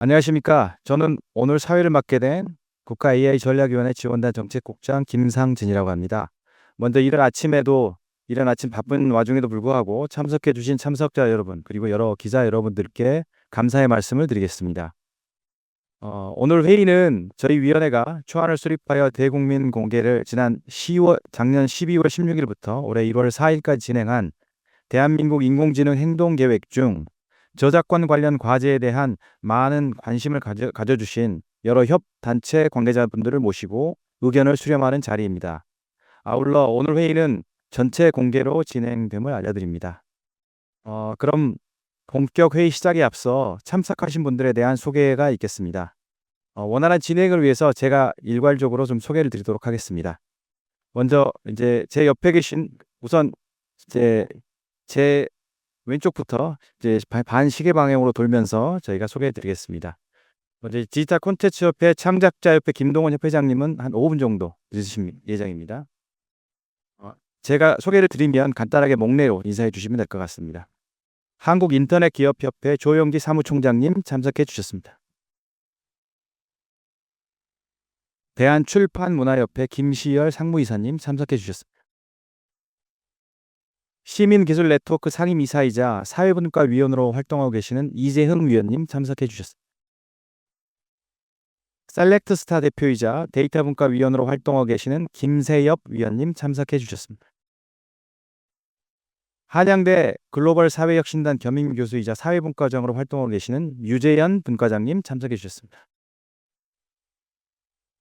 안녕하십니까. 저는 오늘 사회를 맡게 된 국가 AI 전략위원회 지원단 정책국장 김상진이라고 합니다. 먼저 이른 아침 바쁜 와중에도 불구하고 참석해 주신 참석자 여러분, 그리고 여러 기자 여러분들께 감사의 말씀을 드리겠습니다. 오늘 회의는 저희 위원회가 초안을 수립하여 대국민 공개를 작년 12월 16일부터 올해 1월 4일까지 진행한 대한민국 인공지능 행동계획 중 저작권 관련 과제에 대한 많은 관심을 가져주신 여러 협단체 관계자분들을 모시고 의견을 수렴하는 자리입니다. 아울러 오늘 회의는 전체 공개로 진행됨을 알려드립니다. 그럼 본격 회의 시작에 앞서 참석하신 분들에 대한 소개가 있겠습니다. 원활한 진행을 위해서 제가 일괄적으로 좀 소개를 드리도록 하겠습니다. 먼저 이제 제 옆에 계신 우선 제 왼쪽부터 이제 반시계 방향으로 돌면서 저희가 소개해 드리겠습니다. 먼저 디지털 콘텐츠 협회 창작자 협회 김동원 협회장님은 한 5분 정도 있으실 예정입니다. 제가 소개를 드리면 간단하게 목례로 인사해 주시면 될 것 같습니다. 한국인터넷기업협회 조영기 사무총장님 참석해 주셨습니다. 대한출판문화협회 김시열 상무이사님 참석해 주셨습니다. 시민기술네트워크 상임이사이자 사회분과위원으로 활동하고 계시는 이재흥 위원님 참석해 주셨습니다. 셀렉트스타 대표이자 데이터분과위원으로 활동하고 계시는 김세엽 위원님 참석해 주셨습니다. 한양대 글로벌 사회혁신단 겸임교수이자 사회분과장으로 활동하고 계시는 유재현 분과장님 참석해 주셨습니다.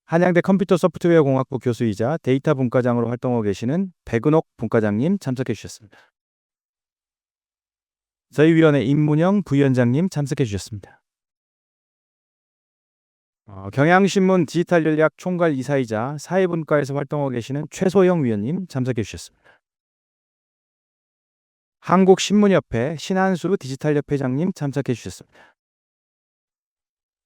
한양대 컴퓨터 소프트웨어 공학부 교수이자 데이터 분과장으로 활동하고 계시는 백은옥 분과장님 참석해 주셨습니다. 저희 위원회 임문영 부위원장님 참석해 주셨습니다. 경향신문 디지털 전략 총괄 이사이자 사회분과에서 활동하고 계시는 최소영 위원님 참석해 주셨습니다. 한국신문협회 신한수 디지털협회장님 참석해 주셨습니다.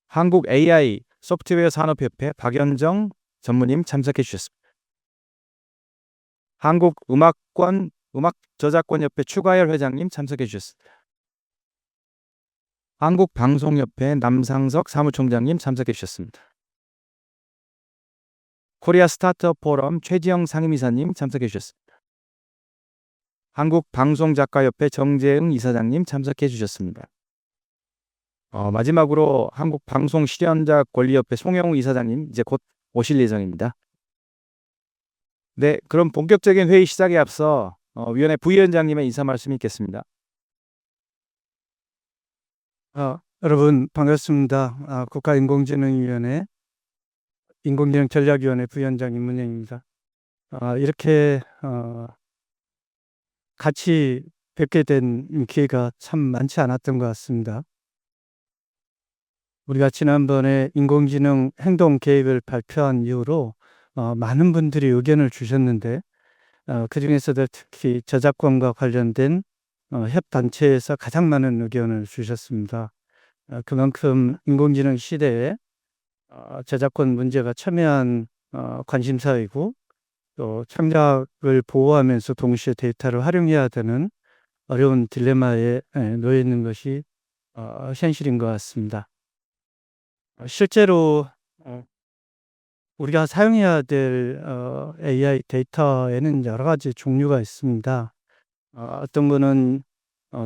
한국 AI 소프트웨어 산업협회 박연정 전무님 참석해 주셨습니다. 음악저작권협회 추가열 회장님 참석해 주셨습니다. 한국방송협회 남상석 사무총장님 참석해 주셨습니다. 코리아 스타트업 포럼 최지영 상임이사님 참석해 주셨습니다. 한국방송작가협회 정재응 이사장님 참석해 주셨습니다. 마지막으로 한국방송실현자 권리협회 송영우 이사장님 이제 곧 오실 예정입니다. 네, 그럼 본격적인 회의 시작에 앞서 위원회 부위원장님의 인사 말씀이 있겠습니다. 여러분 반갑습니다. 국가인공지능위원회 인공지능전략위원회 부위원장 임문영입니다. 이렇게 같이 뵙게 된 기회가 참 많지 않았던 것 같습니다. 우리가 지난번에 인공지능 행동계획을 발표한 이후로 많은 분들이 의견을 주셨는데 그중에서도 특히 저작권과 관련된 협단체에서 가장 많은 의견을 주셨습니다. 그만큼 인공지능 시대에 저작권 문제가 첨예한 관심사이고 또 창작을 보호하면서 동시에 데이터를 활용해야 되는 어려운 딜레마에 놓여 있는 것이 현실인 것 같습니다. 실제로 우리가 사용해야 될 AI 데이터에는 여러 가지 종류가 있습니다. 어떤 분은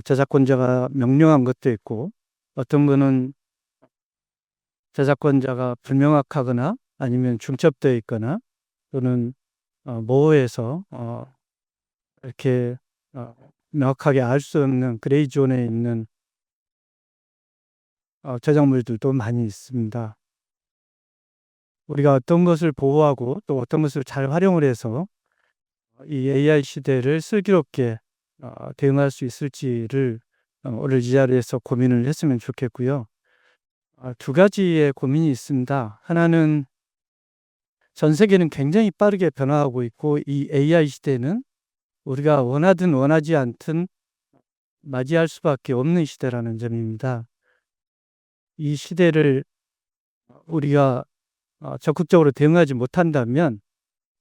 저작권자가 명령한 것도 있고 어떤 분은 저작권자가 불명확하거나 아니면 중첩되어 있거나 또는 모호해서 이렇게 명확하게 알 수 없는 그레이 존에 있는 저작물들도 많이 있습니다. 우리가 어떤 것을 보호하고 또 어떤 것을 잘 활용을 해서 이 AI 시대를 슬기롭게 대응할 수 있을지를 오늘 이 자리에서 고민을 했으면 좋겠고요. 두 가지의 고민이 있습니다. 하나는 전 세계는 굉장히 빠르게 변화하고 있고 이 AI 시대는 우리가 원하든 원하지 않든 맞이할 수밖에 없는 시대라는 점입니다. 이 시대를 우리가 적극적으로 대응하지 못한다면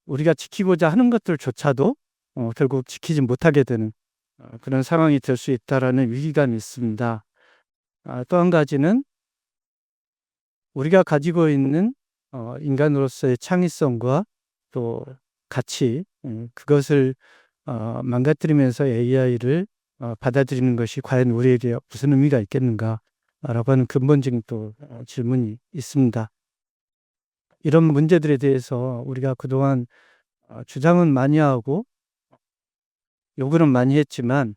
우리가 지키고자 하는 것들조차도 결국 지키지 못하게 되는 그런 상황이 될 수 있다라는 위기감이 있습니다. 또 한 가지는 우리가 가지고 있는 인간으로서의 창의성과 또 가치, 그것을 망가뜨리면서 AI를 받아들이는 것이 과연 우리에게 무슨 의미가 있겠는가라고 하는 근본적인 또 질문이 있습니다. 이런 문제들에 대해서 우리가 그동안 주장은 많이 하고 요구는 많이 했지만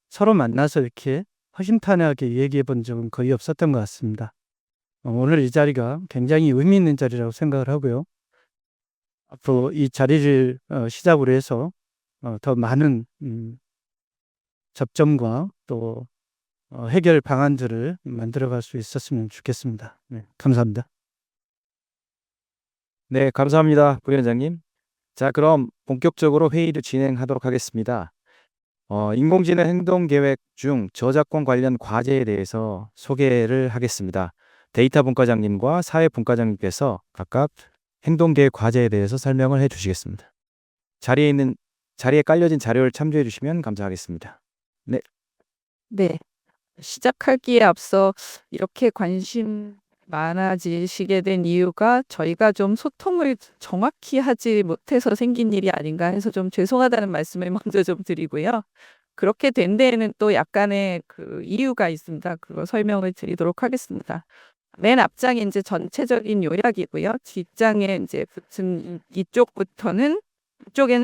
서로 만나서 이렇게 허심탄회하게 얘기해 본 적은 거의 없었던 것 같습니다. 오늘 이 자리가 굉장히 의미 있는 자리라고 생각을 하고요. 앞으로 이 자리를 시작으로 해서 더 많은 접점과 또 해결 방안들을 만들어갈 수 있었으면 좋겠습니다. 네, 감사합니다. 네, 감사합니다, 부위원장님. 자, 그럼 본격적으로 회의를 진행하도록 하겠습니다. 인공지능 행동계획 중 저작권 관련 과제에 대해서 소개를 하겠습니다. 데이터 분과장님과 사회 분과장님께서 각각 행동계획 과제에 대해서 설명을 해 주시겠습니다. 자리에 깔려진 자료를 참조해 주시면 감사하겠습니다. 네. 시작하기에 앞서 이렇게 관심 많아지시게 된 이유가 저희가 좀 소통을 정확히 하지 못해서 생긴 일이 아닌가 해서 좀 죄송하다는 말씀을 먼저 좀 드리고요. 그렇게 된 데에는 또 약간의 그 이유가 있습니다. 그거 설명을 드리도록 하겠습니다. 맨 앞장이 이제 전체적인 요약이고요. 뒷장에 이제 붙은 이쪽에는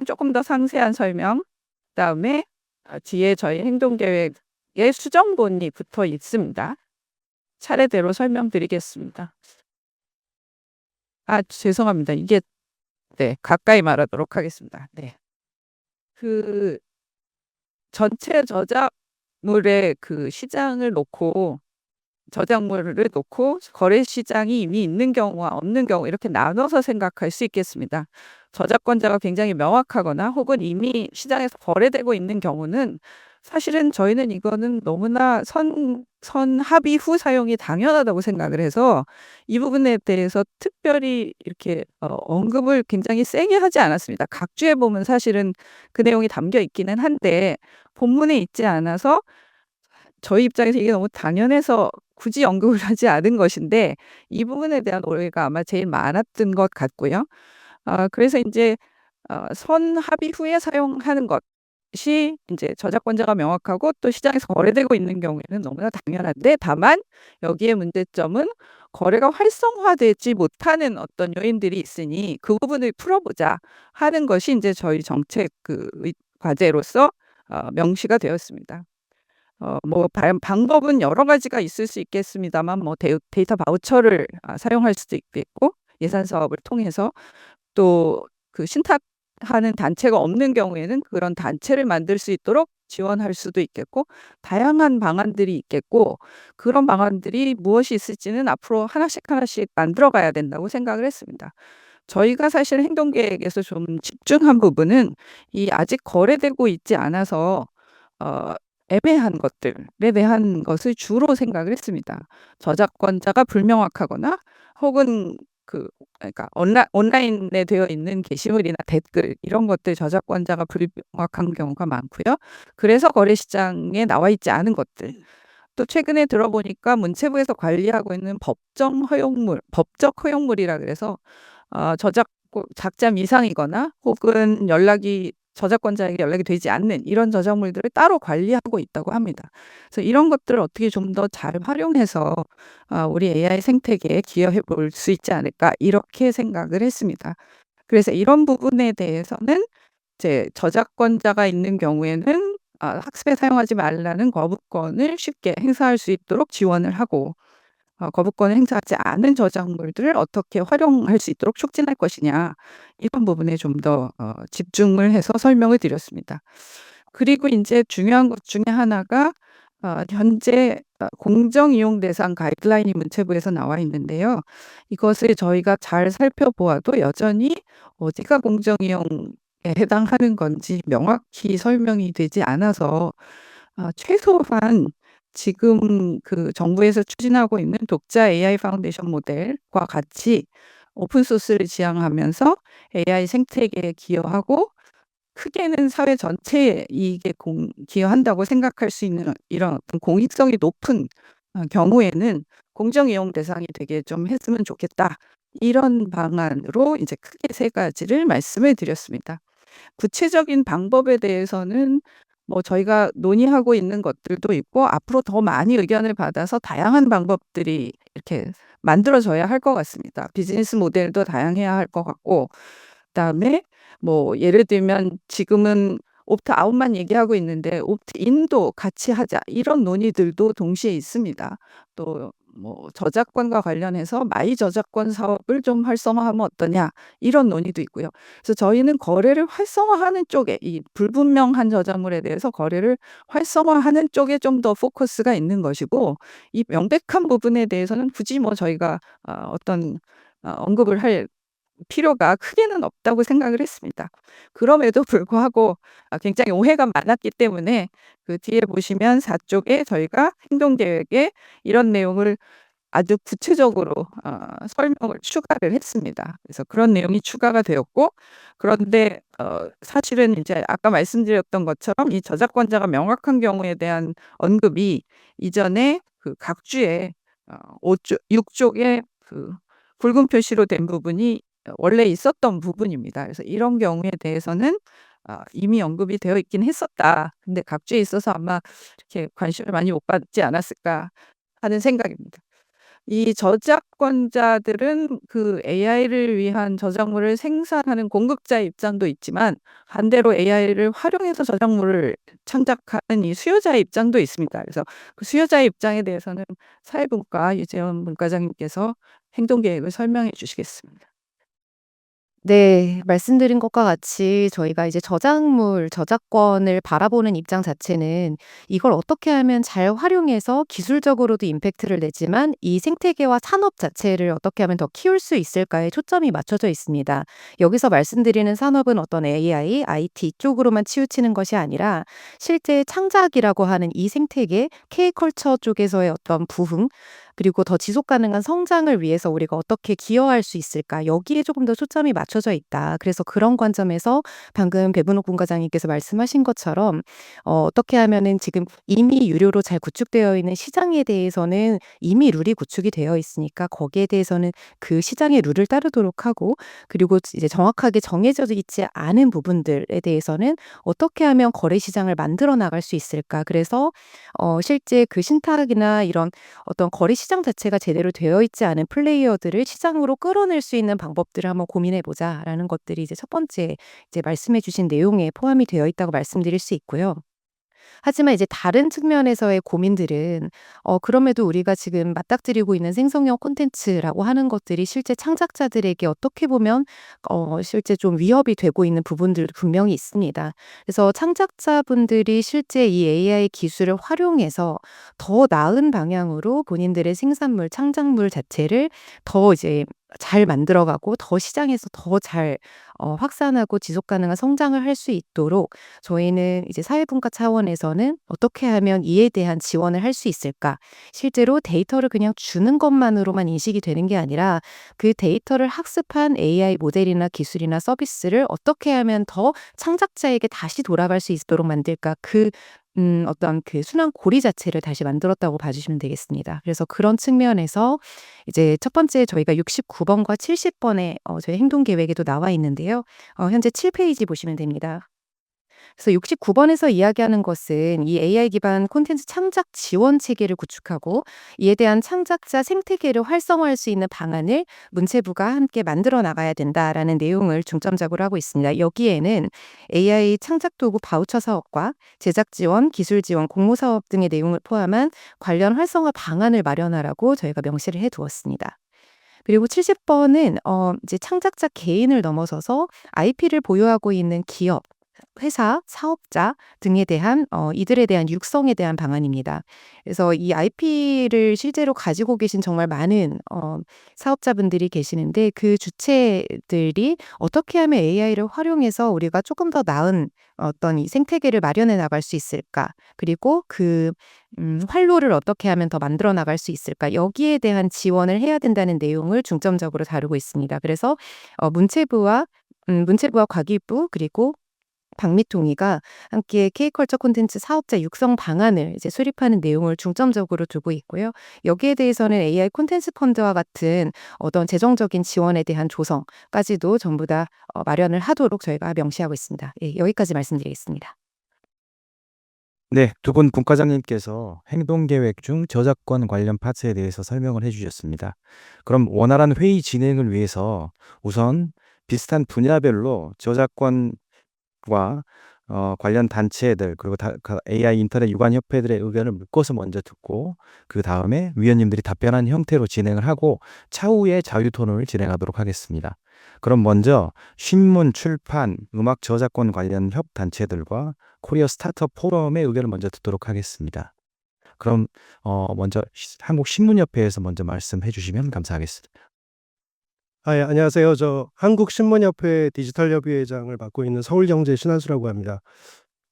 조금 더 상세한 설명, 그다음에 뒤에 저희 행동계획의 수정본이 붙어 있습니다. 차례대로 설명드리겠습니다. 죄송합니다. 이게 가까이 말하도록 하겠습니다. 네. 그 전체 저작물의 그 시장을 놓고 저작물을 놓고 거래 시장이 이미 있는 경우와 없는 경우 이렇게 나눠서 생각할 수 있겠습니다. 저작권자가 굉장히 명확하거나 혹은 이미 시장에서 거래되고 있는 경우는 사실은 저희는 이거는 너무나 합의 후 사용이 당연하다고 생각을 해서 이 부분에 대해서 특별히 이렇게 언급을 굉장히 세게 하지 않았습니다. 각주에 보면 사실은 그 내용이 담겨 있기는 한데 본문에 있지 않아서 저희 입장에서 이게 너무 당연해서 굳이 언급을 하지 않은 것인데 이 부분에 대한 오해가 아마 제일 많았던 것 같고요. 그래서 이제 합의 후에 사용하는 것이 이제 저작권자가 명확하고 또 시장에서 거래되고 있는 경우에는 너무나 당연한데 다만 여기에 문제점은 거래가 활성화되지 못하는 어떤 요인들이 있으니 그 부분을 풀어보자 하는 것이 이제 저희 정책 과제로서 명시가 되었습니다. 방법은 여러 가지가 있을 수 있겠습니다만 데이터 바우처를 사용할 수도 있겠고 예산 사업을 통해서 또 그 신탁하는 단체가 없는 경우에는 그런 단체를 만들 수 있도록 지원할 수도 있겠고 다양한 방안들이 있겠고 그런 방안들이 무엇이 있을지는 앞으로 하나씩 만들어 가야 된다고 생각을 했습니다. 저희가 사실 행동계획에서 좀 집중한 부분은 이 아직 거래되고 있지 않아서 애매한 것들에 대한 것을 주로 생각을 했습니다. 저작권자가 불명확하거나 혹은 그러니까 온라인에 되어 있는 게시물이나 댓글 이런 것들 저작권자가 불명확한 경우가 많고요. 그래서 거래 시장에 나와 있지 않은 것들. 또 최근에 들어보니까 문체부에서 관리하고 있는 법적 허용물이라 그래서 작자 미상이거나 혹은 저작권자에게 연락이 되지 않는 이런 저작물들을 따로 관리하고 있다고 합니다. 그래서 이런 것들을 어떻게 좀 더 잘 활용해서 우리 AI 생태계에 기여해 볼 수 있지 않을까 이렇게 생각을 했습니다. 그래서 이런 부분에 대해서는 이제 저작권자가 있는 경우에는 학습에 사용하지 말라는 거부권을 쉽게 행사할 수 있도록 지원을 하고 거부권을 행사하지 않은 저작물들을 어떻게 활용할 수 있도록 촉진할 것이냐 이런 부분에 좀 더 집중을 해서 설명을 드렸습니다. 그리고 이제 중요한 것 중에 하나가 현재 공정 이용 대상 가이드라인이 문체부에서 나와 있는데요. 이것을 저희가 잘 살펴보아도 여전히 어디가 공정 이용에 해당하는 건지 명확히 설명이 되지 않아서 최소한 지금 그 정부에서 추진하고 있는 독자 AI 파운데이션 모델과 같이 오픈 소스를 지향하면서 AI 생태계에 기여하고 크게는 사회 전체에 이익에 기여한다고 생각할 수 있는 이런 어떤 공익성이 높은 경우에는 공정 이용 대상이 되게 좀 했으면 좋겠다. 이런 방안으로 이제 크게 세 가지를 말씀을 드렸습니다. 구체적인 방법에 대해서는 뭐 저희가 논의하고 있는 것들도 있고 앞으로 더 많이 의견을 받아서 다양한 방법들이 이렇게 만들어져야 할 것 같습니다. 비즈니스 모델도 다양해야 할 것 같고 그다음에 뭐 예를 들면 지금은 옵트 아웃만 얘기하고 있는데 옵트 인도 같이 하자 이런 논의들도 동시에 있습니다. 또 뭐 저작권과 관련해서 마이 저작권 사업을 좀 활성화하면 어떠냐 이런 논의도 있고요. 그래서 저희는 거래를 활성화하는 쪽에 이 불분명한 저작물에 대해서 거래를 활성화하는 쪽에 좀 더 포커스가 있는 것이고 이 명백한 부분에 대해서는 굳이 뭐 저희가 어떤 언급을 할 필요가 크게는 없다고 생각을 했습니다. 그럼에도 불구하고 굉장히 오해가 많았기 때문에 그 뒤에 보시면 4 쪽에 저희가 행동 계획에 이런 내용을 아주 구체적으로 설명을 추가를 했습니다. 그래서 그런 내용이 추가가 되었고 그런데 사실은 이제 아까 말씀드렸던 것처럼 이 저작권자가 명확한 경우에 대한 언급이 이전에 그 각주에 6 쪽에 그 붉은 표시로 된 부분이 원래 있었던 부분입니다. 그래서 이런 경우에 대해서는 이미 언급이 되어 있긴 했었다. 근데 각주에 있어서 아마 이렇게 관심을 많이 못 받지 않았을까 하는 생각입니다. 이 저작권자들은 그 AI를 위한 저작물을 생산하는 공급자의 입장도 있지만 반대로 AI를 활용해서 저작물을 창작하는 이 수요자의 입장도 있습니다. 그래서 그 수요자의 입장에 대해서는 사회분과 유재원 문과장님께서 행동 계획을 설명해 주시겠습니다. 네. 말씀드린 것과 같이 저희가 이제 저작물, 저작권을 바라보는 입장 자체는 이걸 어떻게 하면 잘 활용해서 기술적으로도 임팩트를 내지만 이 생태계와 산업 자체를 어떻게 하면 더 키울 수 있을까에 초점이 맞춰져 있습니다. 여기서 말씀드리는 산업은 어떤 AI, IT 쪽으로만 치우치는 것이 아니라 실제 창작이라고 하는 이 생태계, K컬처 쪽에서의 어떤 부흥, 그리고 더 지속 가능한 성장을 위해서 우리가 어떻게 기여할 수 있을까? 여기에 조금 더 초점이 맞춰져 있다. 그래서 그런 관점에서 방금 배분옥 분과장님께서 말씀하신 것처럼 어떻게 하면은 지금 이미 유료로 잘 구축되어 있는 시장에 대해서는 이미 룰이 구축이 되어 있으니까 거기에 대해서는 그 시장의 룰을 따르도록 하고 그리고 이제 정확하게 정해져 있지 않은 부분들에 대해서는 어떻게 하면 거래 시장을 만들어 나갈 수 있을까? 그래서 실제 그 신탁이나 이런 어떤 거래 시장 자체가 제대로 되어 있지 않은 플레이어들을 시장으로 끌어낼 수 있는 방법들을 한번 고민해 보자라는 것들이 이제 첫 번째 이제 말씀해 주신 내용에 포함이 되어 있다고 말씀드릴 수 있고요. 하지만 이제 다른 측면에서의 고민들은 그럼에도 우리가 지금 맞닥뜨리고 있는 생성형 콘텐츠라고 하는 것들이 실제 창작자들에게 어떻게 보면 실제 좀 위협이 되고 있는 부분들도 분명히 있습니다. 그래서 창작자분들이 실제 이 AI 기술을 활용해서 더 나은 방향으로 본인들의 생산물, 창작물 자체를 더 이제 잘 만들어가고 더 시장에서 더 잘 확산하고 지속 가능한 성장을 할 수 있도록 저희는 이제 사회분과 차원에서는 어떻게 하면 이에 대한 지원을 할 수 있을까? 실제로 데이터를 그냥 주는 것만으로만 인식이 되는 게 아니라 그 데이터를 학습한 AI 모델이나 기술이나 서비스를 어떻게 하면 더 창작자에게 다시 돌아갈 수 있도록 만들까? 어떤 그 순환 고리 자체를 다시 만들었다고 봐주시면 되겠습니다. 그래서 그런 측면에서 이제 첫 번째 저희가 69번과 70번에 저희 행동 계획에도 나와 있는데요. 현재 7페이지 보시면 됩니다. 그래서 69번에서 이야기하는 것은 이 AI 기반 콘텐츠 창작 지원 체계를 구축하고 이에 대한 창작자 생태계를 활성화할 수 있는 방안을 문체부가 함께 만들어 나가야 된다라는 내용을 중점적으로 하고 있습니다. 여기에는 AI 창작 도구 바우처 사업과 제작 지원, 기술 지원, 공모 사업 등의 내용을 포함한 관련 활성화 방안을 마련하라고 저희가 명시를 해 두었습니다. 그리고 70번은 이제 창작자 개인을 넘어서서 IP를 보유하고 있는 기업, 회사, 사업자 등에 대한 이들에 대한 육성에 대한 방안입니다. 그래서 이 IP를 실제로 가지고 계신 정말 많은 사업자분들이 계시는데 그 주체들이 어떻게 하면 AI를 활용해서 우리가 조금 더 나은 어떤 이 생태계를 마련해 나갈 수 있을까? 그리고 그 활로를 어떻게 하면 더 만들어 나갈 수 있을까? 여기에 대한 지원을 해야 된다는 내용을 중점적으로 다루고 있습니다. 그래서 문체부와 과기부 그리고 박미통위가 함께 K컬처 콘텐츠 사업자 육성 방안을 이제 수립하는 내용을 중점적으로 두고 있고요. 여기에 대해서는 AI 콘텐츠 펀드와 같은 어떤 재정적인 지원에 대한 조성까지도 전부 다 마련을 하도록 저희가 명시하고 있습니다. 예, 여기까지 말씀드리겠습니다. 네, 두 분 분과장님께서 행동계획 중 저작권 관련 파트에 대해서 설명을 해주셨습니다. 그럼 원활한 회의 진행을 위해서 우선 비슷한 분야별로 저작권과 관련 단체들 그리고 AI 인터넷 유관 협회들의 의견을 묶어서 먼저 듣고 그 다음에 위원님들이 답변한 형태로 진행을 하고 차후에 자유 토론을 진행하도록 하겠습니다. 그럼 먼저 신문, 출판, 음악 저작권 관련 협 단체들과 코리아 스타트업 포럼의 의견을 먼저 듣도록 하겠습니다. 그럼 먼저 한국신문협회에서 먼저 말씀해 주시면 감사하겠습니다. 예, 안녕하세요. 저 한국신문협회 디지털협의회장을 맡고 있는 서울경제 신한수라고 합니다.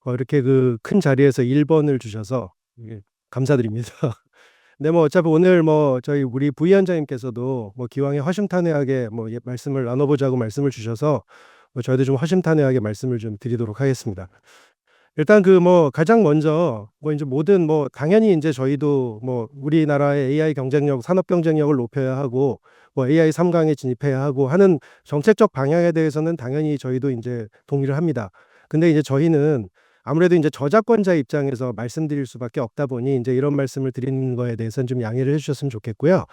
이렇게 그 큰 자리에서 1번을 주셔서 감사드립니다. 네, 뭐 어차피 오늘 뭐 저희 우리 부위원장님께서도 뭐 기왕에 허심탄회하게 뭐 말씀을 나눠보자고 말씀을 주셔서 뭐 저희도 좀 허심탄회하게 말씀을 좀 드리도록 하겠습니다. 일단 그 뭐 가장 먼저 뭐 이제 모든 뭐 당연히 이제 저희도 뭐 우리나라의 AI 경쟁력, 산업 경쟁력을 높여야 하고 뭐 AI 3강에 진입해야 하고 하는 정책적 방향에 대해서는 당연히 저희도 이제 동의를 합니다. 근데 이제 저희는 아무래도 이제 저작권자 입장에서 말씀드릴 수밖에 없다 보니 이제 이런 말씀을 드리는 거에 대해서는 좀 양해를 해주셨으면 좋겠고요.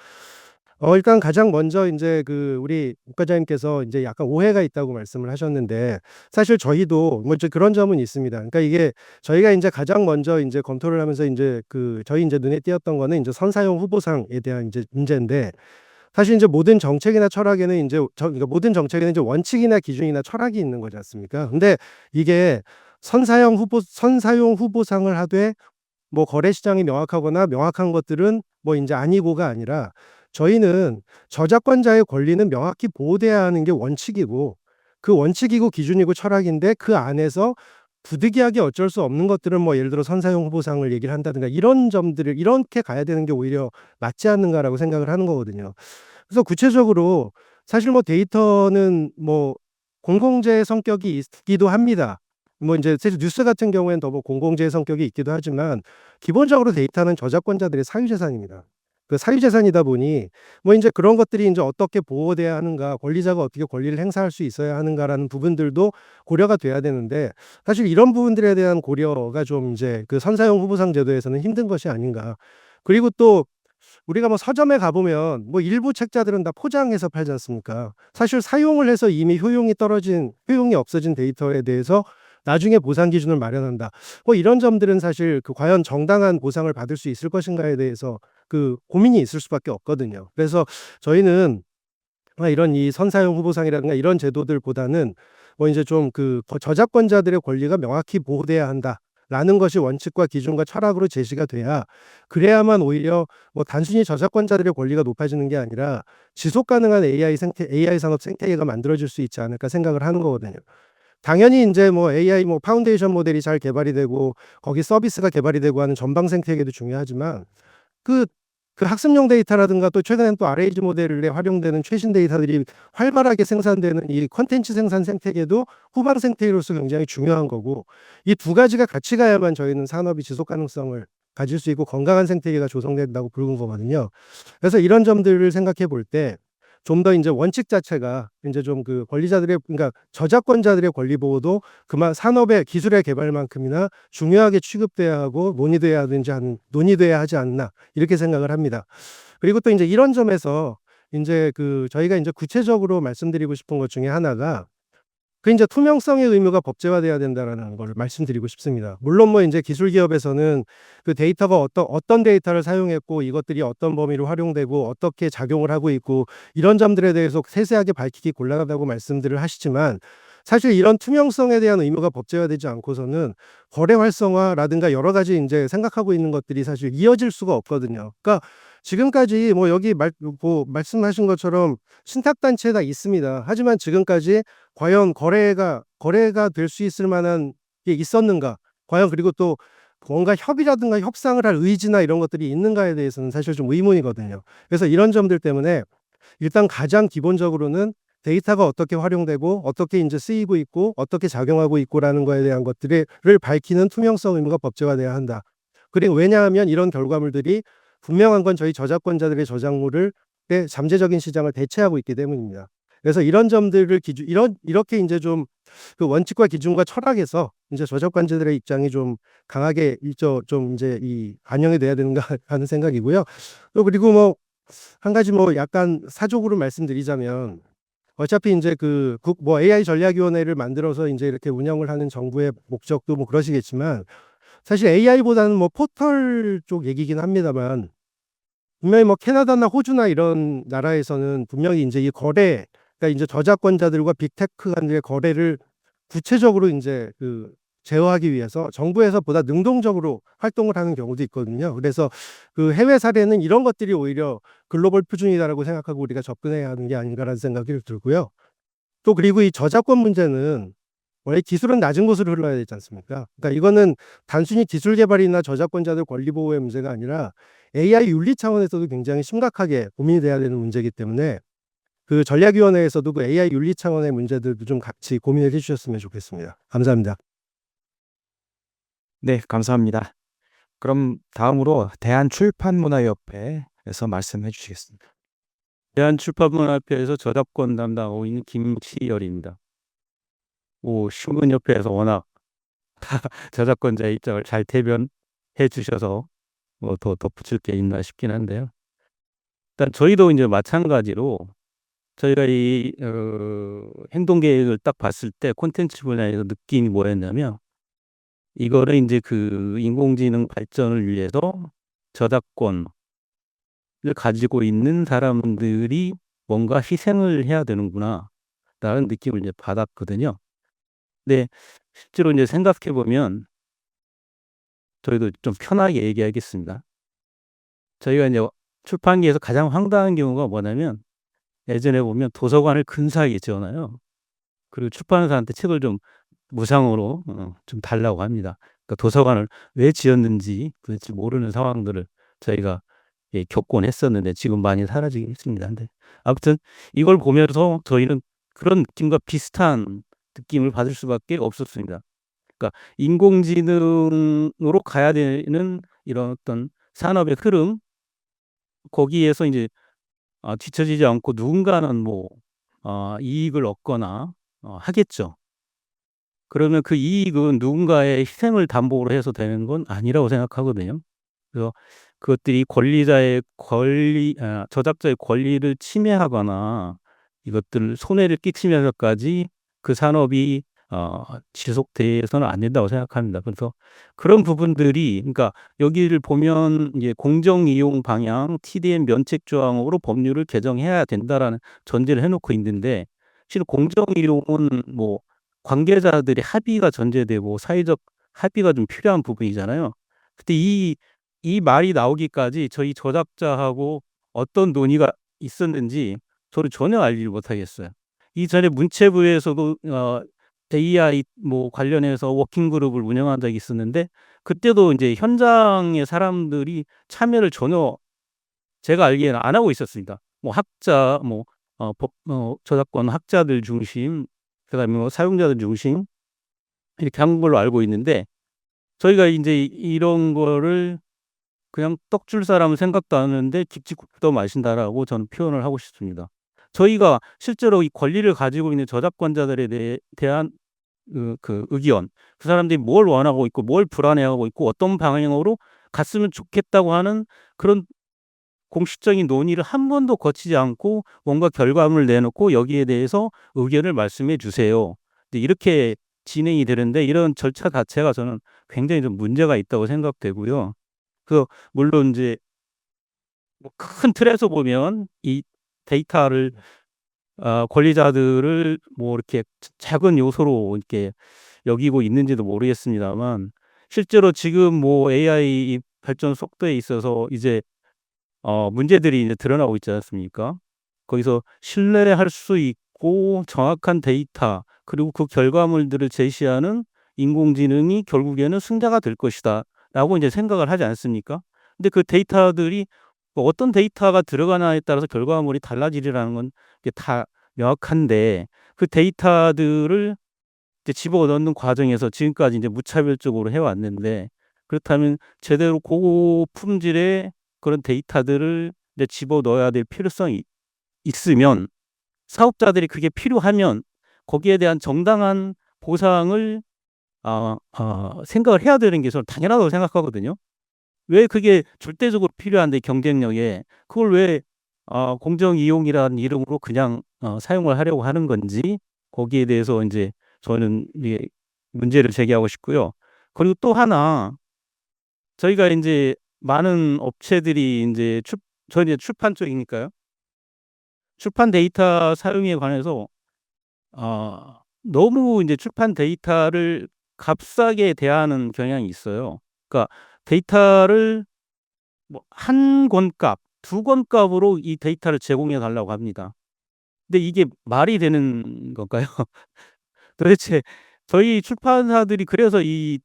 일단 가장 먼저 이제 그 우리 국과장님께서 이제 약간 오해가 있다고 말씀을 하셨는데 사실 저희도 뭐 이제 그런 점은 있습니다. 그러니까 이게 저희가 이제 가장 먼저 이제 검토를 하면서 이제 그 저희 이제 눈에 띄었던 거는 이제 선사용 후보상에 대한 이제 문제인데 사실 이제 모든 정책이나 철학에는 이제 그러니까 모든 정책에는 이제 원칙이나 기준이나 철학이 있는 거지 않습니까? 근데 이게 선사용 후보상을 하되 뭐 거래 시장이 명확하거나 명확한 것들은 뭐 이제 아니고가 아니라 저희는 저작권자의 권리는 명확히 보호돼야 하는 게 원칙이고 그 원칙이고 기준이고 철학인데 그 안에서 부득이하게 어쩔 수 없는 것들은 뭐 예를 들어 선사용 후보상을 얘기를 한다든가 이런 점들을 이렇게 가야 되는 게 오히려 맞지 않는가라고 생각을 하는 거거든요. 그래서 구체적으로 사실 뭐 데이터는 뭐 공공재의 성격이 있기도 합니다. 뭐 이제 사실 뉴스 같은 경우에는 더 뭐 공공재의 성격이 있기도 하지만 기본적으로 데이터는 저작권자들의 사유재산입니다. 그 사유재산이다 보니 뭐 이제 그런 것들이 이제 어떻게 보호돼야 하는가, 권리자가 어떻게 권리를 행사할 수 있어야 하는가라는 부분들도 고려가 돼야 되는데 사실 이런 부분들에 대한 고려가 좀 이제 그 선사용 후보상 제도에서는 힘든 것이 아닌가. 그리고 또 우리가 뭐 서점에 가보면 뭐 일부 책자들은 다 포장해서 팔지 않습니까? 사실 사용을 해서 이미 효용이 없어진 데이터에 대해서 나중에 보상 기준을 마련한다. 뭐 이런 점들은 사실 그 과연 정당한 보상을 받을 수 있을 것인가에 대해서 그 고민이 있을 수밖에 없거든요. 그래서 저희는 이런 이 선사용 후보상이라든가 이런 제도들보다는 뭐 이제 좀 그 저작권자들의 권리가 명확히 보호돼야 한다라는 것이 원칙과 기준과 철학으로 제시가 돼야 그래야만 오히려 뭐 단순히 저작권자들의 권리가 높아지는 게 아니라 지속 가능한 AI 산업 생태계가 만들어질 수 있지 않을까 생각을 하는 거거든요. 당연히 인제 뭐 AI 뭐 파운데이션 모델이 잘 개발이 되고 거기 서비스가 개발이 되고 하는 전방 생태계도 중요하지만 그 학습용 데이터라든가 또 최근에는 또 RAG 모델에 활용되는 최신 데이터들이 활발하게 생산되는 이 콘텐츠 생산 생태계도 후방 생태계로서 굉장히 중요한 거고 이 두 가지가 같이 가야만 저희는 산업이 지속 가능성을 가질 수 있고 건강한 생태계가 조성된다고 보는 거거든요. 그래서 이런 점들을 생각해 볼 때 좀 더 인제 원칙 자체가 인제 좀 그 권리자들의 그러니까 저작권자들의 권리 보호도 그만 산업의 기술의 개발만큼이나 중요하게 취급돼야 하고 논의돼야 하지 않나 이렇게 생각을 합니다. 그리고 또 인제 이런 점에서 인제 그 저희가 인제 구체적으로 말씀드리고 싶은 것 중에 하나가 그 인제 투명성의 의무가 법제화돼야 된다라는 걸 말씀드리고 싶습니다. 물론 뭐 인제 기술 기업에서는 그 데이터가 어떤 데이터를 사용했고 이것들이 어떤 범위로 활용되고 어떻게 작용을 하고 있고 이런 점들에 대해서 세세하게 밝히기 곤란하다고 말씀들을 하시지만 사실 이런 투명성에 대한 의무가 법제화되지 않고서는 거래 활성화라든가 여러 가지 인제 생각하고 있는 것들이 사실 이어질 수가 없거든요. 그러니까 지금까지 뭐 여기 말씀하신 것처럼 신탁단체가 있습니다. 하지만 지금까지 과연 거래가 될 수 있을 만한 게 있었는가? 과연 그리고 또 뭔가 협의라든가 협상을 할 의지나 이런 것들이 있는가에 대해서는 사실 좀 의문이거든요. 그래서 이런 점들 때문에 일단 가장 기본적으로는 데이터가 어떻게 활용되고 어떻게 이제 쓰이고 있고 어떻게 작용하고 있고라는 거에 대한 것들을 밝히는 투명성 의무가 법제화돼야 한다. 그리고 왜냐하면 이런 결과물들이 분명한 건 저희 저작권자들의 저작물을 잠재적인 시장을 대체하고 있기 때문입니다. 그래서 이런 점들을 이렇게 이제 좀 그 원칙과 기준과 철학에서 이제 저작권자들의 입장이 좀 강하게 좀 이제 반영이 돼야 되는가 하는 생각이고요. 또 그리고 뭐 한 가지 뭐 약간 사족으로 말씀드리자면 어차피 이제 뭐 AI 전략위원회를 만들어서 이제 이렇게 운영을 하는 정부의 목적도 뭐 그러시겠지만 사실 AI보다는 뭐 포털 쪽 얘기긴 합니다만 분명히 뭐 캐나다나 호주나 이런 나라에서는 분명히 이제 이 거래, 그러니까 이제 저작권자들과 빅테크 간의 거래를 구체적으로 이제 제어하기 위해서 정부에서 보다 능동적으로 활동을 하는 경우도 있거든요. 그래서 해외 사례는 이런 것들이 오히려 글로벌 표준이다라고 생각하고 우리가 접근해야 하는 게 아닌가라는 생각이 들고요. 또 그리고 이 저작권 문제는 원래 기술은 낮은 곳으로 흘러야 되지 않습니까? 그러니까 이거는 단순히 기술 개발이나 저작권자들 권리 보호의 문제가 아니라 AI 윤리 차원에서도 굉장히 심각하게 고민이 돼야 되는 문제이기 때문에 전략위원회에서도 AI 윤리 차원의 문제들도 좀 같이 고민을 해주셨으면 좋겠습니다. 감사합니다. 네, 감사합니다. 그럼 다음으로 대한출판문화협회에서 말씀해 주시겠습니다. 대한출판문화협회에서 저작권 담당하고 있는 김치열입니다. 신문협회에서 워낙 저작권자의 입장을 잘 대변해 주셔서 뭐 더 덧붙일 게 있나 싶긴 한데요. 일단 저희도 이제 마찬가지로 저희가 이 행동계획을 딱 봤을 때 콘텐츠 분야에서 느낌이 뭐였냐면 이거를 이제 인공지능 발전을 위해서 저작권을 가지고 있는 사람들이 뭔가 희생을 해야 되는구나 라는 느낌을 이제 받았거든요. 근데 실제로 이제 생각해 보면 저희도 좀 편하게 얘기하겠습니다. 저희가 이제 출판계에서 가장 황당한 경우가 뭐냐면 예전에 보면 도서관을 근사하게 지어놔요. 그리고 출판사한테 책을 좀 무상으로 좀 달라고 합니다. 그러니까 도서관을 왜 지었는지 도대체 모르는 상황들을 저희가 겪곤 했었는데 지금 많이 사라지긴 했습니다. 근데 아무튼 이걸 보면서 저희는 그런 느낌과 비슷한 느낌을 받을 수밖에 없었습니다. 그러니까 인공지능으로 가야 되는 이런 어떤 산업의 흐름 거기에서 이제 뒤처지지 않고 누군가는 뭐 이익을 얻거나 하겠죠. 그러면 그 이익은 누군가의 희생을 담보로 해서 되는 건 아니라고 생각하거든요. 그래서 그것들이 저작자의 권리를 침해하거나 이것들을 손해를 끼치면서까지 그 산업이 지속돼서는 안 된다고 생각합니다. 그래서 그런 부분들이 그러니까 여기를 보면 이제 공정 이용 방향 TDM 면책 조항으로 법률을 개정해야 된다라는 전제를 해놓고 있는데 실은 공정 이용은 뭐 관계자들의 합의가 전제되고 사회적 합의가 좀 필요한 부분이잖아요. 근데 이 말이 나오기까지 저희 저작자하고 어떤 논의가 있었는지 저를 전혀 알지를 못하겠어요. 이전에 문체부에서도 AI 뭐 관련해서 워킹 그룹을 운영한 적이 있었는데 그때도 이제 현장의 사람들이 참여를 전혀 제가 알기에는 안 하고 있었습니다. 뭐 학자, 저작권 학자들 중심, 그다음에 뭐 사용자들 중심 이렇게 한 걸로 알고 있는데 저희가 이제 이런 거를 그냥 떡줄 사람은 생각도 안 하는데 깁집국도 마신다라고 저는 표현을 하고 싶습니다. 저희가 실제로 이 권리를 가지고 있는 저작권자들에 대한 그 의견, 그 사람들이 뭘 원하고 있고 뭘 불안해하고 있고 어떤 방향으로 갔으면 좋겠다고 하는 그런 공식적인 논의를 한 번도 거치지 않고 뭔가 결과물을 내놓고 여기에 대해서 의견을 말씀해 주세요. 근데 이렇게 진행이 되는데 이런 절차 자체가 저는 굉장히 좀 문제가 있다고 생각되고요. 물론 이제 큰 틀에서 보면 이 데이터를 권리자들을 뭐 이렇게 작은 요소로 이렇게 여기고 있는지도 모르겠습니다만 실제로 지금 뭐 AI 발전 속도에 있어서 이제 문제들이 이제 드러나고 있지 않습니까? 거기서 신뢰할 수 있고 정확한 데이터 그리고 그 결과물들을 제시하는 인공지능이 결국에는 승자가 될 것이다라고 이제 생각을 하지 않습니까? 근데 그 데이터들이 뭐 어떤 데이터가 들어가나에 따라서 결과물이 달라지리라는 건 이게 다 명확한데 그 데이터들을 이제 집어넣는 과정에서 지금까지 이제 무차별적으로 해왔는데 그렇다면 제대로 고품질의 그런 데이터들을 이제 집어넣어야 될 필요성이 있으면 사업자들이 그게 필요하면 거기에 대한 정당한 보상을 생각을 해야 되는 게 저는 당연하다고 생각하거든요. 왜 그게 절대적으로 필요한데 경쟁력에 그걸 왜 공정 이용이라는 이름으로 그냥 사용을 하려고 하는 건지 거기에 대해서 이제 저는 이게 문제를 제기하고 싶고요. 그리고 또 하나 저희가 이제 많은 업체들이 이제 저희 이제 출판 쪽이니까요. 출판 데이터 사용에 관해서 너무 이제 출판 데이터를 값싸게 대하는 경향이 있어요. 그러니까 데이터를 뭐 한 권값, 두 권값으로 이 데이터를 제공해 달라고 합니다. 근데 이게 말이 되는 건가요? 도대체 저희 출판사들이 그래서 이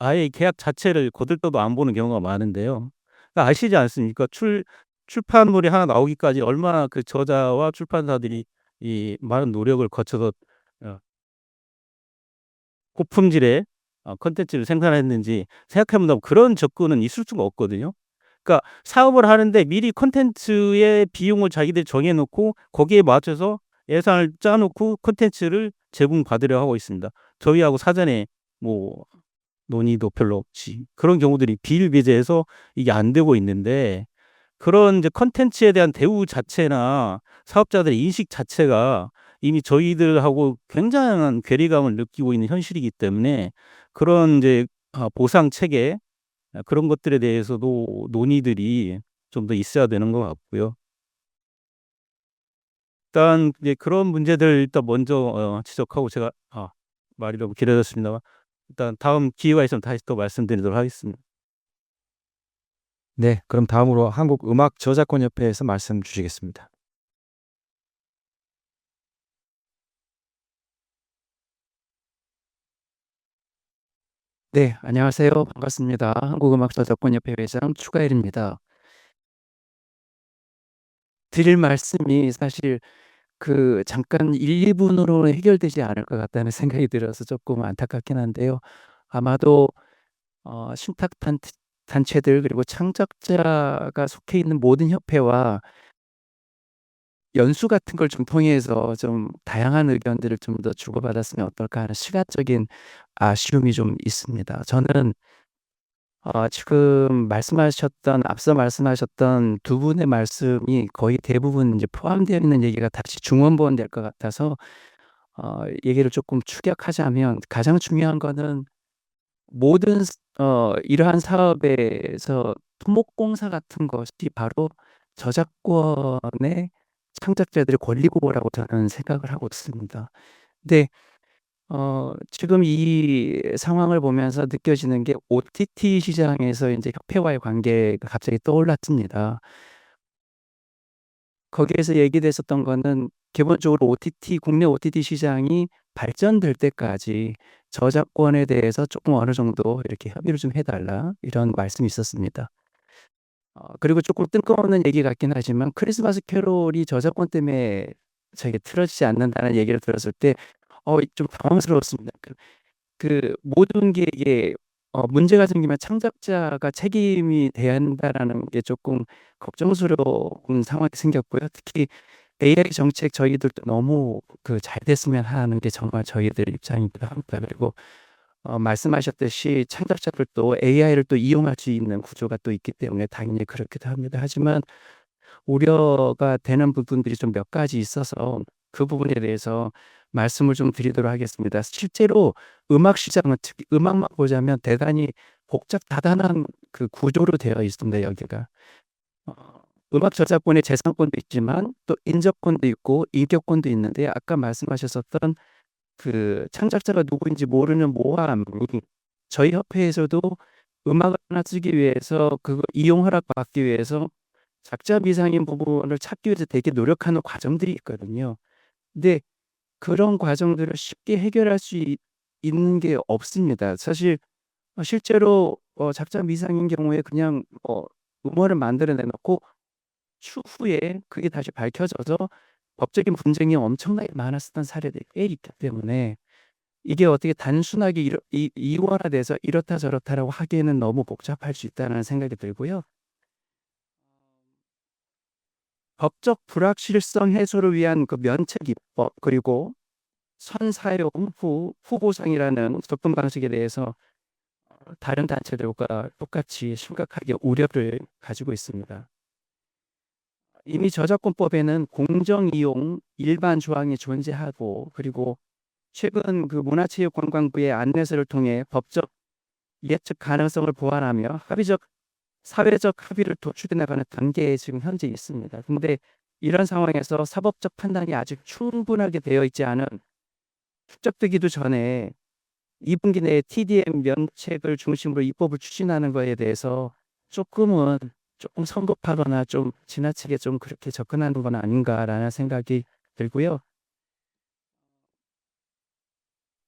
아예 계약 자체를 거들떠도 안 보는 경우가 많은데요. 그러니까 아시지 않습니까? 출판물이 하나 나오기까지 얼마나 그 저자와 출판사들이 이 많은 노력을 거쳐서 어 고품질의 콘텐츠를 생산했는지 생각해 본다면 그런 접근은 있을 수가 없거든요. 그러니까 사업을 하는데 미리 콘텐츠의 비용을 자기들이 정해 놓고 거기에 맞춰서 예산을 짜 놓고 콘텐츠를 제공받으려 하고 있습니다. 저희하고 사전에 뭐 논의도 별로 없이 그런 경우들이 비일비재해서 이게 안 되고 있는데 그런 이제 콘텐츠에 대한 대우 자체나 사업자들의 인식 자체가 이미 저희들하고 굉장한 괴리감을 느끼고 있는 현실이기 때문에 그런 이제 보상 체계 그런 것들에 대해서도 논의들이 좀 더 있어야 되는 것 같고요. 일단 이제 그런 문제들 일단 먼저 지적하고 제가 말이 너무 길어졌습니다만 일단 다음 기회가 있으면 다시 또 말씀드리도록 하겠습니다. 네, 그럼 다음으로 한국음악저작권협회에서 말씀 주시겠습니다. 네, 안녕하세요. 반갑습니다. 한국음악저작권협회 회장 추가일입니다. 드릴 말씀이 사실 잠깐 1, 2분으로 해결되지 않을 것 같다는 생각이 들어서 조금 안타깝긴 한데요. 아마도 신탁 단체들 그리고 창작자가 속해 있는 모든 협회와 연수 같은 걸 좀 통해서 좀 다양한 의견들을 좀 더 주고받았으면 어떨까 하는 시각적인 아쉬움이 좀 있습니다. 저는 지금 앞서 말씀하셨던 두 분의 말씀이 거의 대부분 이제 포함되어 있는 얘기가 다시 중원본될 것 같아서 얘기를 조금 축약하자면 가장 중요한 거는 모든 이러한 사업에서 토목공사 같은 것이 바로 저작권의 창작자들의 권리 보호라고 저는 생각을 하고 있습니다. 근데 지금 이 상황을 보면서 느껴지는 게 OTT 시장에서 인제 협회와의 관계가 갑자기 떠올랐습니다. 거기에서 얘기됐었던 거는 기본적으로 국내 OTT 시장이 발전될 때까지 저작권에 대해서 조금 어느 정도 이렇게 협의를 좀 해 달라 이런 말씀이 있었습니다. 그리고 조금 뜬금없는 얘기 같긴 하지만 크리스마스 캐롤이 저작권 때문에 틀어지지 않는다는 얘기를 들었을 때 좀 당황스러웠습니다. 모든 게 이게 문제가 생기면 창작자가 책임이 돼야 한다라는 게 조금 걱정스러운 상황이 생겼고요. 특히 AI 정책 저희들도 너무 잘 됐으면 하는 게 정말 저희들 입장이기도 합니다. 그리고 말씀하셨듯이 창작자들도 AI를 또 이용할 수 있는 구조가 또 있기 때문에 당연히 그렇기도 합니다. 하지만 우려가 되는 부분들이 좀 몇 가지 있어서 그 부분에 대해서 말씀을 좀 드리도록 하겠습니다. 실제로 음악 시장은 특히 음악만 보자면 대단히 복잡다단한 구조로 되어 있습니다, 여기가. 음악 저작권의 재산권도 있지만 또 인접권도 있고 인격권도 있는데 아까 말씀하셨었던 창작자가 누구인지 모르는 모함이 저희 협회에서도 음악을 하나 쓰기 위해서 그거 이용 허락 받기 위해서 작자 미상인 부분을 찾기 위해서 되게 노력하는 과정들이 있거든요. 근데 그런 과정들을 쉽게 해결할 수 있는 게 없습니다. 사실 실제로 작자 미상인 경우에 그냥 음원을 만들어 내놓고 추후에 그게 다시 밝혀져서 법적인 분쟁이 엄청나게 많았었던 사례들이 꽤 있기 때문에 이게 어떻게 단순하게 이원화돼서 이렇다 저렇다라고 하기에는 너무 복잡할 수 있다는 생각이 들고요. 법적 불확실성 해소를 위한 그 면책 입법 그리고 선사용 후 후보상이라는 접근 방식에 대해서 다른 단체들과 똑같이 심각하게 우려를 가지고 있습니다. 이미 저작권법에는 공정이용 일반 조항이 존재하고 그리고 최근 그 문화체육관광부의 안내서를 통해 법적 예측 가능성을 보완하며 사회적 합의를 도출해 나가는 단계에 지금 현재 있습니다. 근데 이런 상황에서 사법적 판단이 아직 충분하게 되어 있지 않은 축적되기도 전에 2분기 내에 TDM 면책을 중심으로 입법을 추진하는 것에 대해서 조금 성급하거나 좀 지나치게 좀 그렇게 접근하는 건 아닌가라는 생각이 들고요.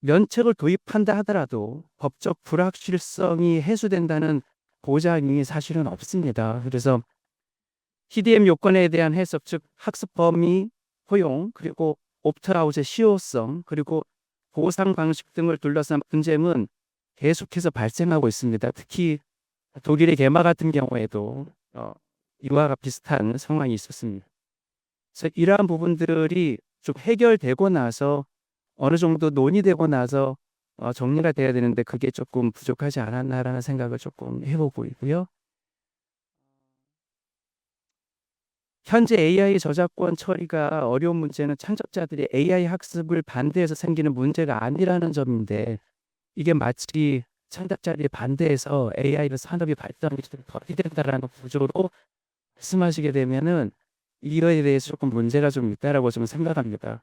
면책을 도입한다 하더라도 법적 불확실성이 해소된다는 보장이 사실은 없습니다. 그래서 TDM 요건에 대한 해석, 즉 학습 범위 허용, 그리고 옵트아웃의 시효성, 그리고 보상 방식 등을 둘러싼 분쟁은 계속해서 발생하고 있습니다. 특히 독일의 게마 같은 경우에도 이와 비슷한 상황이 있었습니다. 그래서 이러한 부분들이 좀 해결되고 나서 어느 정도 논의되고 나서 정리가 돼야 되는데 그게 조금 부족하지 않았나라는 생각을 조금 해보고 있고요. 현재 AI 저작권 처리가 어려운 문제는 창작자들이 AI 학습을 반대해서 생기는 문제가 아니라는 점인데 이게 마치 창작자들이 반대해서 AI로 산업이 발전이 더디된다라는 구조로 말씀하시게 되면은 이거에 대해서 조금 문제가 좀 있다라고 좀 생각합니다.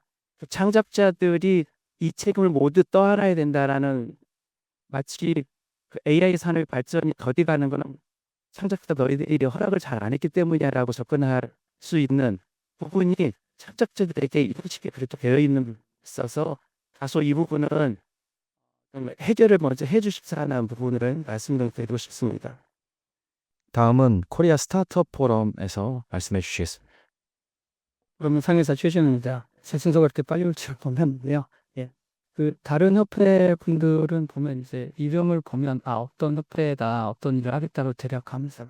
창작자들이 이 책임을 모두 떠안아야 된다라는 마치 그 AI 산업의 발전이 더디가는 거는 창작자 너희들이 허락을 잘 안 했기 때문이야라고 접근할 수 있는 부분이 창작자들에게 인식이 그렇게 되어 있어서 다소 이 부분은 좀 해결을 먼저 해주십사 하는 부분을 말씀드리고 싶습니다. 다음은 코리아 스타트업 포럼에서 말씀해 주시겠습니다. 그러면 상회사 최신입니다. 제 순서가 이렇게 빨리 올 줄 몰랐는데요. 예. 그 다른 협회 분들은 보면 이제 이름을 보면 어떤 협회다 어떤 일을 하겠다고 대략 하면서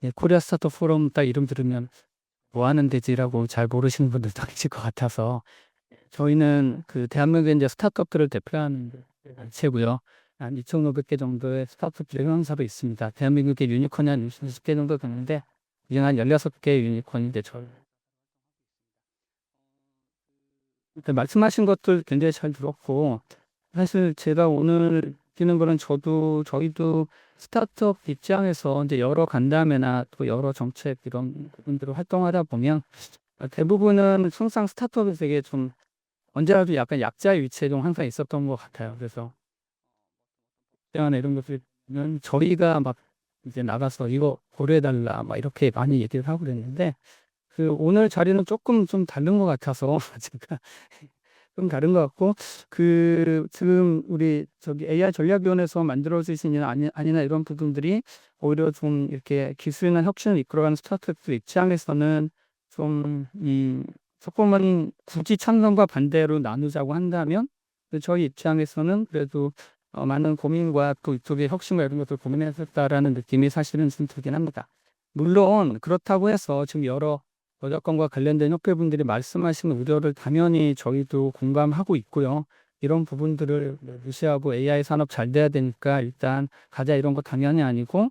예, 코리아 스타트업 포럼 딱 이름 들으면 뭐 하는 데지라고 잘 모르시는 분들도 계실 것 같아서 저희는 그 대한민국의 이제 스타트업들을 대표하는 단체고요. 한 2,500개 정도의 스타트업들이 형사로 있습니다. 대한민국의 유니콘이 한 60개 정도 되는데 이제 한 16개 유니콘인데 저희 말씀하신 것들 굉장히 잘 들었고 사실 제가 오늘 느끼는 거는 저희도 스타트업 입장에서 이제 여러 간담회나 또 여러 정책 이런 부분들을 활동하다 보면 대부분은 항상 스타트업이 되게 좀 언제라도 약간 약자의 위치에 좀 항상 있었던 것 같아요. 그래서 이런 것들은 저희가 막 이제 나가서 이거 고려해달라 막 이렇게 많이 얘기를 하고 그랬는데 그 오늘 자리는 조금 좀 다른 것 같아서 제가 좀 다른 것 같고 그 지금 우리 저기 AI 전략위원회에서 만들어질 수 아니나 이런 부분들이 오히려 좀 이렇게 기술이나 혁신을 이끌어가는 스타트업들 입장에서는 좀 조금은 굳이 찬성과 반대로 나누자고 한다면 저희 입장에서는 그래도 많은 고민과 또 이쪽의 혁신과 이런 것들 고민했었다라는 느낌이 사실은 좀 들긴 합니다. 물론 그렇다고 해서 지금 여러 저작권과 관련된 협회분들이 말씀하시는 우려를 당연히 저희도 공감하고 있고요. 이런 부분들을 무시하고 AI 산업 잘 돼야 되니까 일단 가자 이런 거 당연히 아니고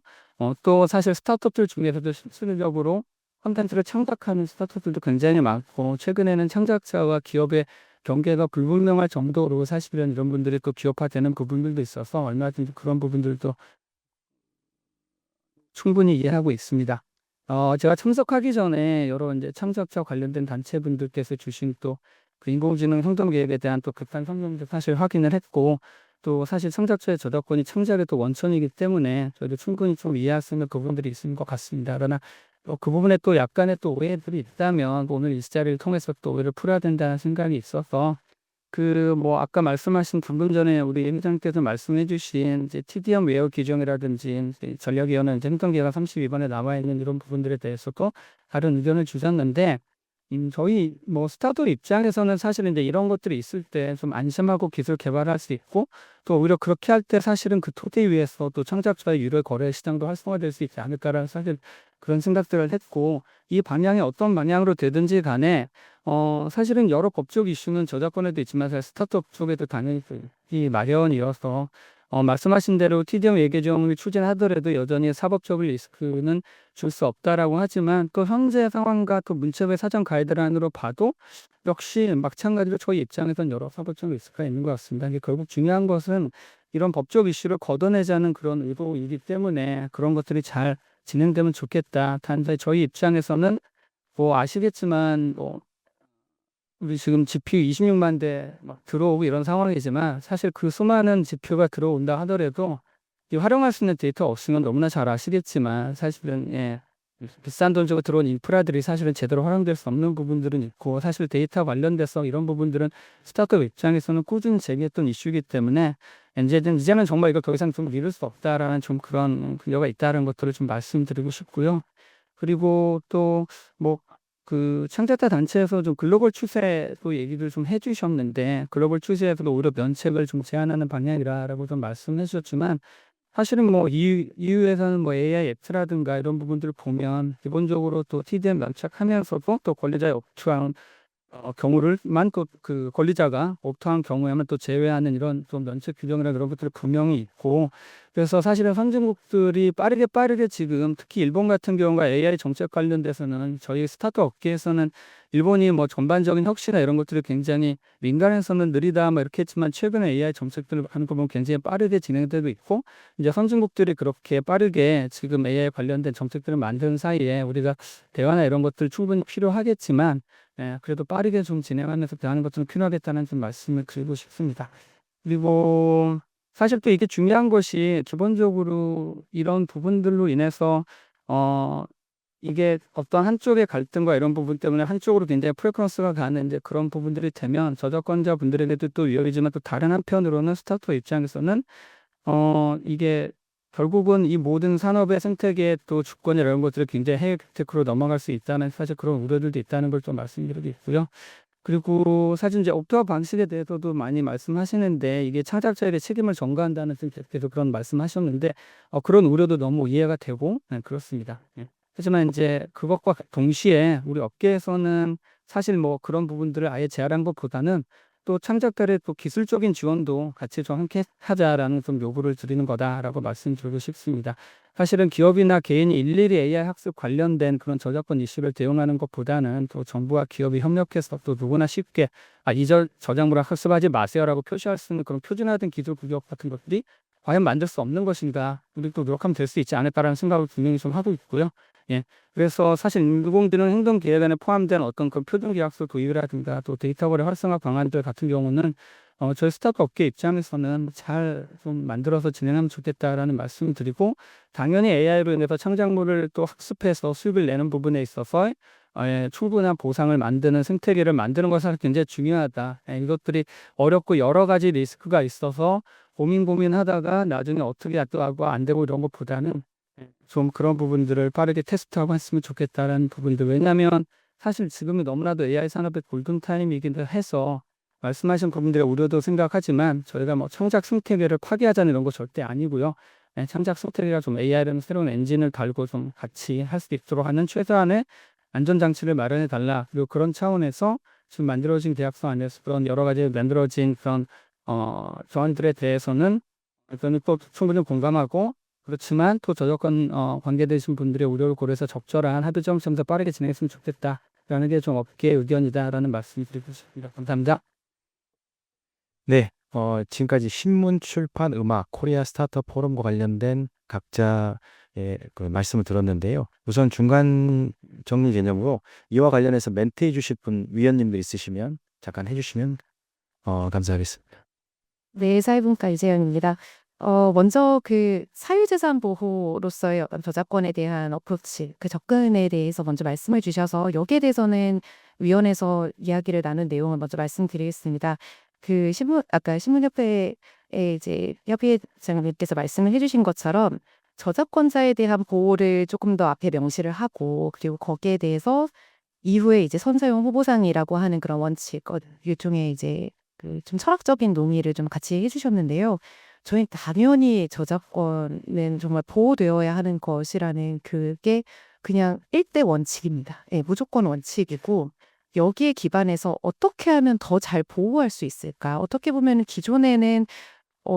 또 사실 스타트업들 중에서도 실질적으로 콘텐츠를 창작하는 스타트업들도 굉장히 많고 최근에는 창작자와 기업의 경계가 불분명할 정도로 사실은 이런 분들이 또 기업화되는 부분들도 있어서 얼마든지 그런 부분들도 충분히 이해하고 있습니다. 제가 참석하기 전에 여러 이제 창작자 관련된 단체분들께서 주신 또 그 인공지능 행동 계획에 대한 또 급한 성명도 사실 확인을 했고 또 사실 창작자의 저작권이 창작의 또 원천이기 때문에 저희도 충분히 좀 이해할 수 있는 부분들이 있는 것 같습니다. 그러나 그 부분에 또 약간의 또 오해들이 있다면 오늘 이 자리를 통해서 또 오해를 풀어야 된다는 생각이 있어서 그 뭐 아까 말씀하신 방금 전에 우리 회장님께서 말씀해주신 이제 TDM 웨어 규정이라든지 전략위원회 행정계획 32번에 나와 있는 이런 부분들에 대해서도 다른 의견을 주셨는데 저희 뭐 스타트업 입장에서는 사실은 이제 이런 것들이 있을 때 좀 안심하고 기술 개발할 수 있고 또 오히려 그렇게 할 때 사실은 그 토대 위에서 또 창작자의 유료 거래 시장도 활성화될 수 있지 않을까라는 사실 그런 생각들을 했고 이 방향이 어떤 방향으로 되든지 간에 사실은 여러 법적 이슈는 저작권에도 있지만 사실 스타트업 쪽에도 당연히 이 마련이어서 말씀하신 대로 TDM 외계정을 추진하더라도 여전히 사법적인 리스크는 줄 수 없다라고 하지만 또 현재 상황과 또 문체부의 사전 가이드라인으로 봐도 역시 마찬가지로 저희 입장에선 여러 사법적 리스크가 있는 것 같습니다. 이게 결국 중요한 것은 이런 법적 이슈를 걷어내자는 그런 의도이기 때문에 그런 것들이 잘 진행되면 좋겠다. 단지 저희 입장에서는 뭐 아시겠지만 뭐 우리 지금 GPU 26만 대 막 들어오고 이런 상황이지만 사실 그 수많은 GPU가 들어온다 하더라도 이 활용할 수 있는 데이터 없으면 너무나 잘 아시겠지만 사실은 비싼 돈 주고 들어온 인프라들이 사실은 제대로 활용될 수 없는 부분들은 있고 사실 데이터 관련돼서 이런 부분들은 스타트업 입장에서는 꾸준히 제기했던 이슈이기 때문에 이제는 정말 이걸 더 이상 좀 미룰 수 없다라는 좀 그런 근거가 있다는 것들을 좀 말씀드리고 싶고요. 그리고 또 뭐 그 창작자 단체에서 좀 글로벌 추세도 얘기를 좀 해주셨는데 글로벌 추세에서도 오히려 면책을 좀 제한하는 방향이라고 좀 말씀해 주셨지만 사실은 뭐 EU에서는 뭐 AI 앱스라든가 이런 부분들을 보면 기본적으로 또 TDM 면책하면서도 또 권리자의 업투한 경우를만 그 권리자가 업투한 경우에만 또 제외하는 이런 좀 면책 규정이나 이런 것들이 분명히 있고 그래서 사실은 선진국들이 빠르게 지금 특히 일본 같은 경우가 AI 정책 관련돼서는 저희 스타트업 업계에서는 일본이 뭐 전반적인 혁신이나 이런 것들이 굉장히 민간에서는 느리다 뭐 이렇게 했지만 최근에 AI 정책들을 하는 거 보면 굉장히 빠르게 진행되고 있고 이제 선진국들이 그렇게 빠르게 지금 AI 관련된 정책들을 만드는 사이에 우리가 대화나 이런 것들 충분히 필요하겠지만 그래도 빠르게 좀 진행하면서 대하는 것들은 필요하겠다는 좀 말씀을 드리고 싶습니다. 그리고 사실 또 이게 중요한 것이 기본적으로 이런 부분들로 인해서 이게 어떤 한쪽의 갈등과 이런 부분 때문에 한쪽으로 굉장히 프레퍼런스가 가는 이제 그런 부분들이 되면 저작권자 분들에게도 또 위협이지만 또 다른 한편으로는 스타트업 입장에서는 이게 결국은 이 모든 산업의 생태계의 또 주권 이런 것들이 굉장히 해외 테크로 넘어갈 수 있다는 사실 그런 우려들도 있다는 걸 좀 말씀드리고 있고요. 그리고 사실 이제 업투화 방식에 대해서도 많이 말씀하시는데 이게 창작자에게 책임을 전가한다는 계속 그런 말씀하셨는데 그런 우려도 너무 이해가 되고 그렇습니다. 하지만 이제 그것과 동시에 우리 업계에서는 사실 뭐 그런 부분들을 아예 제한한 것보다는 또 창작자의 또 기술적인 지원도 같이 좀 함께 하자라는 좀 요구를 드리는 거다라고 말씀드리고 싶습니다. 사실은 기업이나 개인이 일일이 AI 학습 관련된 그런 저작권 이슈를 대응하는 것보다는 또 정부와 기업이 협력해서 또 누구나 쉽게 이 저작물을 학습하지 마세요라고 표시할 수 있는 그런 표준화된 기술 구역 같은 것들이 과연 만들 수 없는 것인가 우리 또 노력하면 될 수 있지 않을까라는 생각을 분명히 좀 하고 있고요. 그래서 사실 인공지능 행동 계획안에 포함된 어떤 그 표준 계약서 도입이라든가 또 데이터 거래 활성화 방안들 같은 경우는 저희 스타트업 업계 입장에서는 잘 좀 만들어서 진행하면 좋겠다라는 말씀을 드리고 당연히 AI로 인해서 창작물을 또 학습해서 수익을 내는 부분에 있어서 충분한 보상을 만드는 생태계를 만드는 것은 굉장히 중요하다. 이것들이 어렵고 여러 가지 리스크가 있어서 고민하다가 나중에 어떻게 하고 안 되고 이런 것보다는 좀 그런 부분들을 빠르게 테스트하고 했으면 좋겠다라는 부분들. 왜냐하면 사실 지금은 너무나도 AI 산업의 골든타임이기도 해서 말씀하신 부분들의 우려도 생각하지만 저희가 뭐 창작 생태계를 파괴하자는 이런 거 절대 아니고요. 창작 생태계가 좀 AI라는 새로운 엔진을 달고 좀 같이 할 수 있도록 하는 최소한의 안전장치를 마련해 달라. 그리고 그런 차원에서 지금 만들어진 계약서 안에서 그런 여러 가지 만들어진 그런 조항들에 대해서는 저는 또 충분히 공감하고 그렇지만 또 저작권 관계되신 분들의 우려를 고려해서 적절한 합의점 좀 더 빠르게 진행했으면 좋겠다라는 게 좀 업계의 의견이다라는 말씀을 드리고 싶습니다. 감사합니다. 네, 지금까지 신문, 출판, 음악, 코리아 스타트업 포럼과 관련된 각자의 그 말씀을 들었는데요. 우선 중간 정리 개념으로 이와 관련해서 멘트해 주실 분 위원님들 있으시면 잠깐 해주시면 감사하겠습니다. 네, 사회분과 유재현입니다. 먼저 그 사유재산 보호로서의 어떤 저작권에 대한 어프로치, 그 접근에 대해서 먼저 말씀을 주셔서 여기에 대해서는 위원회에서 이야기를 나눈 내용을 먼저 말씀드리겠습니다. 아까 신문협회의 이제 협의회장님께서 말씀을 해주신 것처럼 저작권자에 대한 보호를 조금 더 앞에 명시를 하고 그리고 거기에 대해서 이후에 이제 선사용 후보상이라고 하는 그런 원칙, 일종의 이제 그 좀 철학적인 논의를 좀 같이 해주셨는데요. 저희 당연히 저작권은 정말 보호되어야 하는 것이라는 그게 그냥 일대 원칙입니다. 예, 무조건 원칙이고 여기에 기반해서 어떻게 하면 더 잘 보호할 수 있을까? 어떻게 보면 기존에는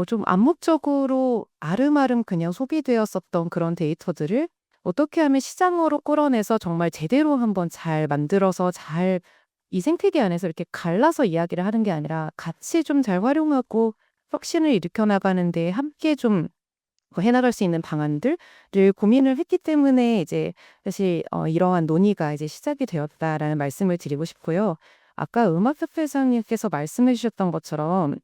좀 암묵적으로 아름아름 그냥 소비되었었던 그런 데이터들을 어떻게 하면 시장으로 끌어내서 정말 제대로 한번 잘 만들어서 잘 이 생태계 안에서 이렇게 갈라서 이야기를 하는 게 아니라 같이 좀 잘 활용하고 혁신을 일으켜 나가는데 함께 좀 해나갈 수 있는 방안들을 고민을 했기 때문에 이제 사실 이러한 논의가 이제 시작이 되었다라는 말씀을 드리고 싶고요. 아까 음악협회장님께서 말씀해 주셨던 것처럼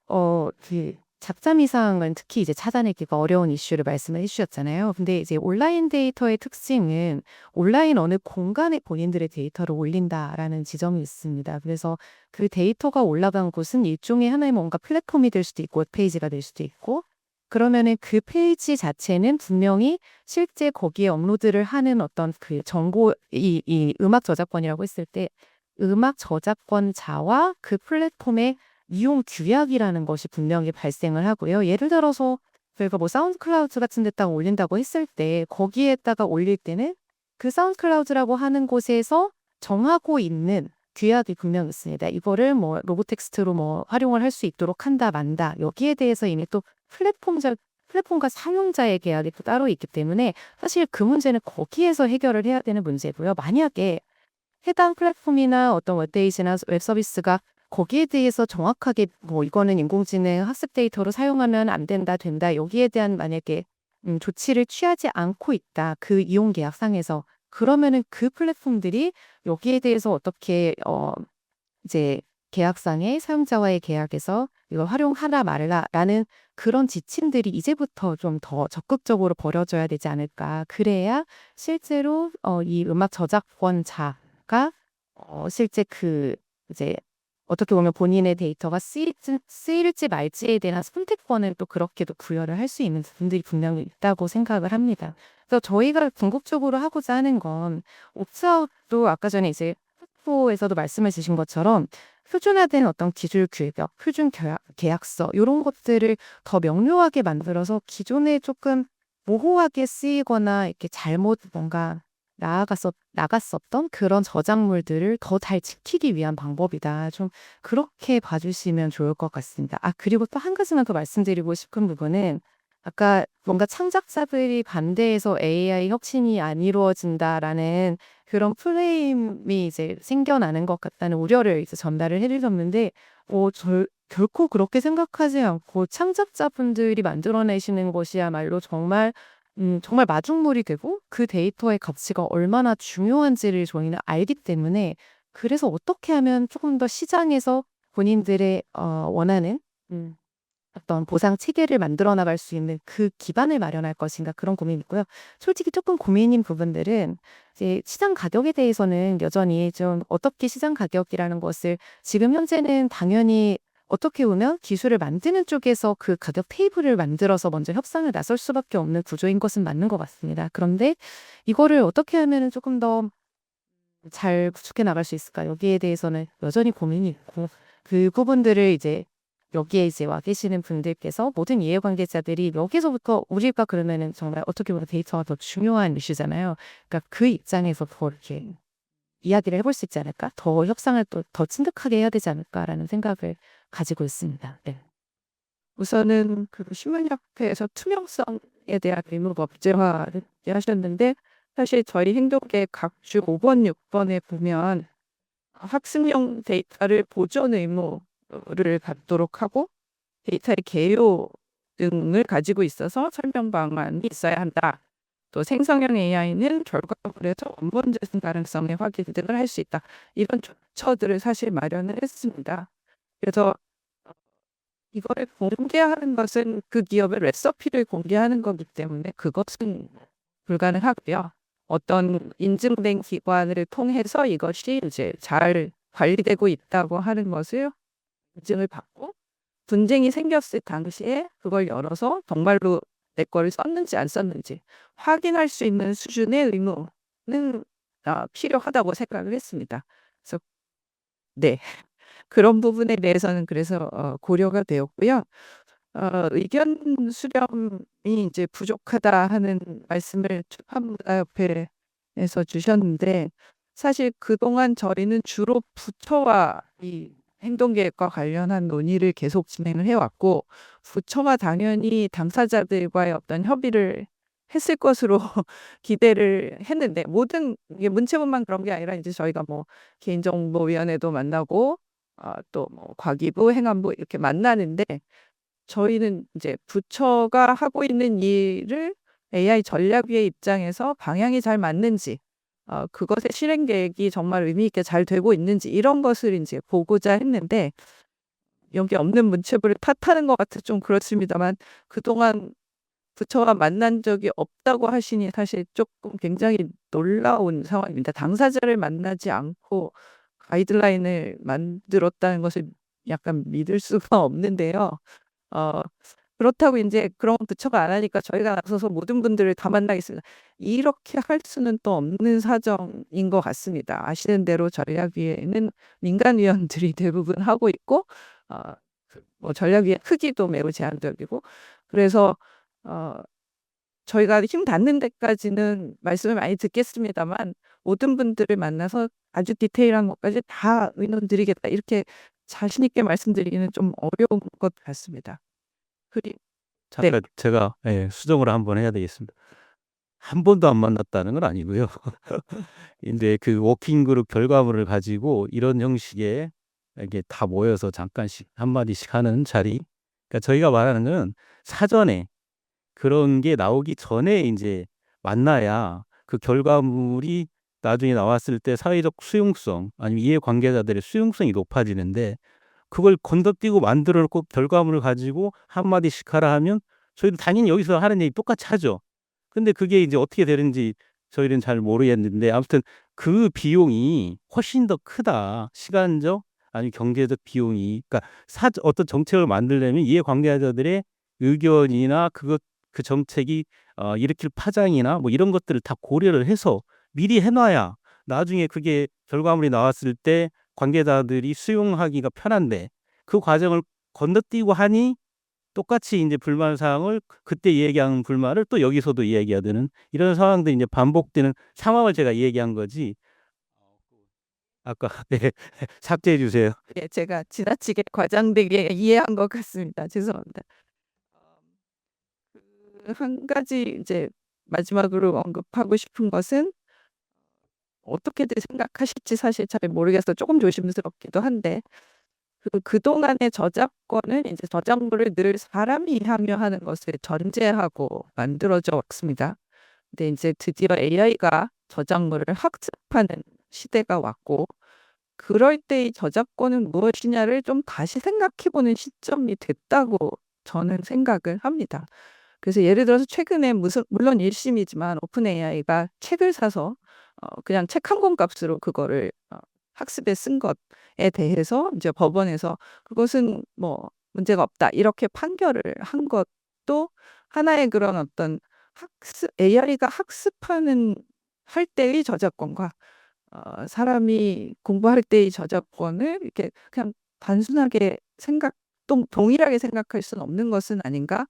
그 잡자미상은 특히 이제 찾아내기가 어려운 이슈를 말씀을 해주셨잖아요. 근데 이제 온라인 데이터의 특징은 온라인 어느 공간에 본인들의 데이터를 올린다라는 지점이 있습니다. 그래서 그 데이터가 올라간 곳은 일종의 하나의 뭔가 플랫폼이 될 수도 있고 웹페이지가 될 수도 있고 그러면은 그 페이지 자체는 분명히 실제 거기에 업로드를 하는 어떤 그 정보, 이 음악 저작권이라고 했을 때 음악 저작권자와 그 플랫폼의 이용 규약이라는 것이 분명히 발생을 하고요. 예를 들어서 저희가 뭐 사운드클라우드 같은 데다가 올린다고 했을 때 거기에다가 올릴 때는 그 사운드클라우드라고 하는 곳에서 정하고 있는 규약이 분명히 있습니다. 이거를 뭐 로보텍스트로 뭐 활용을 할 수 있도록 한다 만다. 여기에 대해서 이미 또 플랫폼과 사용자의 계약이 또 따로 있기 때문에 사실 그 문제는 거기에서 해결을 해야 되는 문제고요. 만약에 해당 플랫폼이나 어떤 웹페이지나 웹서비스가 거기에 대해서 정확하게 뭐 이거는 인공지능 학습 데이터로 사용하면 안 된다, 된다. 여기에 대한 만약에 조치를 취하지 않고 있다. 그 이용 계약상에서 그러면은 그 플랫폼들이 여기에 대해서 어떻게 이제 계약상의 사용자와의 계약에서 이걸 활용하라 말라라는 그런 지침들이 이제부터 좀 더 적극적으로 벌여져야 되지 않을까. 그래야 실제로 이 음악 저작권자가 실제 그 이제 어떻게 보면 본인의 데이터가 쓰일지 말지에 대한 선택권을 또 그렇게도 부여를 할 수 있는 부분들이 분명히 있다고 생각을 합니다. 그래서 저희가 궁극적으로 하고자 하는 건 옵트아웃도 아까 전에 이제 후보에서도 말씀해 주신 것처럼 표준화된 어떤 기술 규격, 표준 계약서 이런 것들을 더 명료하게 만들어서 기존에 조금 모호하게 쓰이거나 이렇게 잘못 뭔가 나갔었던 그런 저작물들을 더 잘 지키기 위한 방법이다. 좀 그렇게 봐주시면 좋을 것 같습니다. 그리고 또 한 가지만 더 말씀드리고 싶은 부분은 아까 뭔가 창작자들이 반대해서 AI 혁신이 안 이루어진다라는 그런 프레임이 이제 생겨나는 것 같다는 우려를 이제 전달을 해주셨는데, 결코 그렇게 생각하지 않고 창작자분들이 만들어내시는 것이야말로 정말 마중물이 되고 그 데이터의 가치가 얼마나 중요한지를 저희는 알기 때문에 그래서 어떻게 하면 조금 더 시장에서 본인들의 원하는 어떤 보상 체계를 만들어 나갈 수 있는 그 기반을 마련할 것인가 그런 고민이 있고요. 솔직히 조금 고민인 부분들은 이제 시장 가격에 대해서는 여전히 좀 어떻게 시장 가격이라는 것을 지금 현재는 당연히 어떻게 보면 기술을 만드는 쪽에서 그 가격 테이블을 만들어서 먼저 협상을 나설 수밖에 없는 구조인 것은 맞는 것 같습니다. 그런데 이거를 어떻게 하면 조금 더 잘 구축해 나갈 수 있을까? 여기에 대해서는 여전히 고민이 있고 그 부분들을 이제 여기에 이제 와 계시는 분들께서 모든 이해관계자들이 여기서부터 우리가 그러면은 정말 어떻게 보면 데이터가 더 중요한 이슈잖아요. 그러니까 그 입장에서 더 이렇게 이야기를 해볼 수 있지 않을까? 더 협상을 또 더 진득하게 해야 되지 않을까라는 생각을 가지고 있습니다. 네. 우선은 그 신문협회에서 투명성에 대한 의무가 법제화를 하셨는데 사실 저희 행동계 각주 5번, 6번에 보면 학습용 데이터를 보존 의무를 갖도록 하고 데이터의 개요 등을 가지고 있어서 설명 방안이 있어야 한다. 또 생성형 AI는 결과물에서 원본 재생 가능성의 확인 등을 할 수 있다. 이런 조처들을 사실 마련을 했습니다. 그래서 이거를 공개하는 것은 그 기업의 레시피를 공개하는 거기 때문에 그것은 불가능하고요. 어떤 인증된 기관을 통해서 이것이 이제 잘 관리되고 있다고 하는 것을 인증을 받고 분쟁이 생겼을 당시에 그걸 열어서 정말로 내 거를 썼는지 안 썼는지 확인할 수 있는 수준의 의무는 필요하다고 생각을 했습니다. 그래서 네. 그런 부분에 대해서는 그래서 고려가 되었고요. 의견 수렴이 이제 부족하다 하는 말씀을 한문화협회에서 주셨는데 사실 그동안 저희는 주로 부처와 이 행동계획과 관련한 논의를 계속 진행을 해왔고 부처가 당연히 당사자들과의 어떤 협의를 했을 것으로 기대를 했는데 모든 이게 문체부만 그런 게 아니라 이제 저희가 뭐 개인정보위원회도 만나고 또 뭐 과기부, 행안부 이렇게 만나는데 저희는 이제 부처가 하고 있는 일을 AI 전략위의 입장에서 방향이 잘 맞는지 그것의 실행 계획이 정말 의미 있게 잘 되고 있는지 이런 것을 이제 보고자 했는데 여기 없는 문체부를 탓하는 것 같아 좀 그렇습니다만 그동안 부처와 만난 적이 없다고 하시니 사실 조금 굉장히 놀라운 상황입니다. 당사자를 만나지 않고 가이드라인을 만들었다는 것을 약간 믿을 수가 없는데요. 어 그렇다고 이제 그런 부처가 안 하니까 저희가 나서서 모든 분들을 다 만나겠습니다. 이렇게 할 수는 또 없는 사정인 것 같습니다. 아시는 대로 전략위에는 민간위원들이 대부분 하고 있고 어 뭐 전략위의 크기도 매우 제한적이고 그래서 어 저희가 힘 닿는 데까지는 말씀을 많이 듣겠습니다만 모든 분들을 만나서 아주 디테일한 것까지 다 의논드리겠다 이렇게 자신 있게 말씀드리기는 좀 어려운 것 같습니다. 그리 네. 잠깐 제가 수정을 한번 해야 되겠습니다. 한 번도 안 만났다는 건 아니고요. 근데 그 워킹 그룹 결과물을 가지고 이런 형식의 이게 다 모여서 잠깐씩 한 마디씩 하는 자리. 그러니까 저희가 말하는 건 사전에 그런 게 나오기 전에 인제 만나야 그 결과물이 나중에 나왔을 때 사회적 수용성 아니면 이해관계자들의 수용성이 높아지는데 그걸 건너뛰고 만들어 놓고 결과물을 가지고 한 마디씩 하라 하면 저희도 당연히 여기서 하는 얘기 똑같이 하죠. 근데 그게 이제 어떻게 되는지 저희는 잘 모르겠는데 아무튼 그 비용이 훨씬 더 크다. 시간적 아니면 경제적 비용이. 그러니까 어떤 정책을 만들려면 이해관계자들의 의견이나 그 정책이 일으킬 파장이나 뭐 이런 것들을 다 고려를 해서 미리 해 놔야 나중에 그게 결과물이 나왔을 때 관계자들이 수용하기가 편한데 그 과정을 건너뛰고 하니 똑같이 인제 불만 사항을 그때 얘기한 불만을 또 여기서도 이야기해야 되는 이런 상황들이 인제 반복되는 상황을 제가 얘기한 거지. 아까 네. 삭제해 주세요. 예 제가 지나치게 과장되게 이해한 것 같습니다. 죄송합니다. 한 가지 이제 마지막으로 언급하고 싶은 것은 어떻게들 생각하실지 사실 잘 모르겠어서 조금 조심스럽기도 한데 그동안의 저작권은 이제 저작물을 늘 사람이 향유하는 것을 전제하고 만들어져 왔습니다. 근데 이제 드디어 AI가 저작물을 학습하는 시대가 왔고 그럴 때 이 저작권은 무엇이냐를 좀 다시 생각해 보는 시점이 됐다고 저는 생각을 합니다. 그래서 예를 들어서 최근에 물론 1심이지만 오픈 AI가 책을 사서 그냥 책 한 권 값으로 그거를 학습에 쓴 것에 대해서 이제 법원에서 "그것은 뭐 문제가 없다." 이렇게 판결을 한 것도 하나의 그런 어떤 학습 AI가 학습하는 할 때의 저작권과 사람이 공부할 때의 저작권을 이렇게 그냥 단순하게 동일하게 생각할 수는 없는 것은 아닌가?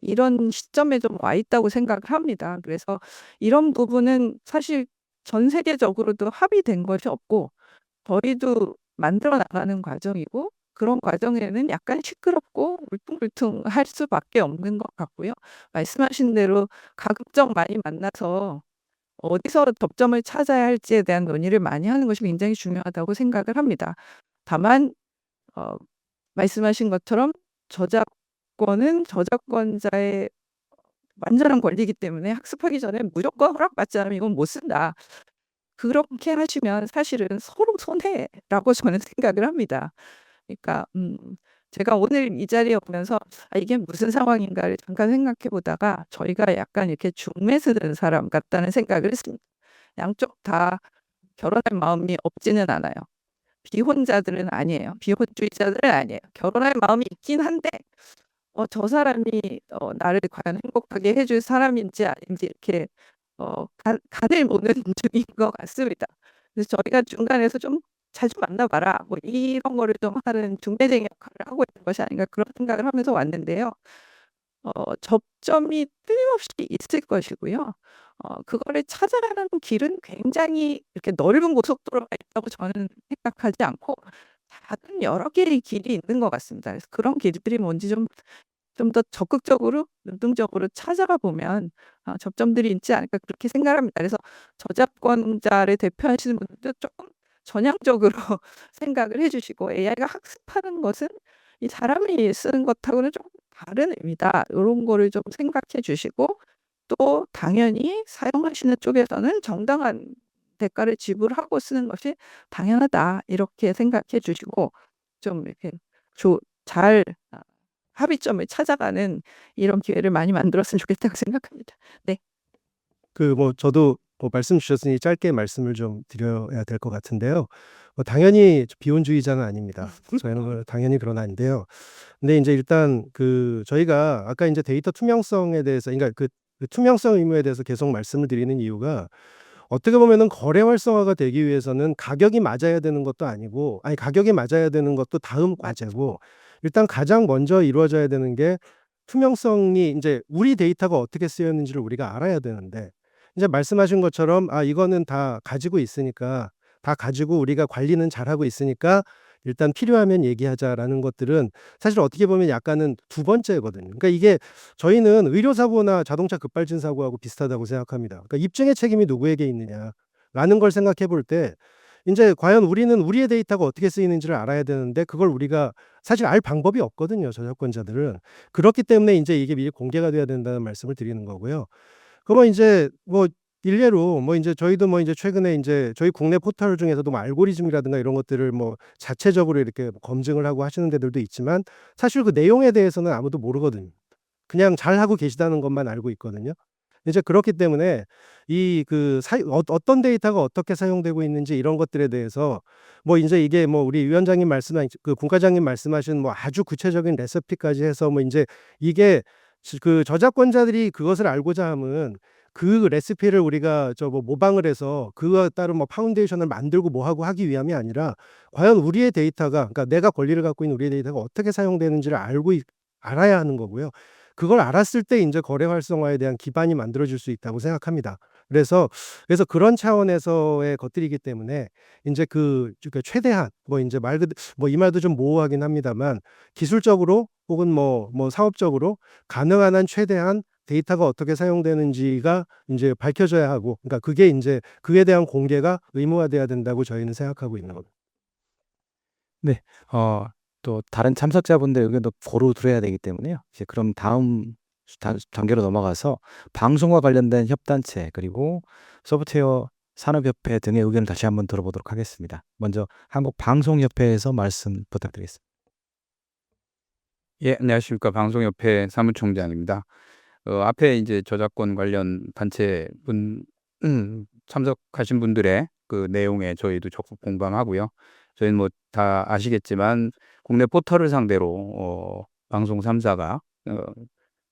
이런 시점에 좀 와 있다고 생각을 합니다. 그래서 이런 부분은 사실 전 세계적으로도 합의된 것이 없고 저희도 만들어 나가는 과정이고 그런 과정에는 약간 시끄럽고 울퉁불퉁할 수밖에 없는 것 같고요. 말씀하신 대로 가급적 많이 만나서 어디서 접점을 찾아야 할지에 대한 논의를 많이 하는 것이 굉장히 중요하다고 생각을 합니다. 다만 어 말씀하신 것처럼 저작권은 저작권자의 완전한 권리이기 때문에 학습하기 전에 무조건 허락받지 않으면 이건 못 쓴다. 그렇게 하시면 사실은 서로 손해라고 저는 생각을 합니다. 그러니까 제가 오늘 이 자리에 오면서 '아 이게 무슨 상황인가.'를 잠깐 생각해 보다가 저희가 약간 이렇게 중매스 든 사람 같다는 생각을 했습니다. 양쪽 다 결혼할 마음이 없지는 않아요. 비혼자들은 아니에요. 비혼주의자들은 아니에요. 결혼할 마음이 있긴 한데 저 사람이 나를 과연 행복하게 해줄 사람인지 아닌지 이렇게 간을 보는 중인 것 같습니다. 그래서 저희가 중간에서 좀 자주 만나봐라 뭐 이런 거를 좀 하는 중매쟁이 역할을 하고 있는 것이 아닌가 그런 생각을 하면서 왔는데요. 접점이 끊임없이 있을 것이고요. 그거를 찾아가는 길은 굉장히 이렇게 넓은 고속도로가 있다고 저는 생각하지 않고 작은 여러 개의 길이 있는 것 같습니다. 그래서 그런 길들이 뭔지 좀 더 적극적으로 능동적으로 찾아가 보면 접점들이 있지 않을까 그렇게 생각합니다. 그래서 저작권자를 대표하시는 분들도 조금 전향적으로 생각을 해 주시고 AI가 학습하는 것은 이 사람이 쓰는 것하고는 조금 다른 의미다. 요런 거를 좀 생각해 주시고 또 당연히 사용하시는 쪽에서는 정당한 대가를 지불하고 쓰는 것이 당연하다. 이렇게 생각해 주시고 좀 이렇게 잘 합의점을 찾아가는 이런 기회를 많이 만들었으면 좋겠다고 생각합니다. 네. 그 뭐 저도 뭐 말씀 주셨으니 짧게 말씀을 좀 드려야 될 것 같은데요. 당연히 비혼주의자는 아닙니다. 저희는 당연히 그런 아닌데요. 근데 인제 일단 그 저희가 아까 인제 데이터 투명성에 대해서 그러니까 그 투명성 의무에 대해서 계속 말씀을 드리는 이유가 어떻게 보면은 거래 활성화가 되기 위해서는 가격이 맞아야 되는 것도 아니고 아니 가격이 맞아야 되는 것도 다음 과제고 일단 가장 먼저 이루어져야 되는 게 투명성이 인제 우리 데이터가 어떻게 쓰였는지를 우리가 알아야 되는데 인제 말씀하신 것처럼 '아 이거는 다 가지고 있으니까 다 가지고 우리가 관리는 잘하고 있으니까 일단 필요하면 얘기하자.'라는 것들은 사실 어떻게 보면 약간은 두 번째거든요. 그러니까 이게 저희는 의료 사고나 자동차 급발진 사고하고 비슷하다고 생각합니다. 그러니까 입증의 책임이 누구에게 있느냐라는 걸 생각해 볼 때 인제 과연 우리는 우리의 데이터가 어떻게 쓰이는지를 알아야 되는데 그걸 우리가 사실 알 방법이 없거든요, 저작권자들은. 그렇기 때문에 인제 이게 미리 공개가 돼야 된다는 말씀을 드리는 거고요. 그러면 인제 뭐 일례로 뭐 인제 저희도 뭐 인제 최근에 인제 저희 국내 포털 중에서도 뭐 알고리즘이라든가 이런 것들을 뭐 자체적으로 이렇게 검증을 하고 하시는 데들도 있지만 사실 그 내용에 대해서는 아무도 모르거든요. 그냥 잘하고 계시다는 것만 알고 있거든요. 이제 그렇기 때문에 이 그 어떤 데이터가 어떻게 사용되고 있는지 이런 것들에 대해서 뭐 인제 이게 뭐 우리 위원장님 그 분과장님 말씀하신 뭐 아주 구체적인 레시피까지 해서 뭐 인제 이게 그 저작권자들이 그것을 알고자 함은 그 레시피를 우리가 뭐 모방을 해서 그거에 따른 뭐 파운데이션을 만들고 뭐 하고 하기 위함이 아니라 과연 우리의 데이터가 그러니까 내가 권리를 갖고 있는 우리의 데이터가 어떻게 사용되는지를 알아야 하는 거고요. 그걸 알았을 때 인제 거래 활성화에 대한 기반이 만들어질 수 있다고 생각합니다. 그래서 그런 차원에서의 것들이기 때문에 인제 그러니까 최대한 뭐 인제 뭐 이 말도 좀 모호하긴 합니다만 기술적으로 혹은 뭐 사업적으로 가능한 한 최대한 데이터가 어떻게 사용되는지가 인제 밝혀져야 하고 그러니까 그게 인제 그에 대한 공개가 의무화돼야 된다고 저희는 생각하고 있는 겁니다. 네. 또 다른 참석자분들 의견도 고루 들어야 되기 때문에요. 이제 그럼 다음 단계로 넘어가서 방송과 관련된 협단체 그리고 소프트웨어 산업협회 등의 의견을 다시 한번 들어보도록 하겠습니다. 먼저 한국방송협회에서 말씀 부탁드리겠습니다. 예, 안녕하십니까. 방송협회 사무총장입니다. 앞에 이제 저작권 관련 단체 참석하신 분들의 그 내용에 저희도 적극 공감하고요. 저희는 뭐 다 아시겠지만 국내 포털을 상대로 방송 3사가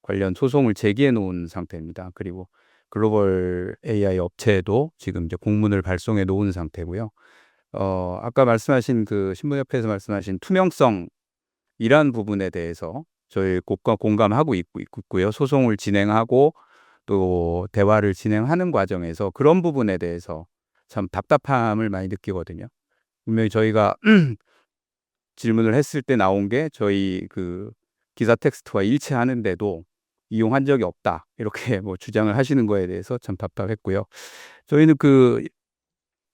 관련 소송을 제기해 놓은 상태입니다. 그리고 글로벌 AI 업체도 지금 이제 공문을 발송해 놓은 상태고요. 아까 말씀하신 그 신문협회에서 말씀하신 투명성이란 부분에 대해서 저희 공감하고 있고요. 소송을 진행하고 또 대화를 진행하는 과정에서 그런 부분에 대해서 참 답답함을 많이 느끼거든요. 분명히 저희가 질문을 했을 때 나온 게 저희 그 기사 텍스트와 일치하는데도 이용한 적이 없다. 이렇게 뭐 주장을 하시는 거에 대해서 참 답답했고요. 저희는 그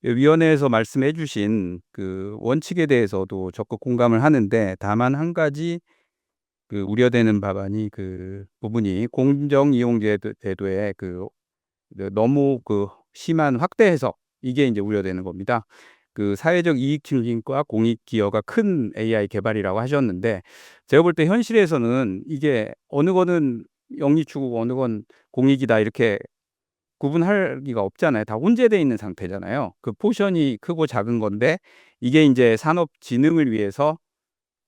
위원회에서 말씀해 주신 그 원칙에 대해서도 적극 공감을 하는데 다만 한 가지 그 우려되는 그 부분이 공정 이용 제도의 너무 그 심한 확대 해석 이게 이제 우려되는 겁니다. 그 사회적 이익 증진과 공익 기여가 큰 AI 개발이라고 하셨는데 제가 볼 때 현실에서는 이게 어느 거는 영리 추구고 어느 건 공익이다 이렇게 구분하기가 없잖아요. 다 혼재돼 있는 상태잖아요. 그 포션이 크고 작은 건데 이게 이제 산업 진흥을 위해서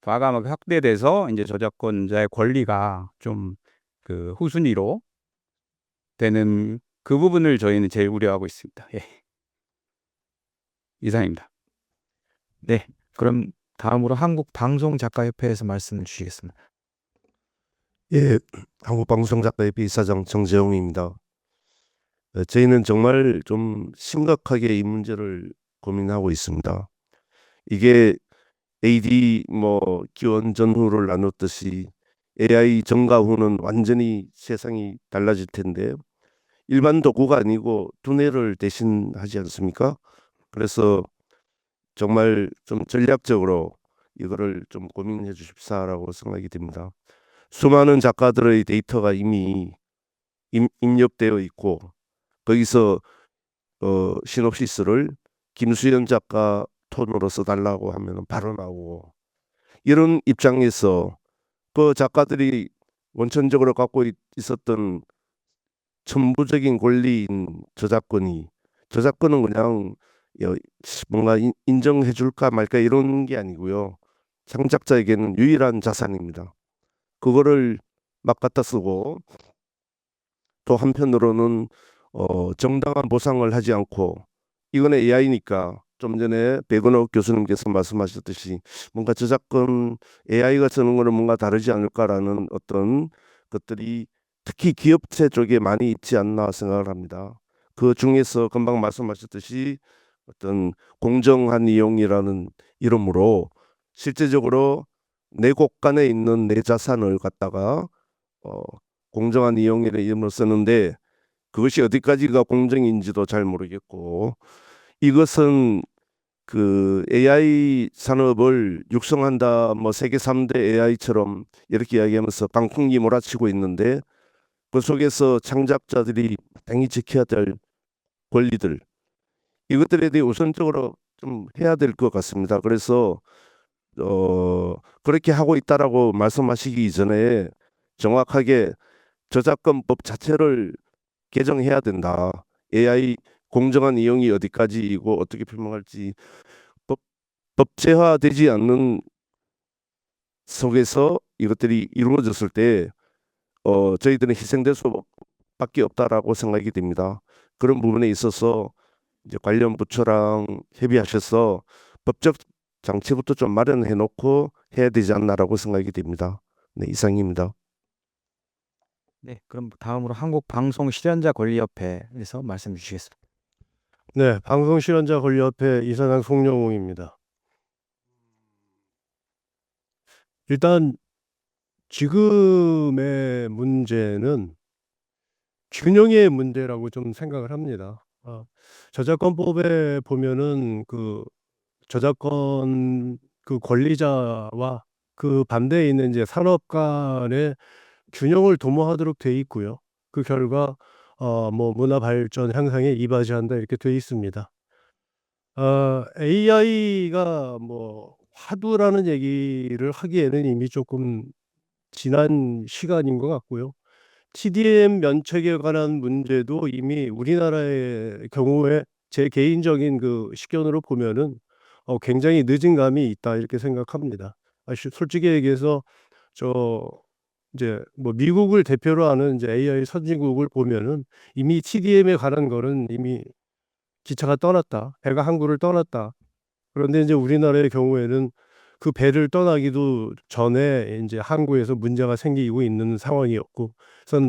과감하게 확대돼서 이제 저작권자의 권리가 좀 그 후순위로 되는 그 부분을 저희는 제일 우려하고 있습니다. 예. 이상입니다. 네, 그럼 다음으로 한국방송작가협회에서 말씀을 주시겠습니다. 예, 한국방송작가협회 이사장 정재용입니다. 저희는 정말 좀 심각하게 이 문제를 고민하고 있습니다. 이게 AD 기원 전후를 나눴듯이 AI 정가 후는 완전히 세상이 달라질 텐데 일반 도구가 아니고 두뇌를 대신하지 않습니까? 그래서 정말 좀 전략적으로 이거를 좀 고민해 주십사라고 생각이 됩니다. 수많은 작가들의 데이터가 이미 입력되어 있고 거기서 시놉시스를 김수현 작가 톤으로 써달라고 하면 바로 나오고 이런 입장에서 그 작가들이 원천적으로 갖고 있었던 천부적인 권리인 저작권은 그냥 뭔가 인정해 줄까 말까 이런 게 아니고요. 창작자에게는 유일한 자산입니다. 그거를 막 갖다 쓰고 또 한편으로는 정당한 보상을 하지 않고 이거는 AI니까 좀 전에 백은옥 교수님께서 말씀하셨듯이 뭔가 저작권 AI가 쓰는 거는 뭔가 다르지 않을까라는 어떤 것들이 특히 기업체 쪽에 많이 있지 않나 생각을 합니다. 그 중에서 금방 말씀하셨듯이 어떤 공정한 이용이라는 이름으로 실제적으로 내 곳간에 있는 내 자산을 갖다가 공정한 이용이라는 이름으로 쓰는데 그것이 어디까지가 공정인지도 잘 모르겠고 이것은 그 AI 산업을 육성한다 세계 3대 AI처럼 이렇게 이야기하면서 방풍기 몰아치고 있는데 그 속에서 창작자들이 당연히 지켜야 될 권리들 이것들에 대해 우선적으로 좀 해야 될 것 같습니다. 그래서 그렇게 하고 있다라고 말씀하시기 전에 정확하게 저작권법 자체를 개정해야 된다. AI 공정한 이용이 어디까지이고 어떻게 표명할지 법제화되지 않는 속에서 이것들이 이루어졌을 때 저희들은 희생될 수밖에 없다라고 생각이 됩니다. 그런 부분에 있어서 이제 관련 부처랑 협의하셔서 법적 장치부터 좀 마련해 놓고 해야 되지 않나라고 생각이 됩니다. 네, 이상입니다. 네, 그럼 다음으로 한국방송실현자권리협회에서 말씀 주시겠습니다. 네, 방송실현자권리협회 이사장 송영웅입니다. 일단 지금의 문제는 균형의 문제라고 좀 생각을 합니다. 저작권법에 보면은 그 저작권 그 권리자와 그 반대에 있는 이제 산업 간의 균형을 도모하도록 돼 있고요. 그 결과 문화 발전 향상에 이바지한다 이렇게 돼 있습니다. AI가 화두라는 얘기를 하기에는 이미 조금 지난 시간인 것 같고요. TDM 면책에 관한 문제도 이미 우리나라의 경우에 제 개인적인 그 식견으로 보면은 굉장히 늦은 감이 있다 이렇게 생각합니다. 솔직히 얘기해서 이제 미국을 대표로 하는 이제 AI 선진국을 보면은 이미 TDM에 관한 거는 이미 기차가 떠났다. 배가 항구를 떠났다. 그런데 이제 우리나라의 경우에는 그 배를 떠나기도 전에 이제 항구에서 문제가 생기고 있는 상황이었고, 그래서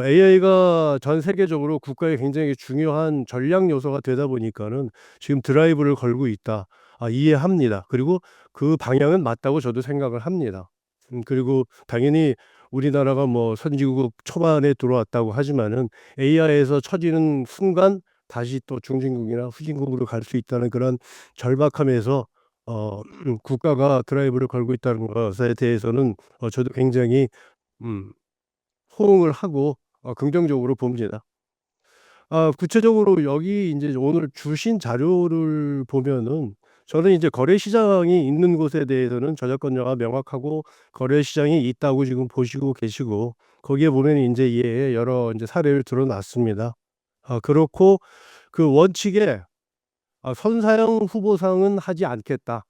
AI가 전 세계적으로 국가에 굉장히 중요한 전략 요소가 되다 보니까는 지금 드라이브를 걸고 있다. 이해합니다. 그리고 그 방향은 맞다고 저도 생각을 합니다. 그리고 당연히 우리나라가 선진국 초반에 들어왔다고 하지만은 AI에서 처지는 순간 다시 또 중진국이나 후진국으로 갈 수 있다는 그런 절박함에서 국가가 드라이브를 걸고 있다는 것에 대해서는 저도 굉장히 호응을 하고 긍정적으로 봅니다. 구체적으로 여기 이제 오늘 주신 자료를 보면은 저는 이제 거래 시장이 있는 곳에 대해서는 저작권자가 명확하고 거래 시장이 있다고 지금 보시고 계시고 거기에 보면 이제 여러 이제 사례를 들어놨습니다. 그렇고 그 원칙에 선사형 후보상은 하지 않겠다.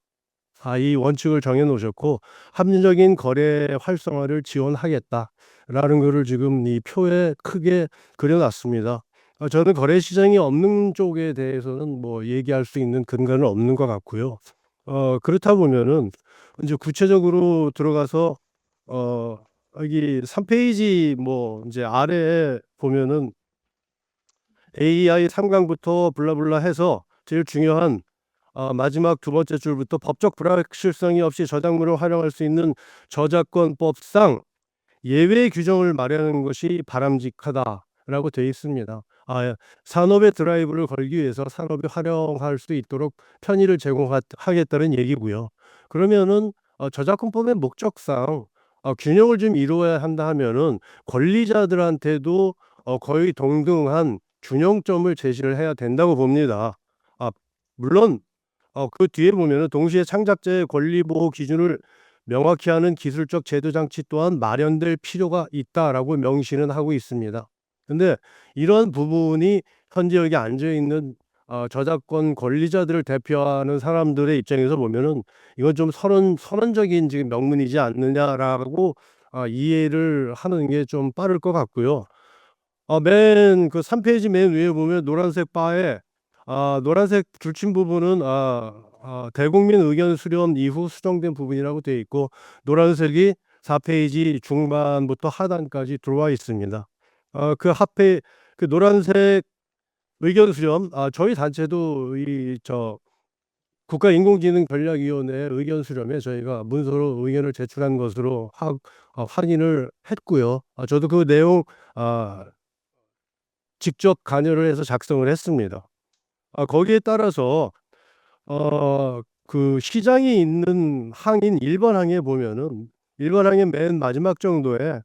이 원칙을 정해 놓으셨고 합리적인 거래 활성화를 지원하겠다라는 것을 지금 이 표에 크게 그려놨습니다. 저는 거래 시장이 없는 쪽에 대해서는 뭐 얘기할 수 있는 근거는 없는 것 같고요. 그렇다 보면은 이제 구체적으로 들어가서 여기 3페이지 뭐 이제 아래에 보면은 AI 3강부터 블라블라 해서 제일 중요한 마지막 두 번째 줄부터 법적 불확실성이 없이 저작물을 활용할 수 있는 저작권법상 예외 규정을 마련하는 것이 바람직하다라고 되어 있습니다. 산업의 드라이브를 걸기 위해서 산업이 활용할 수 있도록 편의를 제공하겠다는 얘기고요. 그러면은 저작권법의 목적상 균형을 좀 이루어야 한다 하면은 권리자들한테도 거의 동등한 균형점을 제시를 해야 된다고 봅니다. 물론 그 뒤에 보면은 동시에 창작자의 권리 보호 기준을 명확히 하는 기술적 제도 장치 또한 마련될 필요가 있다라고 명시는 하고 있습니다. 근데 이런 부분이 현재 여기 앉아 있는 저작권 권리자들을 대표하는 사람들의 입장에서 보면은 이건 좀 선언적인 지금 명문이지 않느냐라고 이해를 하는 게 좀 빠를 것 같고요. 맨 그 3페이지 맨 위에 보면 노란색 바에 노란색 줄친 부분은 대국민 의견 수렴 이후 수정된 부분이라고 되어 있고 노란색이 4페이지 중반부터 하단까지 들어와 있습니다. 그 노란색 의견 수렴 저희 단체도 국가인공지능전략위원회 의견 수렴에 저희가 문서로 의견을 제출한 것으로 확인을 했고요. 저도 그 내용 직접 관여를 해서 작성을 했습니다. 거기에 따라서 그 시장이 있는 항인 1번 항에 보면은 1번 항의 맨 마지막 정도에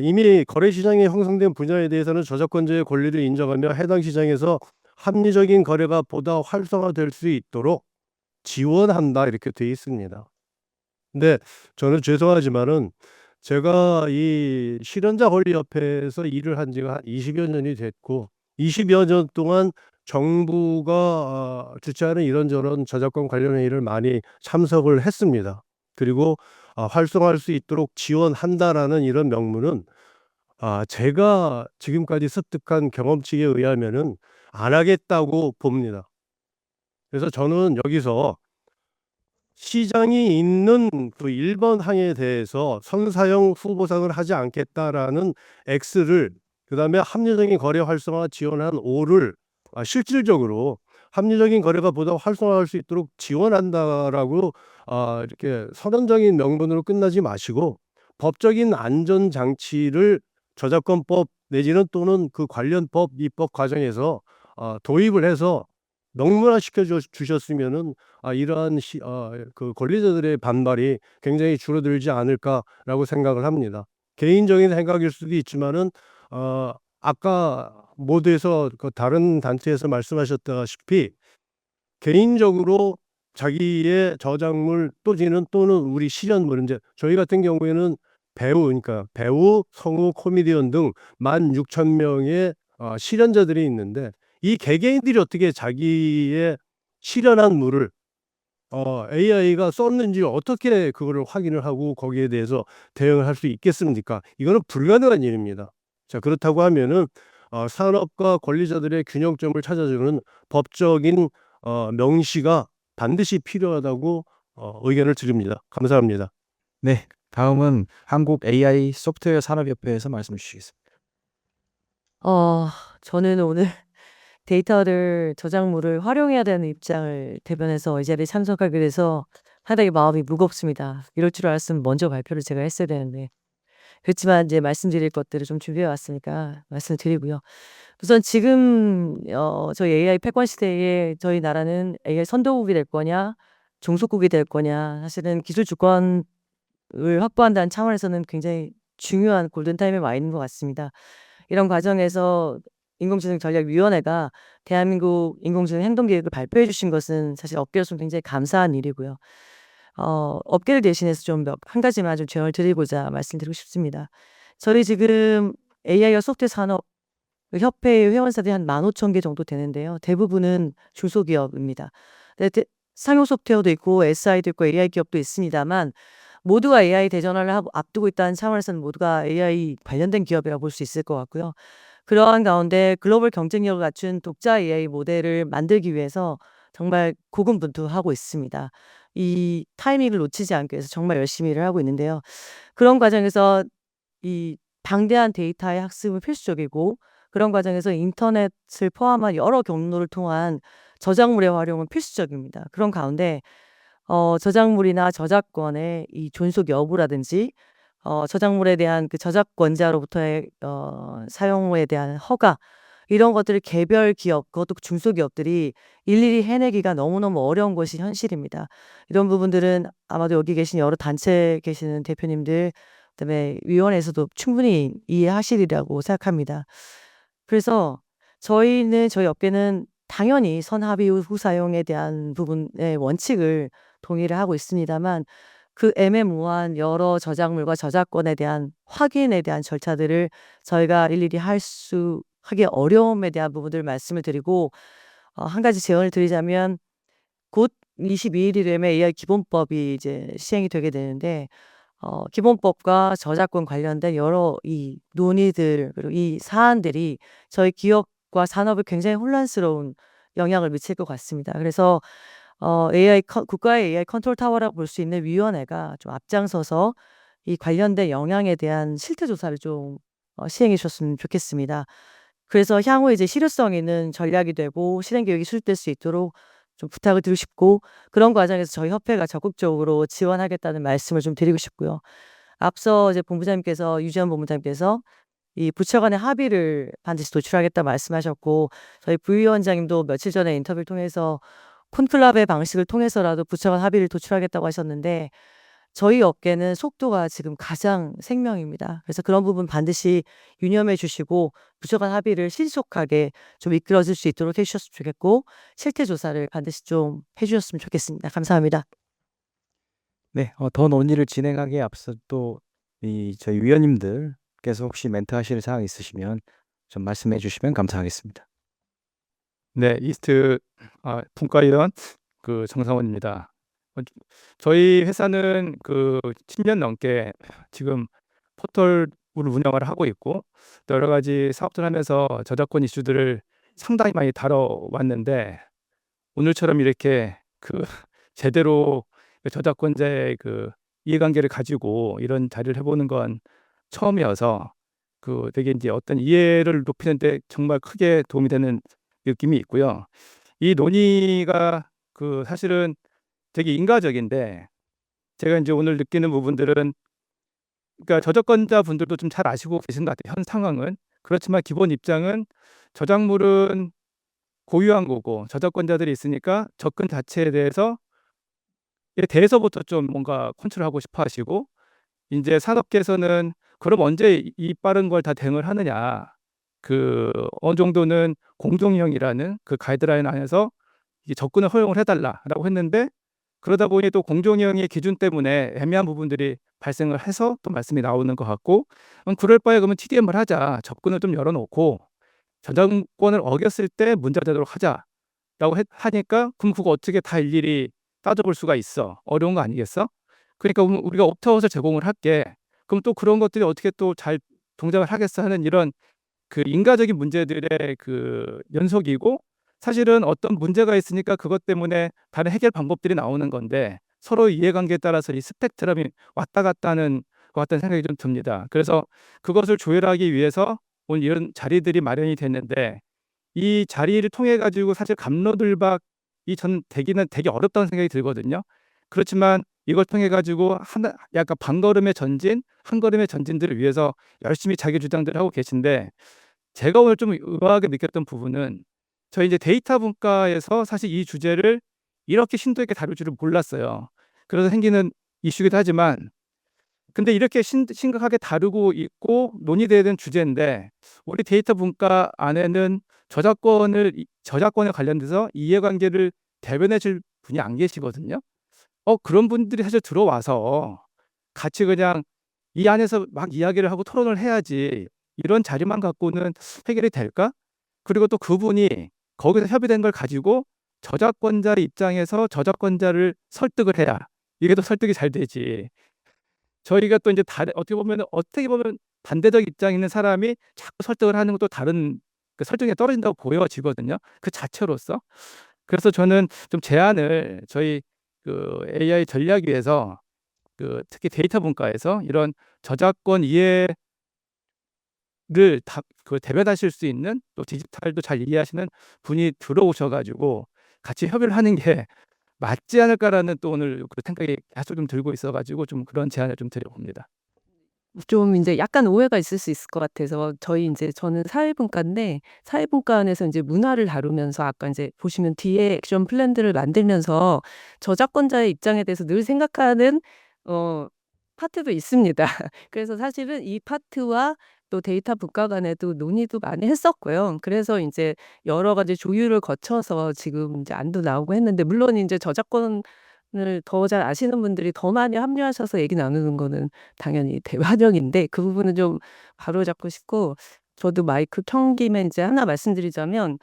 이미 거래 시장이 형성된 분야에 대해서는 저작권자의 권리를 인정하며 해당 시장에서 합리적인 거래가 보다 활성화될 수 있도록 지원한다 이렇게 되어 있습니다. 근데 저는 죄송하지만은 제가 이 실현자 권리협회에서 일을 한 지가 한 20여 년이 됐고 20여 년 동안 정부가 주최하는 이런저런 저작권 관련 회의를 많이 참석을 했습니다. 그리고 활성화할 수 있도록 지원한다라는 이런 명문은 제가 지금까지 습득한 경험치에 의하면은 안 하겠다고 봅니다. 그래서 저는 여기서 시장이 있는 그 1번 항에 대해서 선사형 후보상을 하지 않겠다라는 X를 그다음에 합리적인 거래 활성화 지원한 O를 실질적으로 합리적인 거래가 보다 활성화할 수 있도록 지원한다라고 이렇게 선언적인 명분으로 끝나지 마시고 법적인 안전 장치를 저작권법 내지는 또는 그 관련 법 입법 과정에서 도입을 해서 명문화시켜 주셨으면은 이러한 그 권리자들의 반발이 굉장히 줄어들지 않을까라고 생각을 합니다. 개인적인 생각일 수도 있지만은 아까 모두에서 그 다른 단체에서 말씀하셨다시피 개인적으로 자기의 저작물 또는 우리 실현물 이제 저희 같은 경우에는 그러니까 배우, 성우, 코미디언 등 16,000명의 실현자들이 있는데 이 개개인들이 어떻게 자기의 실현한 물을 AI가 썼는지 어떻게 그거를 확인을 하고 거기에 대해서 대응을 할 수 있겠습니까? 이거는 불가능한 일입니다. 자, 그렇다고 하면은 산업과 권리자들의 균형점을 찾아주는 법적인 명시가 반드시 필요하다고 의견을 드립니다. 감사합니다. 네, 다음은 한국 AI 소프트웨어 산업협회에서 말씀 주시겠습니다. 저는 오늘 데이터를 저작물을 활용해야 되는 입장을 대변해서 이 자리에 참석하게 돼서 상당히 마음이 무겁습니다. 이럴 줄 알았으면 먼저 발표를 제가 했어야 되는데 그렇지만 이제 말씀드릴 것들을 좀 준비해 왔으니까 말씀을 드리고요. 우선 지금 저희 AI 패권 시대에 저희 나라는 AI 선도국이 될 거냐 종속국이 될 거냐 사실은 기술 주권을 확보한다는 차원에서는 굉장히 중요한 골든타임에 와 있는 것 같습니다. 이런 과정에서 인공지능전략위원회가 대한민국 인공지능 행동계획을 발표해 주신 것은 사실 업계로서는 굉장히 감사한 일이고요. 업계를 대신해서 좀 한 가지만 좀 제언을 드리고자 말씀드리고 싶습니다. 저희 지금 AI와 소프트웨어 산업 협회의 회원사들이 한 15,000개 정도 되는데요. 대부분은 중소기업입니다. 상용 소프트웨어도 있고 SI도 있고 AI 기업도 있습니다만 모두가 AI 대전환을 앞두고 있다는 차원에서는 모두가 AI 관련된 기업이라고 볼 수 있을 것 같고요. 그러한 가운데 글로벌 경쟁력을 갖춘 독자 AI 모델을 만들기 위해서 정말 고군분투하고 있습니다. 이 타이밍을 놓치지 않기 위해서 정말 열심히 일을 하고 있는데요. 그런 과정에서 이 방대한 데이터의 학습은 필수적이고 그런 과정에서 인터넷을 포함한 여러 경로를 통한 저작물의 활용은 필수적입니다. 그런 가운데 저작물이나 저작권의 이 존속 여부라든지 저작물에 대한 그 저작권자로부터의 사용에 대한 허가 이런 것들을 개별 기업 그것도 중소기업들이 일일이 해내기가 너무너무 어려운 것이 현실입니다. 이런 부분들은 아마도 여기 계신 여러 단체 계시는 대표님들 그다음에 위원회에서도 충분히 이해하시리라고 생각합니다. 그래서 저희 업계는 당연히 선합의 후 사용에 대한 부분의 원칙을 동의를 하고 있습니다만 그 애매모호한 여러 저작물과 저작권에 대한 확인에 대한 절차들을 저희가 일일이 하기 어려움에 대한 부분들 말씀을 드리고 한 가지 제언을 드리자면 곧 22일이 되면 AI 기본법이 이제 시행이 되게 되는데 기본법과 저작권 관련된 여러 이 논의들 그리고 이 사안들이 저희 기업과 산업에 굉장히 혼란스러운 영향을 미칠 것 같습니다. 그래서 국가의 AI 컨트롤 타워라고 볼 수 있는 위원회가 좀 앞장서서 이 관련된 영향에 대한 실태 조사를 좀 시행해 주셨으면 좋겠습니다. 그래서 향후 이제 실효성 있는 전략이 되고 실행 계획이 수립될 수 있도록 좀 부탁을 드리고 싶고 그런 과정에서 저희 협회가 적극적으로 지원하겠다는 말씀을 좀 드리고 싶고요. 앞서 이제 유지현 본부장님께서 이 부처 간의 합의를 반드시 도출하겠다 말씀하셨고 저희 부위원장님도 며칠 전에 인터뷰를 통해서 콘클라베 방식을 통해서라도 부처 간 합의를 도출하겠다고 하셨는데 저희 업계는 속도가 지금 가장 생명입니다. 그래서 그런 부분 반드시 유념해 주시고 부처 간 합의를 신속하게 좀 이끌어질 수 있도록 해 주셨으면 좋겠고 실태 조사를 반드시 좀 해 주셨으면 좋겠습니다. 감사합니다. 네, 더 논의를 진행하기에 앞서 또 저희 위원님들께서 혹시 멘트하실 사항 있으시면 좀 말씀해 주시면 감사하겠습니다. 네, 이스트 분과위원 정상원입니다. 저희 회사는 10년 넘게 지금 포털을 운영을 하고 있고 또 여러 가지 사업들 하면서 저작권 이슈들을 상당히 많이 다뤄왔는데 오늘처럼 이렇게 제대로 저작권자의 이해관계를 가지고 이런 자리를 해보는 건 처음이어서 되게 이제 어떤 이해를 높이는데 정말 크게 도움이 되는 느낌이 있고요. 이 논의가 사실은 되게 인과적인데 제가 이제 오늘 느끼는 부분들은 그러니까 저작권자 분들도 좀 잘 아시고 계신 것 같아요. 현 상황은. 그렇지만 기본 입장은 저작물은 고유한 거고 저작권자들이 있으니까 접근 자체에 대해서부터 좀 뭔가 컨트롤하고 싶어 하시고 이제 산업계에서는 그럼 언제 이 빠른 걸 다 대응을 하느냐. 어느 정도는 공정형이라는 가이드라인 안에서 이 접근을 허용을 해달라라고 했는데 그러다 보니 또 공정형의 기준 때문에 애매한 부분들이 발생을 해서 또 말씀이 나오는 것 같고 그럴 바에 그러면 TDM을 하자. 접근을 좀 열어놓고 저작권을 어겼을 때 문제가 되도록 하자라고 하니까 그럼 그거 어떻게 다 일일이 따져볼 수가 있어. 어려운 거 아니겠어? 그러니까 우리가 옵트아웃을 제공을 할게. 그럼 또 그런 것들이 어떻게 또 잘 동작을 하겠어 하는 이런 인과적인 문제들의 연속이고 사실은 어떤 문제가 있으니까 그것 때문에 다른 해결 방법들이 나오는 건데 서로 이해관계에 따라서 이 스펙트럼이 왔다 갔다 하는 것 같다는 생각이 좀 듭니다. 그래서 그것을 조율하기 위해서 오늘 이런 자리들이 마련이 됐는데 이 자리를 통해 가지고 사실 갑로들박이 전 되기는 되게 어렵다는 생각이 들거든요. 그렇지만 이걸 통해 가지고 약간 한 걸음의 전진들을 위해서 열심히 자기 주장들을 하고 계신데 제가 오늘 좀 의아하게 느꼈던 부분은 저희 이제 데이터 분과에서 사실 이 주제를 이렇게 심도 있게 다룰 줄을 몰랐어요. 그래서 생기는 이슈이기도 하지만 근데 이렇게 심각하게 다루고 있고 논의돼야 되는 주제인데 우리 데이터 분과 안에는 저작권에 관련돼서 이해관계를 대변해 줄 분이 안 계시거든요. 그런 분들이 사실 들어와서 같이 그냥 이 안에서 막 이야기를 하고 토론을 해야지 이런 자리만 갖고는 해결이 될까? 그리고 또 그분이 거기서 협의된 걸 가지고 저작권자 입장에서 저작권자를 설득을 해야 이게 더 설득이 잘 되지. 저희가 또 이제 어떻게 보면 반대적 입장에 있는 사람이 자꾸 설득을 하는 것도 다른 그 설득력이 떨어진다고 보여지거든요, 그 자체로서. 그래서 저는 좀 제안을 저희 그 AI 전략위에서 그 특히 데이터 분과에서 이런 저작권 이해를 대변하실 수 있는, 또 디지털도 잘 이해하시는 분이 들어오셔 가지고 같이 협의를 하는 게 맞지 않을까라는 또 오늘 그 생각이 계속 좀 들고 있어 가지고 좀 그런 제안을 좀 드려 봅니다. 좀 인제 약간 오해가 있을 수 있을 것 같아서 저는 사회분과인데 사회분과 안에서 인제 문화를 다루면서 아까 인제 보시면 뒤에 액션 플랜들을 만들면서 저작권자의 입장에 대해서 늘 생각하는 파트도 있습니다. 그래서 사실은 이 파트와 또 데이터 분과 간에도 논의도 많이 했었고요. 그래서 인제 여러 가지 조율을 거쳐서 지금 인제 안도 나오고 했는데, 물론 인제 저작권을 더 잘 아시는 분들이 더 많이 합류하셔서 얘기 나누는 거는 당연히 대환영인데, 그 부분은 좀 바로잡고 싶고, 저도 마이크 켠 김에 인제 하나 말씀드리자면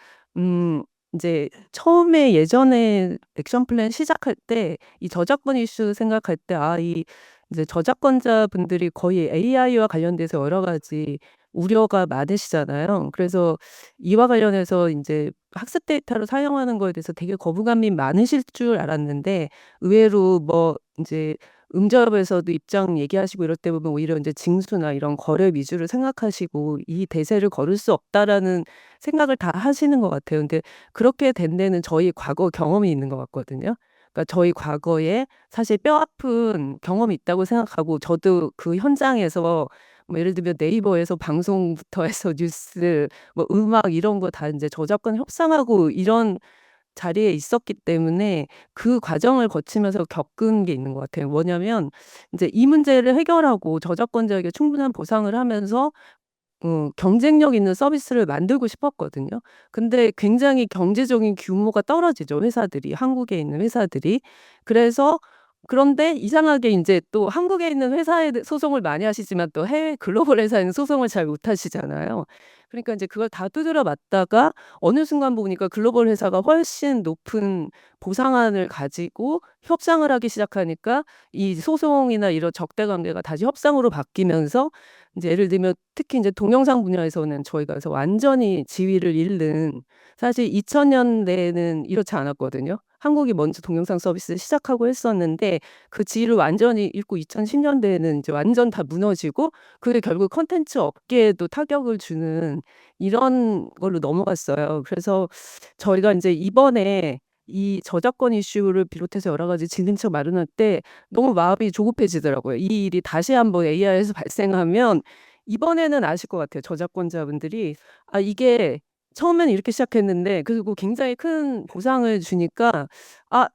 인제 처음에 예전에 액션 플랜 시작할 때 이 저작권 이슈 생각할 때 이 이제 저작권자분들이 거의 AI와 관련돼서 여러 가지 우려가 많으시잖아요. 그래서 이와 관련해서 인제 학습 데이터로 사용하는 거에 대해서 되게 거부감이 많으실 줄 알았는데, 의외로 뭐 인제 음접에서도 입장 얘기하시고 이럴 때 보면 오히려 인제 징수나 이런 거래 위주를 생각하시고 '이 대세를 걸을 수 없다.'라는 생각을 다 하시는 것 같아요. 근데 그렇게 된 데는 저희 과거 경험이 있는 것 같거든요. 그러니까 저희 과거에 사실 뼈아픈 경험이 있다고 생각하고, 저도 그 현장에서 뭐 예를 들면 네이버에서 방송부터 해서 뉴스, 뭐 음악 이런 거 다 인제 저작권 협상하고 이런 자리에 있었기 때문에 그 과정을 거치면서 겪은 게 있는 것 같아요. 뭐냐면 인제 이 문제를 해결하고 저작권자에게 충분한 보상을 하면서 경쟁력 있는 서비스를 만들고 싶었거든요. 근데 굉장히 경제적인 규모가 떨어지죠, 회사들이. 한국에 있는 회사들이. 그래서 그런데 이상하게 인제 또 한국에 있는 회사에 소송을 많이 하시지만 또 해외 글로벌 회사에는 소송을 잘 못 하시잖아요. 그러니까 인제 그걸 다 두드려 맞다가 어느 순간 보니까 글로벌 회사가 훨씬 높은 보상안을 가지고 협상을 하기 시작하니까 이 소송이나 이런 적대 관계가 다시 협상으로 바뀌면서, 인제 예를 들면 특히 인제 동영상 분야에서는 저희가 그래서 완전히 지위를 잃는, 사실 2000 년대에는 이렇지 않았거든요. 한국이 먼저 동영상 서비스를 시작하고 했었는데 그 지위를 완전히 잃고 2010 년대에는 인제 완전 다 무너지고, 그게 결국 콘텐츠 업계에도 타격을 주는 이런 걸로 넘어갔어요. 그래서 저희가 인제 이번에 이 저작권 이슈를 비롯해서 여러 가지 진행책 마련할 때 너무 마음이 조급해지더라고요. 이 일이 다시 한번 AI에서 발생하면 이번에는 아실 것 같아요, 저작권자분들이. 이게 처음에는 이렇게 시작했는데 그리고 굉장히 큰 보상을 주니까 '아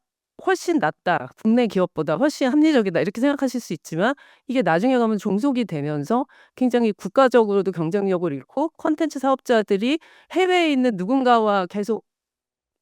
훨씬 낫다. 국내 기업보다 훨씬 합리적이다.' 이렇게 생각하실 수 있지만, 이게 나중에 가면 종속이 되면서 굉장히 국가적으로도 경쟁력을 잃고 콘텐츠 사업자들이 해외에 있는 누군가와 계속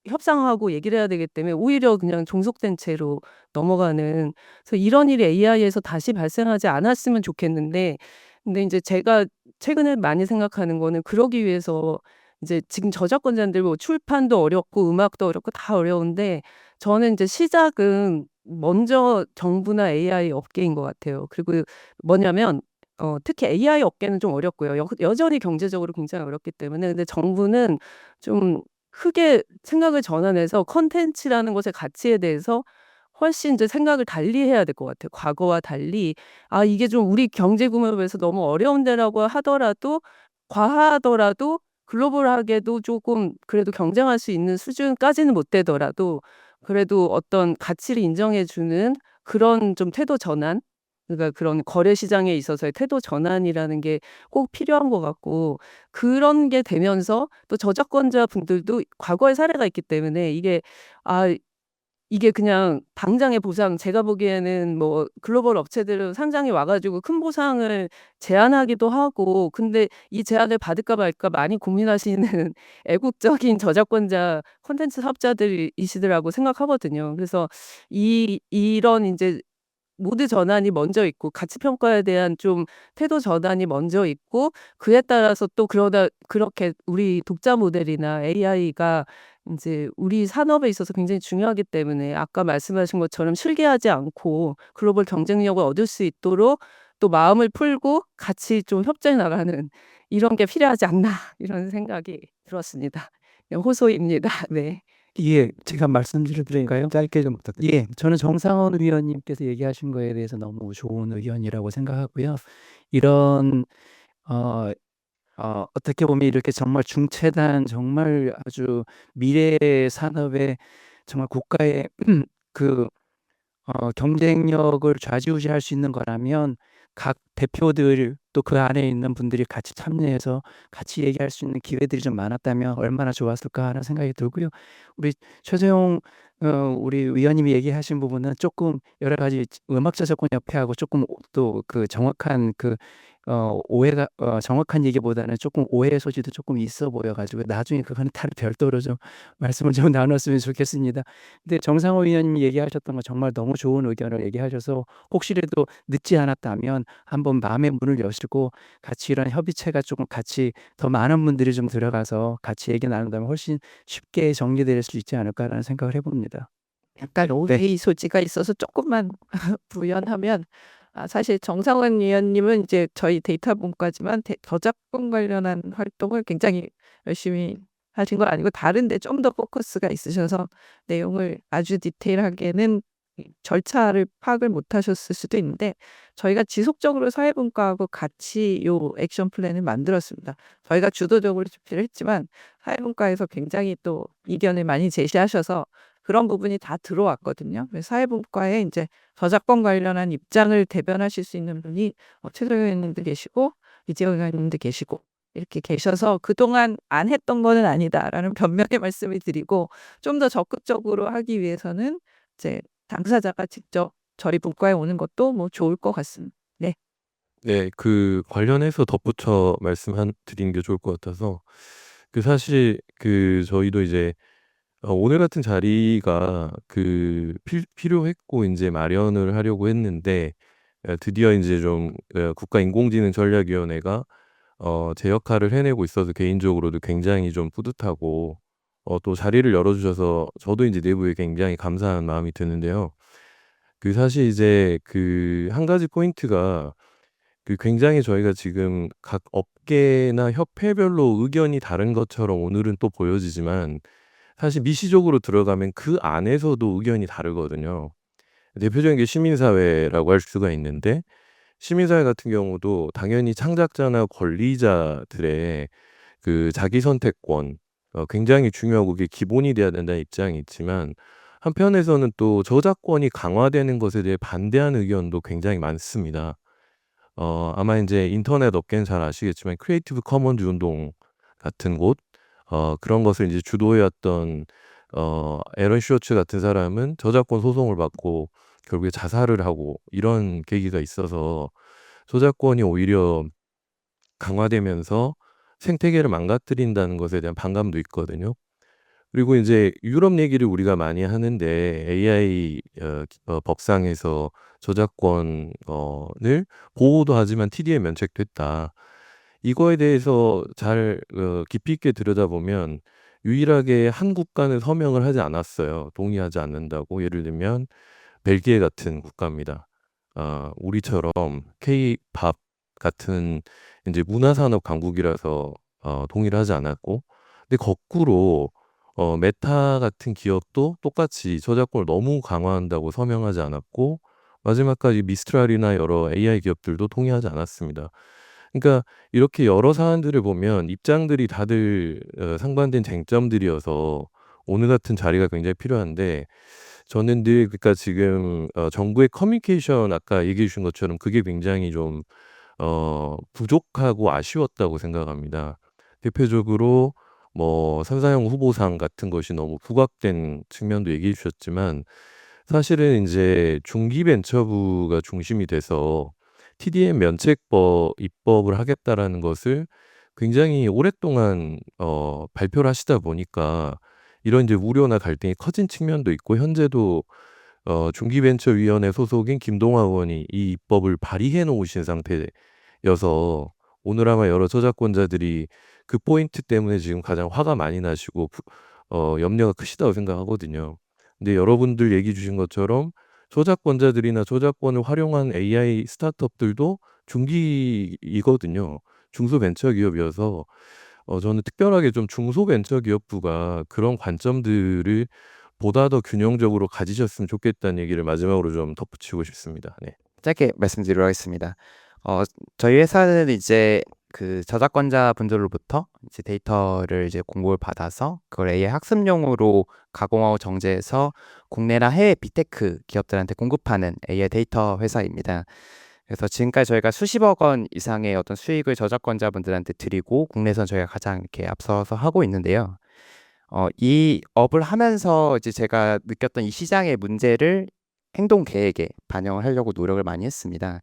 협상하고 얘기를 해야 되기 때문에 오히려 그냥 종속된 채로 넘어가는, 그래서 이런 일이 AI에서 다시 발생하지 않았으면 좋겠는데, 근데 인제 제가 최근에 많이 생각하는 거는 그러기 위해서 인제 지금 저작권자들 뭐 출판도 어렵고 음악도 어렵고 다 어려운데, 저는 인제 시작은 먼저 정부나 AI 업계인 것 같아요. 그리고 뭐냐면 특히 AI 업계는 좀 어렵고요. 여전히 경제적으로 굉장히 어렵기 때문에. 근데 정부는 좀 크게 생각을 전환해서 콘텐츠라는 것의 가치에 대해서 훨씬 이제 생각을 달리 해야 될 것 같아요. 과거와 달리 이게 좀 우리 경제 규모에서 너무 어려운 데라고 하더라도, 과하더라도 글로벌하게도 조금 그래도 경쟁할 수 있는 수준까지는 못 되더라도 그래도 어떤 가치를 인정해 주는 그런 좀 태도 전환, 그러니까 그런 거래 시장에 있어서의 태도 전환이라는 게 꼭 필요한 것 같고, 그런 게 되면서 또 저작권자 분들도 과거의 사례가 있기 때문에 아 이게 그냥 당장의 보상, 제가 보기에는 뭐 글로벌 업체들은 상장이 와 가지고 큰 보상을 제안하기도 하고, 근데 이 제안을 받을까 말까 많이 고민하시는 애국적인 저작권자 콘텐츠 사업자들이시더라고 생각하거든요. 그래서 이런 인제 모드 전환이 먼저 있고 가치 평가에 대한 좀 태도 전환이 먼저 있고, 그에 따라서 또 그러다 그렇게 우리 독자 모델이나 AI가 인제 우리 산업에 있어서 굉장히 중요하기 때문에 아까 말씀하신 것처럼 실개하지 않고 글로벌 경쟁력을 얻을 수 있도록 또 마음을 풀고 같이 좀 협조해 나가는 이런 게 필요하지 않나 이런 생각이 들었습니다. 네, 호소입니다. 네. 예, 제가 말씀드려도 될까요? 짧게 좀 부탁드립니다. 예, 저는 정상원 위원님께서 얘기하신 거에 대해서 너무 좋은 의견이라고 생각하고요. 이런 어떻게 보면 이렇게 정말 중체단 정말 아주 미래의 산업에 정말 국가의 그 경쟁력을 좌지우지할 수 있는 거라면 각 대표들 또 그 안에 있는 분들이 같이 참여해서 같이 얘기할 수 있는 기회들이 좀 많았다면 얼마나 좋았을까 하는 생각이 들고요. 우리 최재형 우리 위원님이 얘기하신 부분은 조금 여러 가지 음악 저작권 협회하고 조금 또 그 정확한 오해가 정확한 얘기보다는 조금 오해의 소지도 조금 있어 보여 가지고 나중에 그거는 다른 별도로 좀 말씀을 좀 나눴으면 좋겠습니다. 근데 정상호 위원님이 얘기하셨던 거 정말 너무 좋은 의견을 얘기하셔서 혹시라도 늦지 않았다면 한번 마음의 문을 여시고 같이 이런 협의체가 조금 같이 더 많은 분들이 좀 들어가서 같이 얘기 나눈다면 훨씬 쉽게 정리될 수 있지 않을까라는 생각을 해 봅니다. 약간 오해의 소지가 있어서 조금만 부연하면 사실 정상원 위원님은 이제 저희 데이터 본과지만 저작권 관련한 활동을 굉장히 열심히 하신 건 아니고 다른데 좀 더 포커스가 있으셔서 내용을 아주 디테일하게는 절차를 파악을 못 하셨을 수도 있는데 저희가 지속적으로 사회분과하고 같이 요 액션 플랜을 만들었습니다. 저희가 주도적으로 집필을 했지만 사회분과에서 굉장히 또 이견을 많이 제시하셔서 그런 부분이 다 들어왔거든요. 그래서 사회분과에 이제 저작권 관련한 입장을 대변하실 수 있는 분이 최재형 의원님도 계시고 이재용 의원님도 계시고 이렇게 계셔서 그동안 안 했던 거는 아니다라는 변명의 말씀을 드리고 좀 더 적극적으로 하기 위해서는 이제 당사자가 직접 저희 분과에 오는 것도 뭐 좋을 것 같습니다. 네. 네. 그 관련해서 덧붙여 드리는 게 좋을 것 같아서 사실 저희도 이제 오늘 같은 자리가 필요했고 인제 마련을 하려고 했는데 드디어 인제 좀 국가인공지능전략위원회가 제 역할을 해내고 있어서 개인적으로도 굉장히 좀 뿌듯하고 또 자리를 열어 주셔서 저도 인제 내부에 굉장히 감사한 마음이 드는데요. 사실 이제 한 가지 포인트가 굉장히 저희가 지금 각 업계나 협회별로 의견이 다른 것처럼 오늘은 또 보여지지만 사실 미시적으로 들어가면 그 안에서도 의견이 다르거든요. 대표적인 게 시민사회라고 할 수가 있는데 시민사회 같은 경우도 당연히 창작자나 권리자들의 자기 선택권 굉장히 중요하고 그게 기본이 돼야 된다는 입장이 있지만 한편에서는 또 저작권이 강화되는 것에 대해 반대하는 의견도 굉장히 많습니다. 아마 인제 인터넷 업계는 잘 아시겠지만 크리에이티브 커먼즈 운동 같은 곳 그런 것을 이제 주도해 왔던 에런 슈어츠 같은 사람은 저작권 소송을 받고 결국에 자살을 하고 이런 계기가 있어서 저작권이 오히려 강화되면서 생태계를 망가뜨린다는 것에 대한 반감도 있거든요. 그리고 인제 유럽 얘기를 우리가 많이 하는데 AI 법상에서 저작권 을 보호도 하지만 TD에 면책됐다. 이거에 대해서 잘 깊이 있게 들여다보면 유일하게 한 국가는 서명을 하지 않았어요. 동의하지 않는다고. 예를 들면 벨기에 같은 국가입니다. 우리처럼 K-팝 같은 인제 문화산업 강국이라서 동의를 하지 않았고 근데 거꾸로 메타 같은 기업도 똑같이 저작권을 너무 강화한다고 서명하지 않았고 마지막까지 미스트랄이나 여러 AI 기업들도 동의하지 않았습니다. 그러니까 이렇게 여러 사안들을 보면 입장들이 다들 상반된 쟁점들이어서 오늘 같은 자리가 굉장히 필요한데 저는 늘 지금 정부의 커뮤니케이션 아까 얘기해 주신 것처럼 그게 굉장히 좀 부족하고 아쉬웠다고 생각합니다. 대표적으로 삼사형 후보상 같은 것이 너무 부각된 측면도 얘기해 주셨지만 사실은 인제 중기벤처부가 중심이 돼서 TDM 면책법 입법을 하겠다라는 것을 굉장히 오랫동안 발표를 하시다 보니까 이런 이제 우려나 갈등이 커진 측면도 있고 현재도 중기벤처위원회 소속인 김동화 의원이 이 입법을 발의해 놓으신 상태여서 오늘 아마 여러 저작권자들이 그 포인트 때문에 지금 가장 화가 많이 나시고 염려가 크시다고 생각하거든요. 근데 여러분들 얘기 주신 것처럼 저작권자들이나 저작권을 활용한 AI 스타트업들도 중기이거든요. 중소벤처기업이어서 저는 특별하게 좀 중소벤처기업부가 그런 관점들을 보다 더 균형적으로 가지셨으면 좋겠다는 얘기를 마지막으로 좀 덧붙이고 싶습니다. 네. 짧게 말씀드리도록 하겠습니다. 저희 회사는 이제 그 저작권자 분들로부터 이제 데이터를 이제 공급을 받아서 그걸 AI 학습용으로 가공하고 정제해서 국내나 해외 빅테크 기업들한테 공급하는 AI 데이터 회사입니다. 그래서 지금까지 저희가 수십억 원 이상의 어떤 수익을 저작권자분들한테 드리고 국내에선 저희가 가장 이렇게 앞서서 하고 있는데요. 이 업을 하면서 이제 제가 느꼈던 이 시장의 문제를 행동 계획에 반영을 하려고 노력을 많이 했습니다.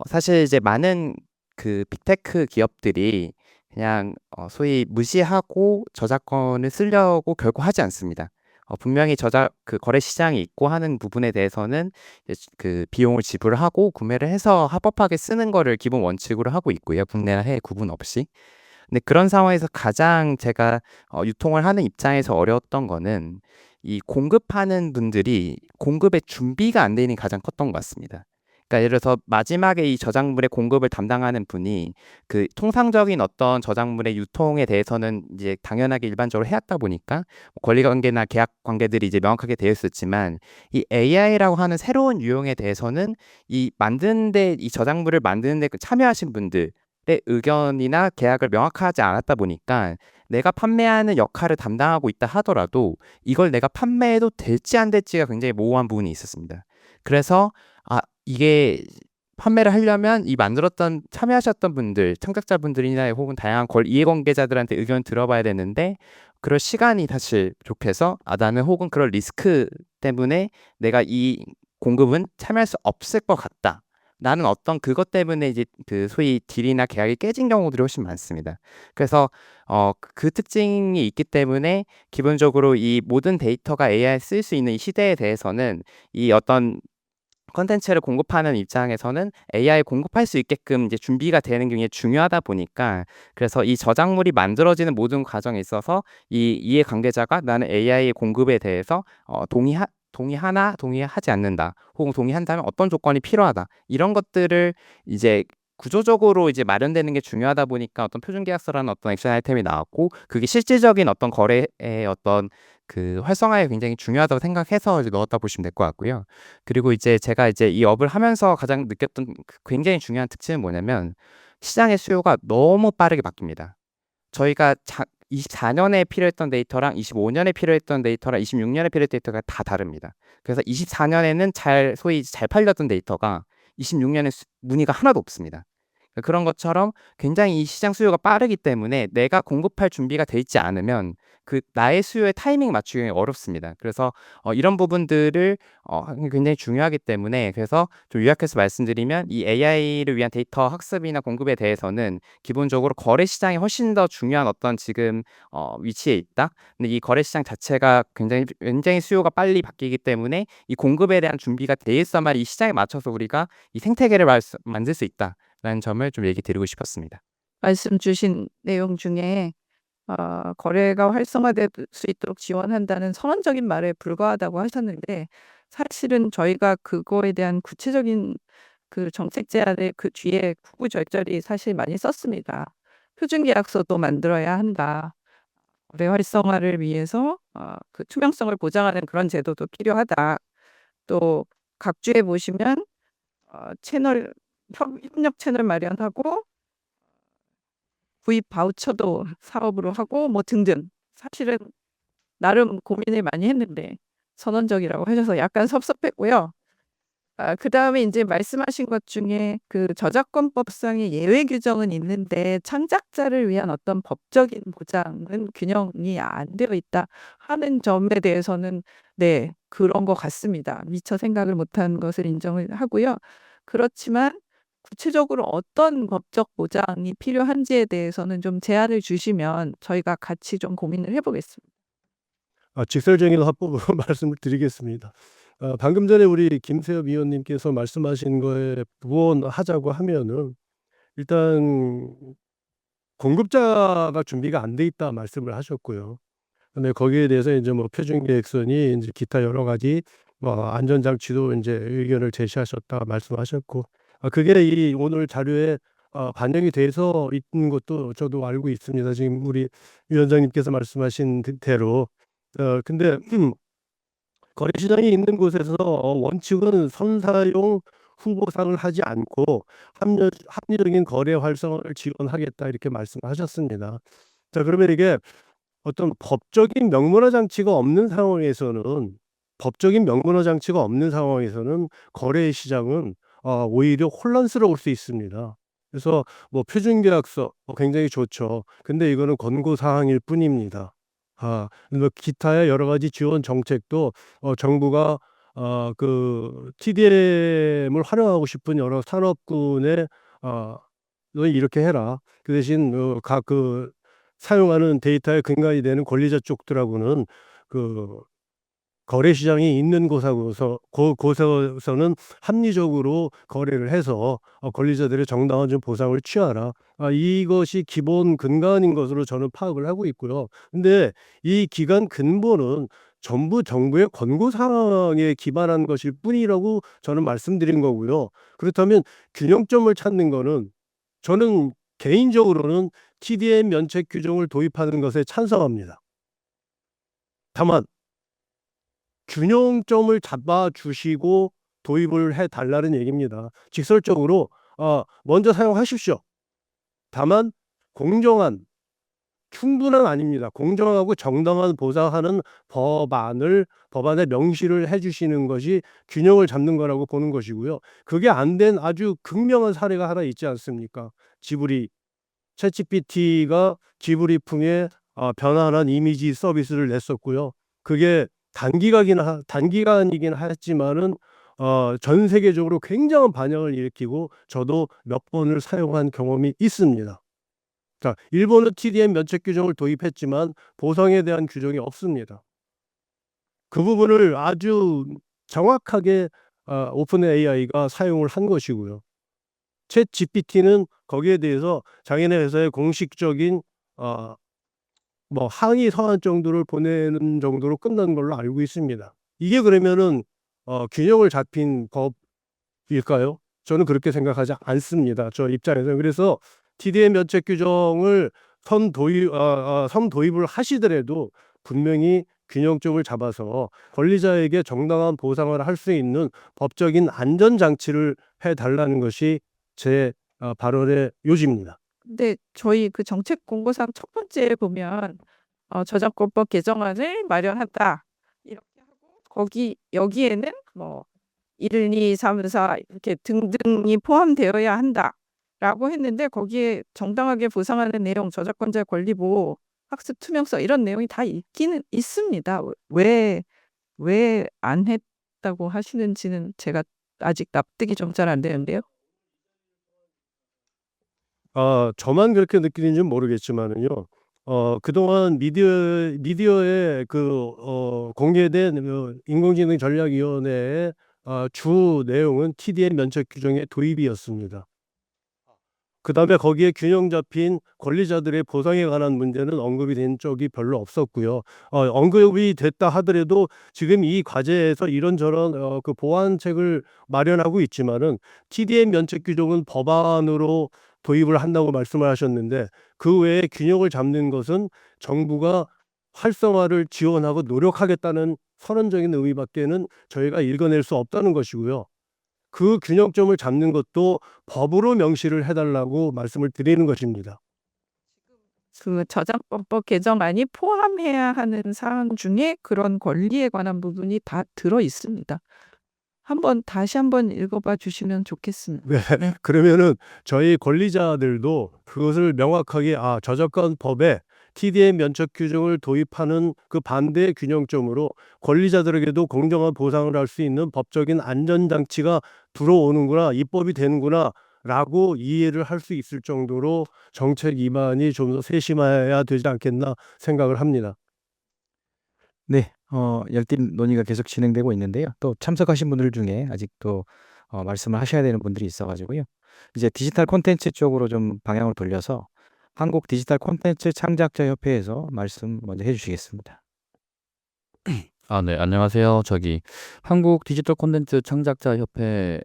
사실 이제 많은 그 빅테크 기업들이 그냥 소위 무시하고 저작권을 쓰려고 결코 하지 않습니다. 분명히 그 거래 시장이 있고 하는 부분에 대해서는 이제 그 비용을 지불하고 구매를 해서 합법하게 쓰는 거를 기본 원칙으로 하고 있고요. 국내나 해외 구분 없이. 근데 그런 상황에서 가장 제가 유통을 하는 입장에서 어려웠던 거는 이 공급하는 분들이 공급의 준비가 안 되는 게 가장 컸던 것 같습니다. 그러니까 예를 들어서 마지막에 이 저작물의 공급을 담당하는 분이 그 통상적인 어떤 저작물의 유통에 대해서는 이제 당연하게 일반적으로 해왔다 보니까 권리관계나 계약 관계들이 이제 명확하게 되어 있었지만 이 AI라고 하는 새로운 유형에 대해서는 이 저작물을 만드는데 참여하신 분들의 의견이나 계약을 명확하지 않았다 보니까 내가 판매하는 역할을 담당하고 있다 하더라도 이걸 내가 판매해도 될지 안 될지가 굉장히 모호한 부분이 있었습니다. 그래서 이게 판매를 하려면 이 참여하셨던 분들, 창작자분들이나 혹은 다양한 이해관계자들한테 의견을 들어봐야 되는데 그럴 시간이 사실 부족해서 나는 혹은 그럴 리스크 때문에 내가 이 공급은 참여할 수 없을 것 같다. 나는 어떤 그것 때문에 이제 그 소위 딜이나 계약이 깨진 경우들이 훨씬 많습니다. 그래서 그 특징이 있기 때문에 기본적으로 이 모든 데이터가 AI 쓸 수 있는 이 시대에 대해서는 이 어떤 콘텐츠를 공급하는 입장에서는 AI 공급할 수 있게끔 이제 준비가 되는 게 굉장히 중요하다 보니까 그래서 이 저작물이 만들어지는 모든 과정에 있어서 이 이해관계자가 나는 AI 공급에 대해서 동의하나 동의하지 않는다 혹은 동의한다면 어떤 조건이 필요하다 이런 것들을 이제 구조적으로 이제 마련되는 게 중요하다 보니까 어떤 표준계약서라는 어떤 액션 아이템이 나왔고 그게 실질적인 어떤 거래의 어떤 그 활성화에 굉장히 중요하다고 생각해서 이제 넣었다 보시면 될 것 같고요. 그리고 이제 제가 이제 이 업을 하면서 가장 느꼈던 굉장히 중요한 특징은 뭐냐면 시장의 수요가 너무 빠르게 바뀝니다. 저희가 24년에 필요했던 데이터랑 25년에 필요했던 데이터랑 26년에 필요했던 데이터가 다 다릅니다. 그래서 24년에는 소위 잘 팔렸던 데이터가 26년에 문의가 하나도 없습니다. 그런 것처럼 굉장히 이 시장 수요가 빠르기 때문에 내가 공급할 준비가 돼 있지 않으면 그 나의 수요에 타이밍 맞추기 어렵습니다. 그래서 이런 부분들을 굉장히 중요하기 때문에 그래서 좀 요약해서 말씀드리면 이 AI를 위한 데이터 학습이나 공급에 대해서는 기본적으로 거래 시장이 훨씬 더 중요한 어떤 지금 위치에 있다. 근데 이 거래 시장 자체가 굉장히 수요가 빨리 바뀌기 때문에 이 공급에 대한 준비가 돼 있어야만 이 시장에 맞춰서 우리가 이 생태계를 만들 수 있다라는 점을 좀 얘기 드리고 싶었습니다. 말씀 주신 내용 중에 거래가 활성화될 수 있도록 지원한다는 선언적인 말에 불과하다고 하셨는데 사실은 저희가 그거에 대한 구체적인 그 정책 제안의 그 뒤에 구구절절히 사실 많이 썼습니다. 표준계약서도 만들어야 한다. 거래 활성화를 위해서 그 투명성을 보장하는 그런 제도도 필요하다. 또 각주에 보시면 협력 채널 마련하고 구입 바우처도 사업으로 하고 뭐 등등. 사실은 나름 고민을 많이 했는데 선언적이라고 하셔서 약간 섭섭했고요. 그다음에 이제 말씀하신 것 중에 그 저작권법상의 예외 규정은 있는데 창작자를 위한 어떤 법적인 보장은 균형이 안 되어 있다 하는 점에 대해서는 네, 그런 것 같습니다. 미처 생각을 못한 것을 인정을 하고요. 그렇지만 구체적으로 어떤 법적 보장이 필요한지에 대해서는 좀 제안을 주시면 저희가 같이 좀 고민을 해보겠습니다. 직설적인 화법으로 말씀을 드리겠습니다. 방금 전에 우리 김세엽 위원님께서 말씀하신 거에 부원하자고 하면은 일단 공급자가 준비가 안 돼 있다 말씀을 하셨고요. 근데 거기에 대해서 이제 뭐 표준계획선이 이제 기타 여러 가지 뭐 안전장치도 이제 의견을 제시하셨다 말씀하셨고, 그게 이 오늘 자료에 반영이 돼서 있는 것도 저도 알고 있습니다. 지금 우리 위원장님께서 말씀하신 대로. 근데 거래시장이 있는 곳에서 원칙은 선사용 후보상을 하지 않고 합리적인 거래 활성화를 지원하겠다 이렇게 말씀하셨습니다. 자, 그러면 이게 어떤 법적인 명문화 장치가 없는 상황에서는 거래 시장은 오히려 혼란스러울 수 있습니다. 그래서 뭐 표준계약서 굉장히 좋죠. 근데 이거는 권고 사항일 뿐입니다. 뭐 기타의 여러 가지 지원 정책도 정부가 그 TDM을 활용하고 싶은 여러 산업군에 너 이렇게 해라. 그 대신 각 그 사용하는 데이터의 근간이 되는 권리자 쪽들하고는 그 거래 시장이 있는 곳에서는 합리적으로 거래를 해서 권리자들의 정당한 좀 보상을 취하라. 이것이 기본 근간인 것으로 저는 파악을 하고 있고요. 근데 이 기간 근본은 전부 정부의 권고 사항에 기반한 것일 뿐이라고 저는 말씀드린 거고요. 그렇다면 균형점을 찾는 거는 저는 개인적으로는 TDM 면책 규정을 도입하는 것에 찬성합니다. 다만 균형점을 잡아주시고 도입을 해달라는 얘기입니다. 직설적으로 먼저 사용하십시오. 다만 공정한, 충분한 아닙니다. 공정하고 정당한 보상하는 법안에 명시를 해주시는 것이 균형을 잡는 거라고 보는 것이고요. 그게 안 된 아주 극명한 사례가 하나 있지 않습니까? 챗GPT가 지브리풍에 변환한 이미지 서비스를 냈었고요. 그게 단기간이긴 하지만은 전 세계적으로 굉장한 반향을 일으키고 저도 몇 번을 사용한 경험이 있습니다. 자, 일본은 TDM 면책 규정을 도입했지만 보상에 대한 규정이 없습니다. 그 부분을 아주 정확하게 오픈 AI가 사용을 한 것이고요. 챗 GPT는 거기에 대해서 자기네 회사의 공식적인 뭐 항의 서한 정도를 보내는 정도로 끝난 걸로 알고 있습니다. 이게 그러면은 균형을 잡힌 법일까요? 저는 그렇게 생각하지 않습니다. 저 입장에서. 그래서 TDM 면책 규정을 선도입을 하시더라도 분명히 균형점을 잡아서 권리자에게 정당한 보상을 할 수 있는 법적인 안전장치를 해달라는 것이 제 발언의 요지입니다. 근데 저희 그 정책 공고사항 첫 번째에 보면 저작권법 개정안을 마련한다 이렇게 하고 여기에는 뭐 1, 2, 3, 4 이렇게 등등이 포함되어야 한다라고 했는데 거기에 정당하게 보상하는 내용, 저작권자 권리 보호, 학습 투명성 이런 내용이 다 있기는 있습니다. 왜 안 했다고 하시는지는 제가 아직 납득이 좀 잘 안 되는데요. 저만 그렇게 느끼는지는 모르겠지만은요. 그동안 미디어에 공개된 인공지능 전략위원회의 주 내용은 TDM 면책 규정의 도입이었습니다. 그다음에 거기에 균형 잡힌 권리자들의 보상에 관한 문제는 언급이 된 적이 별로 없었고요. 언급이 됐다 하더라도 지금 이 과제에서 이런저런 그 보완책을 마련하고 있지만은 TDM 면책 규정은 법안으로 도입을 한다고 말씀을 하셨는데 그 외에 균형을 잡는 것은 정부가 활성화를 지원하고 노력하겠다는 선언적인 의미밖에는 저희가 읽어낼 수 없다는 것이고요. 그 균형점을 잡는 것도 법으로 명시를 해달라고 말씀을 드리는 것입니다. 그 저작권법 개정안이 포함해야 하는 사항 중에 그런 권리에 관한 부분이 다 들어 있습니다. 다시 한번 읽어봐 주시면 좋겠습니다. 네. 그러면은 저희 권리자들도 그것을 명확하게 저작권법에 TDM 면책 규정을 도입하는 그 반대의 균형점으로 권리자들에게도 공정한 보상을 할 수 있는 법적인 안전장치가 들어오는구나, 입법이 되는구나 라고 이해를 할 수 있을 정도로 정책 입안이 좀 더 세심해야 되지 않겠나 생각을 합니다. 네, 열띤 논의가 계속 진행되고 있는데요. 또 참석하신 분들 중에 아직도 말씀을 하셔야 되는 분들이 있어가지고요. 이제 디지털 콘텐츠 쪽으로 좀 방향을 돌려서 한국 디지털 콘텐츠 창작자 협회에서 말씀 먼저 해주시겠습니다. 네, 안녕하세요. 한국 디지털 콘텐츠 창작자 협회의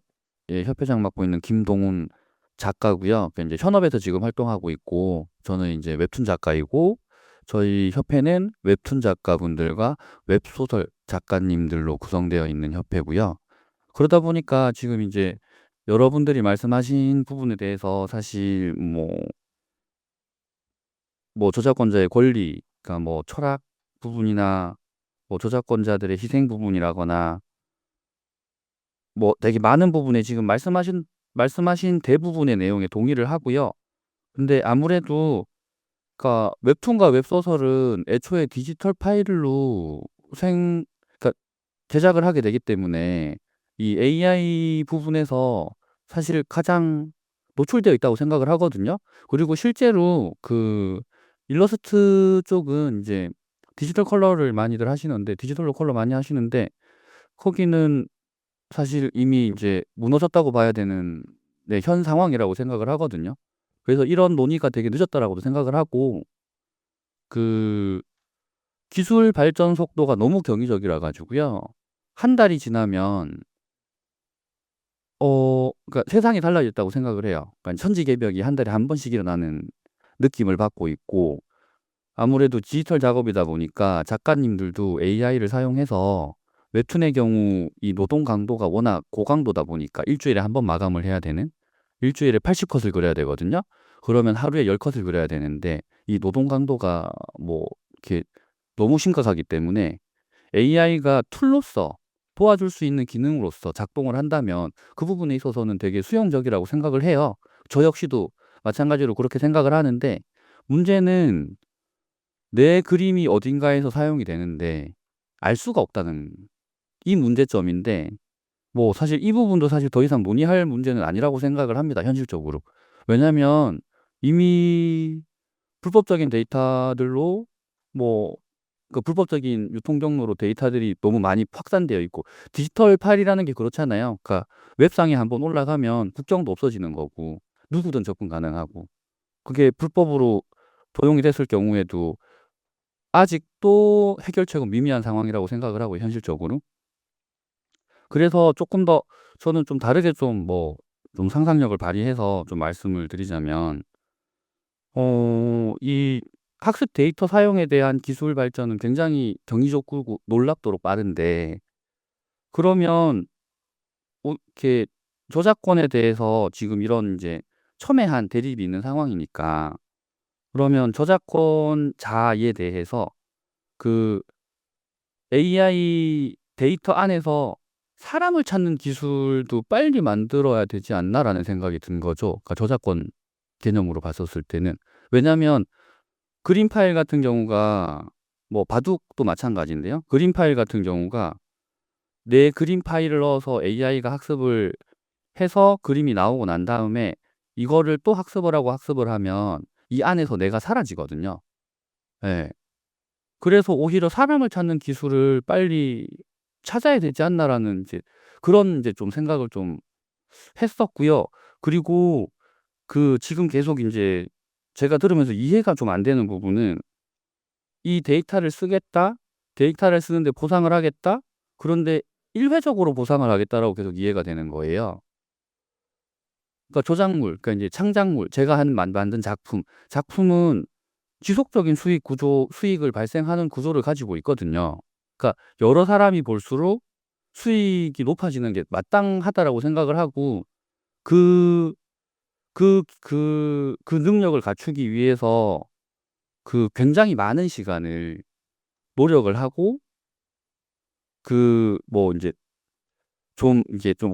협회장 맡고 있는 김동훈 작가고요. 이제 현업에서 지금 활동하고 있고, 저는 이제 웹툰 작가이고, 저희 협회는 웹툰 작가분들과 웹소설 작가님들로 구성되어 있는 협회고요. 그러다 보니까 지금 이제 여러분들이 말씀하신 부분에 대해서 사실 저작권자의 권리, 그러니까 철학 부분이나 저작권자들의 희생 부분이라거나 되게 많은 부분에 지금 말씀하신 대부분의 내용에 동의를 하고요. 근데 아무래도 그러니까 웹툰과 웹소설은 애초에 디지털 파일로 그러니까 제작을 하게 되기 때문에 이 AI 부분에서 사실 가장 노출되어 있다고 생각을 하거든요. 그리고 실제로 그 일러스트 쪽은 이제 디지털로 컬러 많이 하시는데 거기는 사실 이미 이제 무너졌다고 봐야 되는 현 상황이라고 생각을 하거든요. 그래서 이런 논의가 되게 늦었다라고도 생각을 하고 그 기술 발전 속도가 너무 경이적이라 가지고요. 한 달이 지나면 그러니까 세상이 달라졌다고 생각을 해요. 그러니까 천지개벽이 한 달에 한 번씩 일어나는 느낌을 받고 있고 아무래도 디지털 작업이다 보니까 작가님들도 AI를 사용해서 웹툰의 경우 이 노동 강도가 워낙 고강도다 보니까 일주일에 한 번 마감을 해야 되는 일주일에 80컷을 그려야 되거든요. 그러면 하루에 10컷을 그려야 되는데 이 노동 강도가 이렇게 너무 심각하기 때문에 AI가 툴로서 도와줄 수 있는 기능으로서 작동을 한다면 그 부분에 있어서는 되게 수용적이라고 생각을 해요. 저 역시도 마찬가지로 그렇게 생각을 하는데 문제는 내 그림이 어딘가에서 사용이 되는데 알 수가 없다는 이 문제점인데 사실 이 부분도 사실 더 이상 논의할 문제는 아니라고 생각을 합니다. 현실적으로. 왜냐하면 이미 불법적인 데이터들로 그 불법적인 유통 경로로 데이터들이 너무 많이 확산되어 있고 디지털 파일이라는 게 그렇잖아요. 그러니까 웹상에 한번 올라가면 국경도 없어지는 거고 누구든 접근 가능하고 그게 불법으로 도용이 됐을 경우에도 아직도 해결책은 미미한 상황이라고 생각을 하고 현실적으로. 그래서 조금 더 저는 좀 다르게 좀 상상력을 발휘해서 좀 말씀을 드리자면 이 학습 데이터 사용에 대한 기술 발전은 굉장히 경이롭고 놀랍도록 빠른데 그러면 이렇게 저작권에 대해서 지금 이런 이제 첨예한 대립이 있는 상황이니까 그러면 저작권자에 대해서 그 AI 데이터 안에서 사람을 찾는 기술도 빨리 만들어야 되지 않나라는 생각이 든 거죠. 그러니까 저작권 개념으로 봤었을 때는. 왜냐하면 그림 파일 같은 경우가 바둑도 마찬가지인데요. 그림 파일 같은 경우가 내 그림 파일을 넣어서 AI가 학습을 해서 그림이 나오고 난 다음에 이거를 또 학습을 하고 학습을 하면 이 안에서 내가 사라지거든요. 예. 그래서 오히려 사람을 찾는 기술을 빨리 찾아야 되지 않나라는 이제 그런 이제 좀 생각을 좀 했었고요. 그리고 지금 계속 이제 제가 들으면서 이해가 좀 안 되는 부분은 이 데이터를 쓰겠다. 데이터를 쓰는데 보상을 하겠다. 그런데 일회적으로 보상을 하겠다라고 계속 이해가 되는 거예요. 그러니까 조작물, 그러니까 이제 창작물, 제가 만든 작품은 지속적인 수익을 발생하는 구조를 가지고 있거든요. 그러니까 여러 사람이 볼수록 수익이 높아지는 게 마땅하다라고 생각을 하고 그 능력을 갖추기 위해서 굉장히 많은 시간을 노력을 하고 이제 좀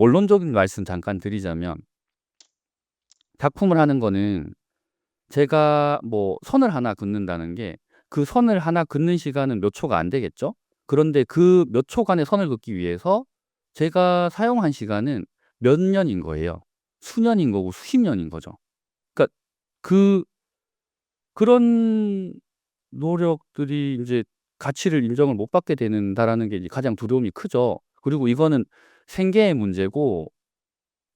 원론적인 말씀 잠깐 드리자면 작품을 하는 거는 제가 선을 하나 긋는다는 게 그 선을 하나 긋는 시간은 몇 초가 안 되겠죠? 그런데 그 몇 초간의 선을 긋기 위해서 제가 사용한 시간은 몇 년인 거예요. 수년인 거고 수십 년인 거죠. 그러니까 그런 노력들이 이제 가치를 인정을 못 받게 되는다라는 게 이제 가장 두려움이 크죠. 그리고 이거는 생계의 문제고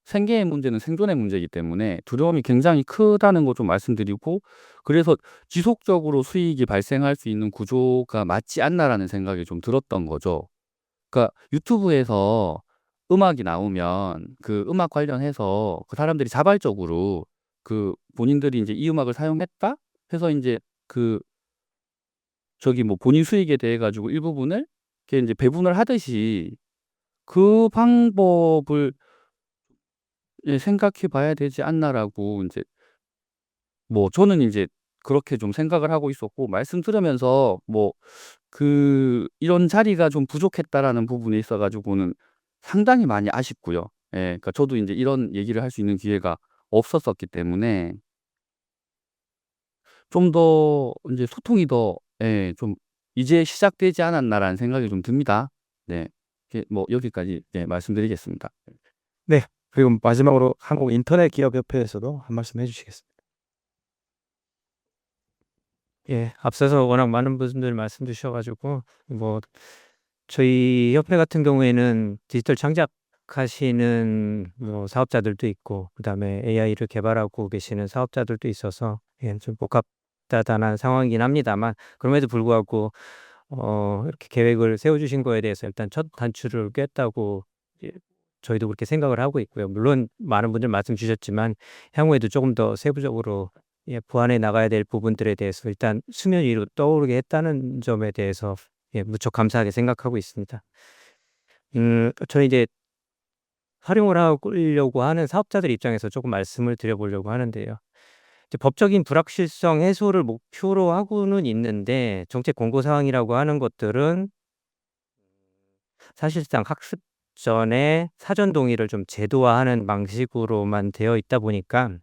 생계의 문제는 생존의 문제이기 때문에 두려움이 굉장히 크다는 거 좀 말씀드리고, 그래서 지속적으로 수익이 발생할 수 있는 구조가 맞지 않나라는 생각이 좀 들었던 거죠. 그러니까 유튜브에서 음악이 나오면 그 음악 관련해서 그 사람들이 자발적으로 그 본인들이 이제 이 음악을 사용했다 해서 이제 그 저기 뭐 본인 수익에 대해 가지고 일부분을 이렇게 이제 배분을 하듯이 그 방법을 생각해 봐야 되지 않나라고 이제 뭐 저는 이제 그렇게 좀 생각을 하고 있었고, 말씀 들으면서 뭐 이런 자리가 좀 부족했다라는 부분에 있어 가지고는 상당히 많이 아쉽고요. 예. 그러니까 저도 이제 이런 얘기를 할 수 있는 기회가 없었었기 때문에 좀 더 이제 소통이 더 좀 '이제 시작되지 않았나.'라는 생각이 좀 듭니다. 네. 뭐 여기까지 말씀드리겠습니다. 네. 그리고 마지막으로 한국인터넷기업협회에서도 한 말씀 해주시겠습니다. 예, 앞서서 워낙 많은 분들 말씀 주셔가지고 뭐 저희 협회 같은 경우에는 디지털 창작하시는 뭐 사업자들도 있고 그다음에 AI를 개발하고 계시는 사업자들도 있어서 좀 복합다단한 상황이긴 합니다만, 그럼에도 불구하고 이렇게 계획을 세워주신 거에 대해서 일단 첫 단추를 꿰었다고 저희도 그렇게 생각을 하고 있고요. 물론 많은 분들 말씀 주셨지만 향후에도 조금 더 세부적으로 보완해 나가야 될 부분들에 대해서 일단 수면 위로 떠오르게 했다는 점에 대해서 무척 감사하게 생각하고 있습니다. 저는 이제 활용을 하려고 하는 사업자들 입장에서 조금 말씀을 드려보려고 하는데요. 이제 법적인 불확실성 해소를 목표로 하고는 있는데 정책 공고 사항이라고 하는 것들은 사실상 학습 전에 사전 동의를 좀 제도화하는 방식으로만 되어 있다 보니까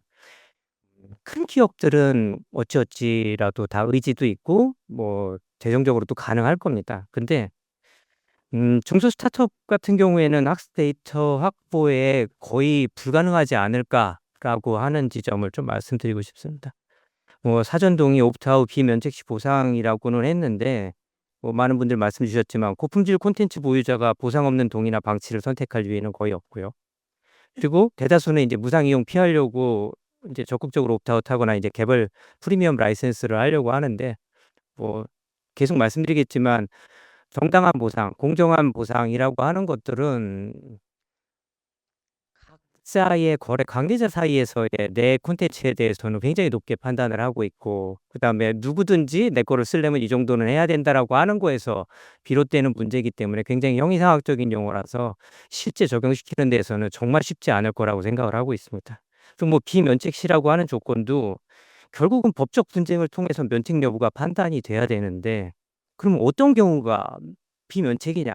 큰 기업들은 어찌어찌라도 다 의지도 있고 뭐 재정적으로도 가능할 겁니다. 근데 중소 스타트업 같은 경우에는 학습 데이터 확보에 거의 불가능하지 않을까라고 하는 지점을 좀 말씀드리고 싶습니다. 뭐 사전 동의, 옵트아웃, 비면책 시 보상이라고는 했는데 뭐 많은 분들 말씀 주셨지만 고품질 콘텐츠 보유자가 보상 없는 동의나 방치를 선택할 기회는 거의 없고요. 그리고 대다수는 이제 무상 이용 피하려고 이제 적극적으로 옵트아웃하거나 이제 개별 프리미엄 라이센스를 하려고 하는데, 뭐 계속 말씀드리겠지만 정당한 보상, 공정한 보상이라고 하는 것들은 각자의 거래 관계자 사이에서의 내 콘텐츠에 대해서는 굉장히 높게 판단을 하고 있고, 그다음에 누구든지 내 거를 쓰려면 이 정도는 해야 된다라고 하는 거에서 비롯되는 문제이기 때문에 굉장히 형이상학적인 용어라서 실제 적용시키는 데에서는 정말 쉽지 않을 거라고 생각을 하고 있습니다. 그리고 뭐 비면책 시라고 하는 조건도 결국은 법적 분쟁을 통해서 면책 여부가 판단이 돼야 되는데, 그럼 어떤 경우가 비면책이냐?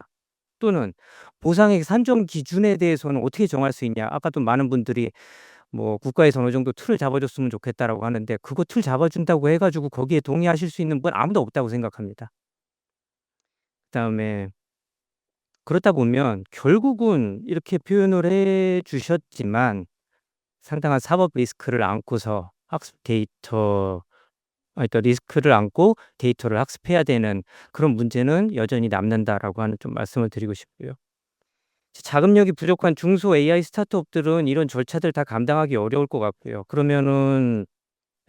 또는 보상액 산정 기준에 대해서는 어떻게 정할 수 있냐? 아까도 많은 분들이 뭐 국가에서 어느 정도 틀을 잡아줬으면 좋겠다라고 하는데, 그거 틀 잡아준다고 해가지고 거기에 동의하실 수 있는 분 아무도 없다고 생각합니다. 그다음에 그렇다 보면 결국은 이렇게 표현을 해주셨지만 상당한 사법 리스크를 안고서 학습 데이터, 그러니까 리스크를 안고 데이터를 학습해야 되는 그런 문제는 여전히 남는다라고 하는 좀 말씀을 드리고 싶고요. 자금력이 부족한 중소 AI 스타트업들은 이런 절차들 다 감당하기 어려울 것 같고요. 그러면은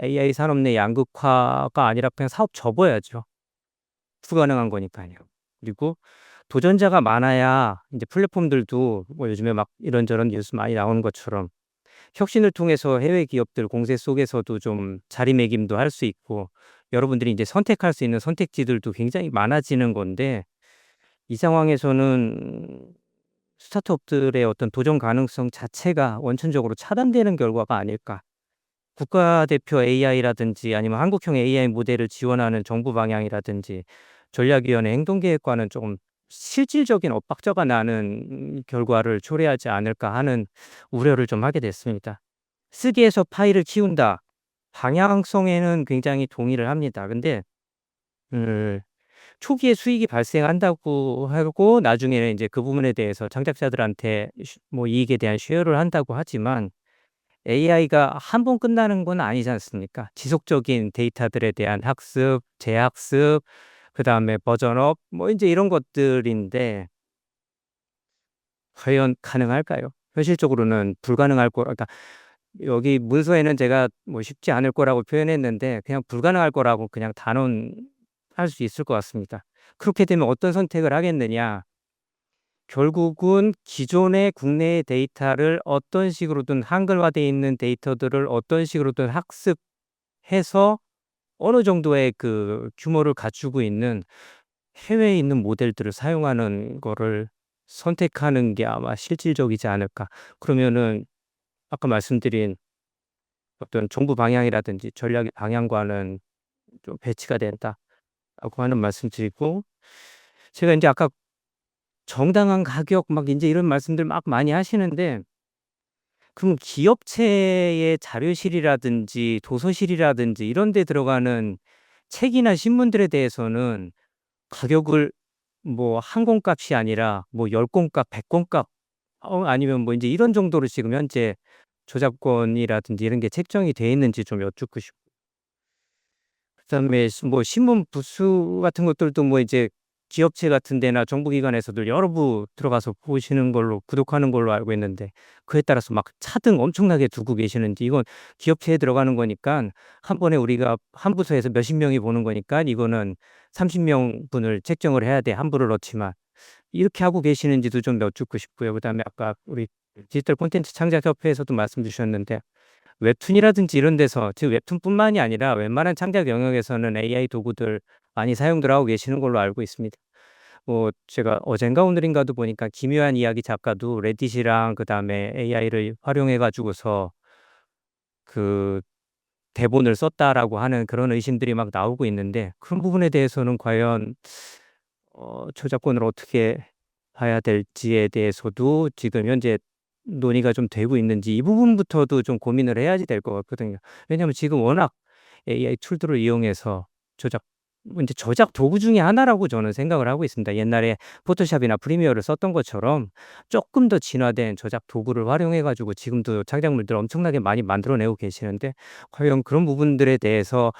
AI 산업 내 양극화가 아니라 그냥 사업 접어야죠. 불가능한 거니까요. 그리고 도전자가 많아야 이제 플랫폼들도 뭐 요즘에 막 이런저런 뉴스 많이 나오는 것처럼 혁신을 통해서 해외 기업들 공세 속에서도 좀 자리매김도 할 수 있고, 여러분들이 이제 선택할 수 있는 선택지들도 굉장히 많아지는 건데, 이 상황에서는 스타트업들의 어떤 도전 가능성 자체가 원천적으로 차단되는 결과가 아닐까. 국가대표 AI라든지 아니면 한국형 AI 모델을 지원하는 정부 방향이라든지 전략위원회 행동계획과는 조금 실질적인 엇박자가 나는 결과를 초래하지 않을까 하는 우려를 좀 하게 됐습니다. 쓰기에서 파일을 키운다. 방향성에는 굉장히 동의를 합니다. 근데 초기에 수익이 발생한다고 하고 나중에는 이제 그 부분에 대해서 창작자들한테 뭐 이익에 대한 쉐어를 한다고 하지만 AI가 한 번 끝나는 건 아니지 않습니까? 지속적인 데이터들에 대한 학습, 재학습, 그다음에 버전업 뭐 이제 이런 것들인데 과연 가능할까요? 현실적으로는 불가능할 거 그러니까 여기 문서에는 제가 뭐 쉽지 않을 거라고 표현했는데 그냥 불가능할 거라고 그냥 단언할 수 있을 것 같습니다. 그렇게 되면 어떤 선택을 하겠느냐? 결국은 기존의 국내의 데이터를 어떤 식으로든 한글화되어 있는 데이터들을 어떤 식으로든 학습해서 어느 정도의 그 규모를 갖추고 있는 해외에 있는 모델들을 사용하는 거를 선택하는 게 아마 실질적이지 않을까. 그러면은 아까 말씀드린 어떤 정부 방향이라든지 전략의 방향과는 좀 배치가 된다라고 하는 말씀드리고 제가 이제 아까 정당한 가격 막 이제 이런 말씀들 막 많이 하시는데 그럼 기업체의 자료실이라든지 도서실이라든지 이런 데 들어가는 책이나 신문들에 대해서는 가격을 뭐 한 권값이 아니라 뭐 10권값, 100권값 아니면 뭐 이제 이런 정도로 지금 현재 저작권이라든지 이런 게 책정이 돼 있는지 좀 여쭙고 싶고 그다음에 뭐 신문 부수 같은 것들도 뭐 이제 기업체 같은 데나 정부기관에서도 여러 부 들어가서 보시는 걸로 구독하는 걸로 알고 있는데 그에 따라서 막 차등 엄청나게 두고 계시는지 이건 기업체에 들어가는 거니까 한 번에 우리가 한 부서에서 몇십 명이 보는 거니까 이거는 30명 분을 책정을 해야 돼. 한 부를 넣지만 이렇게 하고 계시는지도 좀 여쭙고 싶고요. 그다음에 아까 우리 디지털 콘텐츠 창작협회에서도 말씀 주셨는데 웹툰이라든지 이런 데서 즉 웹툰뿐만이 아니라 웬만한 창작 영역에서는 AI 도구들 많이 사용들 하고 계시는 걸로 알고 있습니다. 뭐 제가 어젠가 오늘인가도 보니까 기묘한 이야기 작가도 레딧이랑 그다음에 AI를 활용해 가지고서 그 대본을 썼다라고 하는 그런 의심들이 막 나오고 있는데 그런 부분에 대해서는 과연 저작권을 어떻게 봐야 될지에 대해서도 지금 현재 논의가 좀 되고 있는지 이 부분부터도 좀 고민을 해야지 될 것 같거든요. 왜냐하면 지금 워낙 AI 툴들을 이용해서 저작 이제 저작 도구 중에 하나라고 저는 생각을 하고 있습니다. 옛날에 포토샵이나 프리미어를 썼던 것처럼 조금 더 진화된 저작 도구를 활용해 가지고 지금도 창작물들 엄청나게 많이 만들어내고 계시는데 과연 그런 부분들에 대해서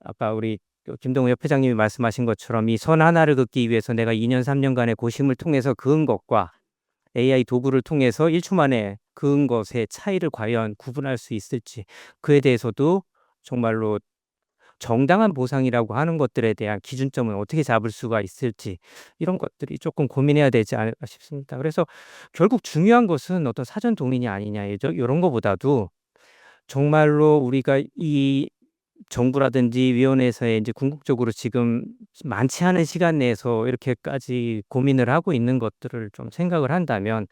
아까 우리 김동우 협회장님이 말씀하신 것처럼 이 선 하나를 긋기 위해서 내가 2년 3년간의 고심을 통해서 그은 것과 AI 도구를 통해서 1초 만에 그은 것의 차이를 과연 구분할 수 있을지 그에 대해서도 정말로 정당한 보상이라고 하는 것들에 대한 기준점은 어떻게 잡을 수가 있을지 이런 것들이 조금 고민해야 되지 않을까 싶습니다. 그래서 결국 중요한 것은 어떤 사전 동의냐 아니냐 이런 거보다도 정말로 우리가 이 정부라든지 위원회에서의 이제 궁극적으로 지금 많지 않은 시간 내에서 이렇게까지 고민을 하고 있는 것들을 좀 생각을 한다면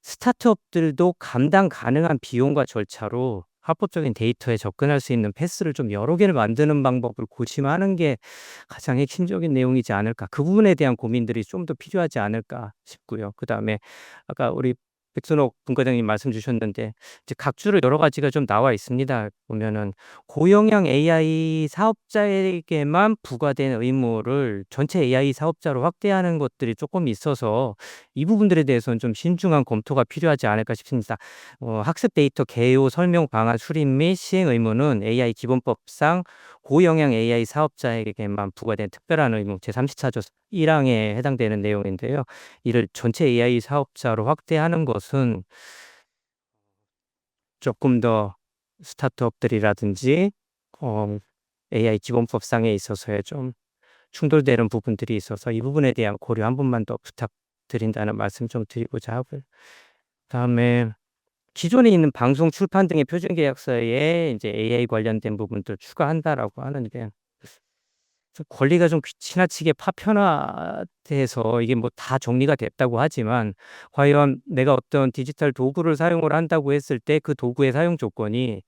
스타트업들도 감당 가능한 비용과 절차로 합법적인 데이터에 접근할 수 있는 패스를 좀 여러 개를 만드는 방법을 고심하는 게 가장 핵심적인 내용이지 않을까. 그 부분에 대한 고민들이 좀 더 필요하지 않을까 싶고요. 그다음에 아까 우리 백선옥 분과장님 말씀 주셨는데 이제 각주로 여러 가지가 좀 나와 있습니다. 보면은 고영향 AI 사업자에게만 부과된 의무를 전체 AI 사업자로 확대하는 것들이 조금 있어서 이 부분들에 대해서는 좀 신중한 검토가 필요하지 않을까 싶습니다. 학습 데이터 개요 설명 방안 수립 및 시행 의무는 AI 기본법상 고영향 AI 사업자에게만 부과된 특별한 의무 제34조 1항에 해당되는 내용인데요. 이를 전체 AI 사업자로 확대하는 것은 조금 더 스타트업들이라든지 AI 기본법상에 있어서의 좀 충돌되는 부분들이 있어서 이 부분에 대한 고려 한 번만 더 부탁드린다는 말씀 좀 드리고자 하고요. 그다음에 기존에 있는 방송, 출판 등의 표준 계약서에 이제 AI 관련된 부분들 추가한다라고 하는데 권리가 좀 지나치게 파편화돼서 이게 뭐 다 정리가 됐다고 하지만 과연 내가 어떤 디지털 도구를 사용을 한다고 했을 때 그 도구의 사용 조건이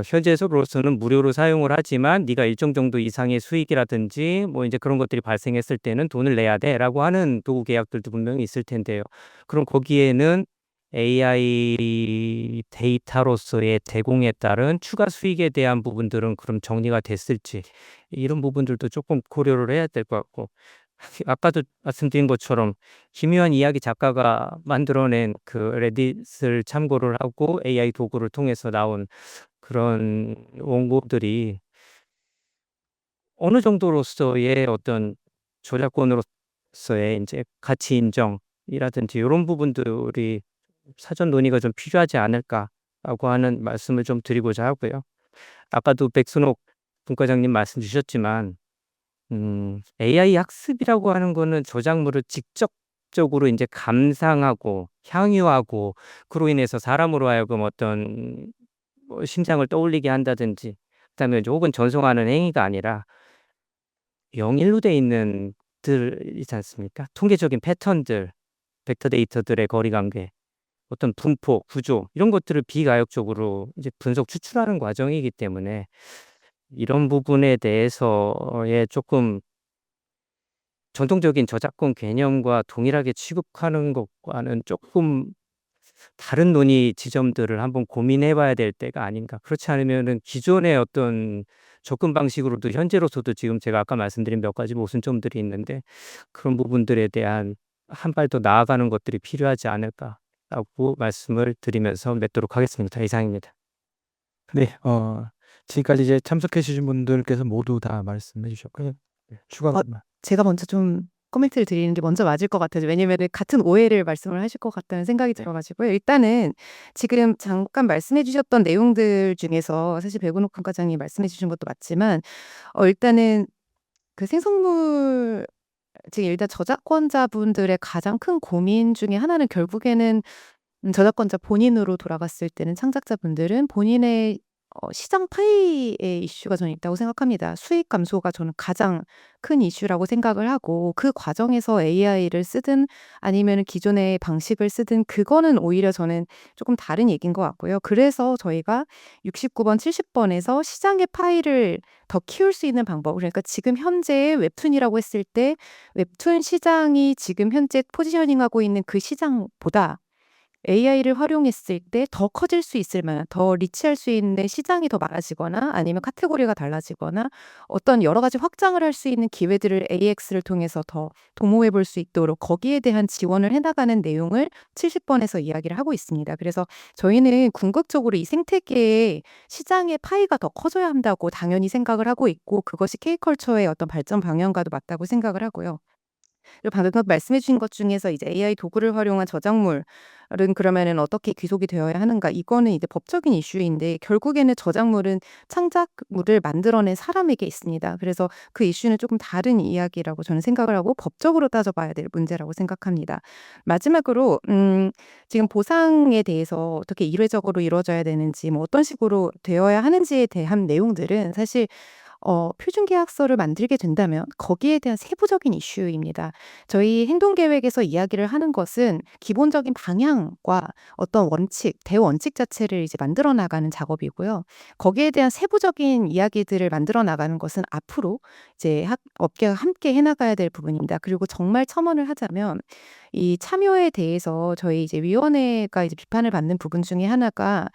현재로서는 무료로 사용을 하지만 네가 일정 정도 이상의 수익이라든지 뭐 이제 그런 것들이 발생했을 때는 돈을 내야 돼라고 하는 도구 계약들도 분명히 있을 텐데요. 그럼 거기에는 AI 데이터로서의 제공에 따른 추가 수익에 대한 부분들은 그럼 정리가 됐을지 이런 부분들도 조금 고려를 해야 될 것 같고 아까도 말씀드린 것처럼 기묘한 이야기 작가가 만들어낸 그 레딧을 참고를 하고 AI 도구를 통해서 나온 그런 원고들이 어느 정도로서의 어떤 저작권으로서의 이제 가치 인정이라든지 이런 부분들이 사전 논의가 좀 필요하지 않을까라고 하는 말씀을 좀 드리고자 하고요. 아까도 백순옥 분과장님 말씀 주셨지만 AI 학습이라고 하는 거는 저작물을 직접적으로 이제 감상하고 향유하고 그로 인해서 사람으로 하여금 어떤 뭐 심장을 떠올리게 한다든지 그다음에 이제 혹은 전송하는 행위가 아니라 영일로 돼 있는 들 있지 않습니까? 통계적인 패턴들, 벡터 데이터들의 거리 관계, 어떤 분포, 구조 이런 것들을 비가역적으로 이제 분석 추출하는 과정이기 때문에 이런 부분에 대해서의 조금 전통적인 저작권 개념과 동일하게 취급하는 것과는 조금 다른 논의 지점들을 한번 고민해 봐야 될 때가 아닌가. 그렇지 않으면은 기존의 어떤 접근 방식으로도 현재로서도 지금 제가 아까 말씀드린 몇 가지 모순점들이 있는데 그런 부분들에 대한 한 발 더 나아가는 것들이 필요하지 않을까라고 말씀을 드리면서 맺도록 하겠습니다. 이상입니다. 네, 지금까지 이제 참석해 주신 분들께서 모두 다 말씀해 주셨고요. 네, 추가 제가 먼저 좀 코멘트를 드리는 게 먼저 맞을 것 같아요. 왜냐면은 같은 오해를 말씀을 하실 것 같다는 생각이 들어가지고요. 일단은 지금 잠깐 말씀해 주셨던 내용들 중에서 사실 백운옥 평가장님 말씀해 주신 것도 맞지만 일단은 그 생성물 지금 일단 저작권자분들의 가장 큰 고민 중에 하나는 결국에는 저작권자 본인으로 돌아갔을 때는 창작자분들은 본인의 시장 파이의 이슈가 저는 있다고 생각합니다. 수익 감소가 저는 가장 큰 이슈라고 생각을 하고 그 과정에서 AI를 쓰든 아니면 기존의 방식을 쓰든 그거는 오히려 저는 조금 다른 얘기인 것 같고요. 그래서 저희가 69번, 70번에서 시장의 파이를 더 키울 수 있는 방법, 그러니까 지금 현재의 웹툰이라고 했을 때 웹툰 시장이 지금 현재 포지셔닝하고 있는 그 시장보다 AI를 활용했을 때 더 커질 수 있을 만한 더 리치할 수 있는 시장이 더 많아지거나 아니면 카테고리가 달라지거나 어떤 여러 가지 확장을 할 수 있는 기회들을 AX를 통해서 더 도모해 볼 수 있도록 거기에 대한 지원을 해나가는 내용을 70번에서 이야기를 하고 있습니다. 그래서 저희는 궁극적으로 이 생태계의 시장의 파이가 더 커져야 한다고 당연히 생각을 하고 있고 그것이 K컬처의 어떤 발전 방향과도 맞다고 생각을 하고요. 그리고 방금 말씀해 주신 것 중에서 이제 AI 도구를 활용한 저작물은 그러면은 어떻게 귀속이 되어야 하는가? 이거는 이제 법적인 이슈인데 결국에는 저작물은 창작물을 만들어낸 사람에게 있습니다. 그래서 그 이슈는 조금 다른 이야기라고 저는 생각을 하고 법적으로 따져봐야 될 문제라고 생각합니다. 마지막으로 지금 보상에 대해서 어떻게 일회적으로 이루어져야 되는지 뭐 어떤 식으로 되어야 하는지에 대한 내용들은 사실 표준계약서를 만들게 된다면 거기에 대한 세부적인 이슈입니다. 저희 행동계획에서 이야기를 하는 것은 기본적인 방향과 어떤 원칙, 대원칙 자체를 이제 만들어 나가는 작업이고요. 거기에 대한 세부적인 이야기들을 만들어 나가는 것은 앞으로 이제 업계가 함께 해나가야 될 부분입니다. 그리고 정말 첨언을 하자면 이 참여에 대해서 저희 이제 위원회가 이제 비판을 받는 부분 중에 하나가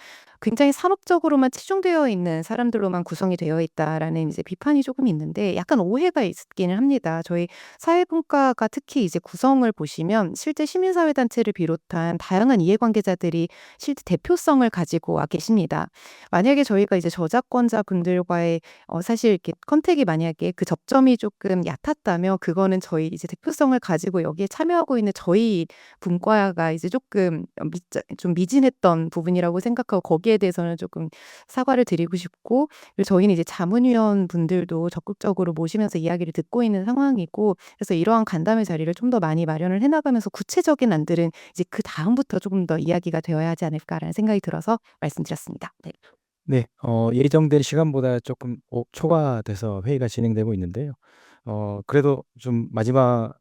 굉장히 산업적으로만 치중되어 있는 사람들로만 구성이 되어 있다라는 이제 비판이 조금 있는데 약간 오해가 있기는 합니다. 저희 사회분과가 특히 이제 구성을 보시면 실제 시민사회단체를 비롯한 다양한 이해관계자들이 실제 대표성을 가지고 와 계십니다. 만약에 저희가 이제 저작권자분들과의 사실 이렇게 컨택이 만약에 그 접점이 조금 얕았다면 그거는 저희 이제 대표성을 가지고 여기에 참여하고 있는 저희 분과가 이제 조금 좀 미진했던 부분이라고 생각하고 거기에 대해서는 조금 사과를 드리고 싶고 그리고 저희는 이제 자문위원 분들도 적극적으로 모시면서 이야기를 듣고 있는 상황이고 그래서 이러한 간담회 자리를 좀 더 많이 마련을 해나가면서 구체적인 안들은 이제 그 다음부터 조금 더 이야기가 되어야 하지 않을까라는 생각이 들어서 말씀드렸습니다. 네. 네, 예정된 시간보다 조금 초과돼서 회의가 진행되고 있는데요. 그래도 좀 마지막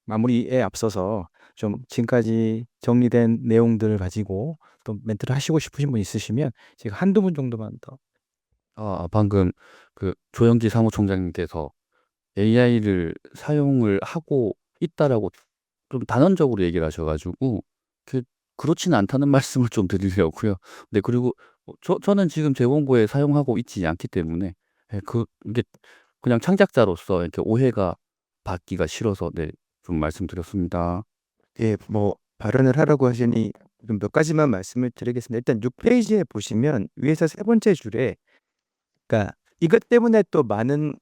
마무리에 앞서서 좀 지금까지 정리된 내용들을 가지고 또 멘트를 하시고 싶으신 분 있으시면 지금 한두 분 정도만 더. 방금 그 조영기 사무총장님께서 AI를 사용을 하고 있다라고 좀 단언적으로 얘기를 하셔가지고 그렇지는 않다는 말씀을 좀 드리려고요. 네, 그리고 저는 지금 제 원고에 사용하고 있지 않기 때문에 이게 그냥 창작자로서 이렇게 오해가 받기가 싫어서 좀 말씀드렸습니다. 예, 뭐 발언을 하라고 하시니 좀 몇 가지만 말씀을 드리겠습니다. 일단 6페이지에 보시면 위에서 세 번째 줄에 그러니까 이것 때문에 또 많은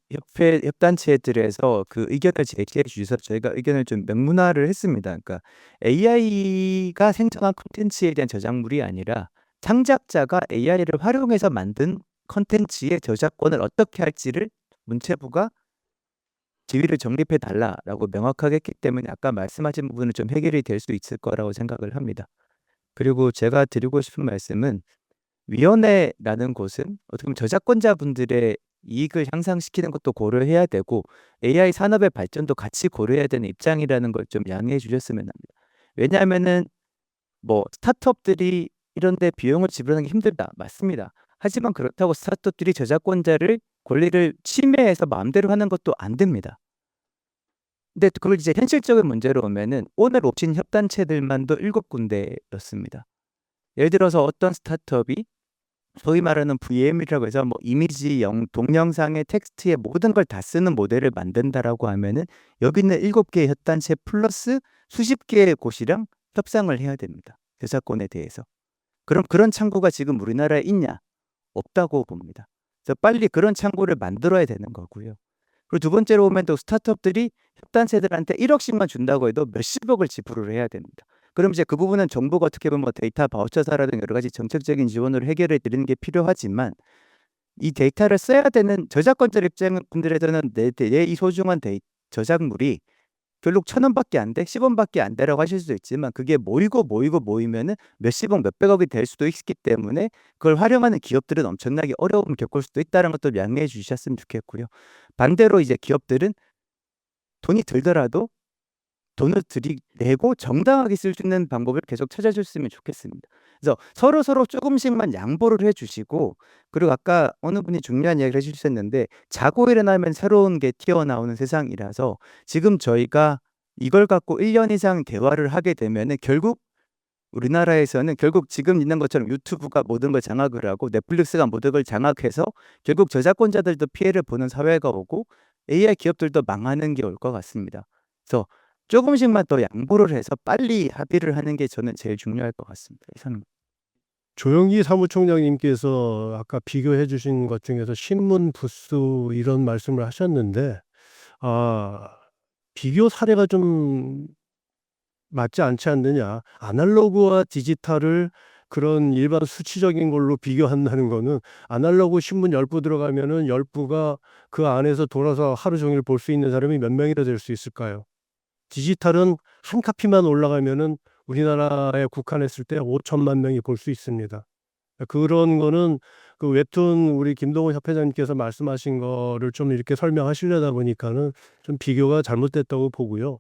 협단체들에서 그 의견을 제시해 주셔서 저희가 의견을 좀 명문화를 했습니다. 그러니까 AI가 생성한 콘텐츠에 대한 저작물이 아니라 창작자가 AI를 활용해서 만든 콘텐츠의 저작권을 어떻게 할지를 문체부가 지위를 정립해 달라라고 명확하게 했기 때문에 아까 말씀하신 부분은 좀 해결이 될 수 있을 거라고 생각을 합니다. 그리고 제가 드리고 싶은 말씀은 위원회라는 곳은 어떻게 보면 저작권자분들의 이익을 향상시키는 것도 고려해야 되고 AI 산업의 발전도 같이 고려해야 되는 입장이라는 걸 좀 양해해 주셨으면 합니다. 왜냐하면은 뭐 스타트업들이 이런 데 비용을 지불하는 게 힘들다. 맞습니다. 하지만 그렇다고 스타트업들이 저작권자를 권리를 침해해서 마음대로 하는 것도 안 됩니다. 근데 그걸 이제 현실적인 문제로 오면은 오늘 오신 협단체들만도 7군데였습니다. 예를 들어서 어떤 스타트업이 소위 말하는 VM이라고 해서 뭐 이미지, 동영상의 텍스트의 모든 걸 다 쓰는 모델을 만든다라고 하면은 여기 있는 7개의 협단체 플러스 수십 개의 곳이랑 협상을 해야 됩니다. 저작권에 대해서. 그럼 그런 창구가 지금 우리나라에 있냐? 없다고 봅니다. 그래서 빨리 그런 창구를 만들어야 되는 거고요. 그리고 두 번째로 보면 또 스타트업들이 협단체들한테 1억씩만 준다고 해도 몇십억을 지불을 해야 됩니다. 그럼 이제 그 부분은 정부가 어떻게 보면 뭐 데이터 바우처사라든 여러 가지 정책적인 지원으로 해결해 드리는 게 필요하지만 이 데이터를 써야 되는 저작권자 입장분들에서는 내 이 소중한 저작물이 결국 1,000원밖에 안 돼, 10원밖에 안 되라고 하실 수도 있지만 그게 모이면은 몇십억, 몇백억이 될 수도 있기 때문에 그걸 활용하는 기업들은 엄청나게 어려움을 겪을 수도 있다는 것도 양해해 주셨으면 좋겠고요. 반대로 이제 기업들은 돈이 들더라도 돈을 내고 정당하게 쓸 수 있는 방법을 계속 찾아줬으면 좋겠습니다. 그래서 서로 조금씩만 양보를 해주시고 그리고 아까 어느 분이 중요한 이야기를 해주셨는데 자고 일어나면 새로운 게 튀어나오는 세상이라서 지금 저희가 이걸 갖고 1년 이상 대화를 하게 되면은 결국 우리나라에서는 결국 지금 있는 것처럼 유튜브가 모든 걸 장악을 하고 넷플릭스가 모든 걸 장악해서 결국 저작권자들도 피해를 보는 사회가 오고 AI 기업들도 망하는 게 올 것 같습니다. 그래서 조금씩만 더 양보를 해서 빨리 합의를 하는 게 저는 제일 중요할 것 같습니다. 이상입니다. 조영기 사무총장님께서 아까 비교해 주신 것 중에서 신문 부스 이런 말씀을 하셨는데 비교 사례가 좀 맞지 않지 않느냐. 아날로그와 디지털을 그런 일반 수치적인 걸로 비교한다는 거는 아날로그 신문 10부 들어가면은 10부가 그 안에서 돌아서 하루 종일 볼 수 있는 사람이 몇 명이나 될 수 있을까요? 디지털은 한 카피만 올라가면은 우리나라에 국한했을 때 5천만 명이 볼 수 있습니다. 그런 거는 그 웹툰 우리 김동훈 협회장님께서 말씀하신 거를 좀 이렇게 설명하시려다 보니까는 좀 비교가 잘못됐다고 보고요.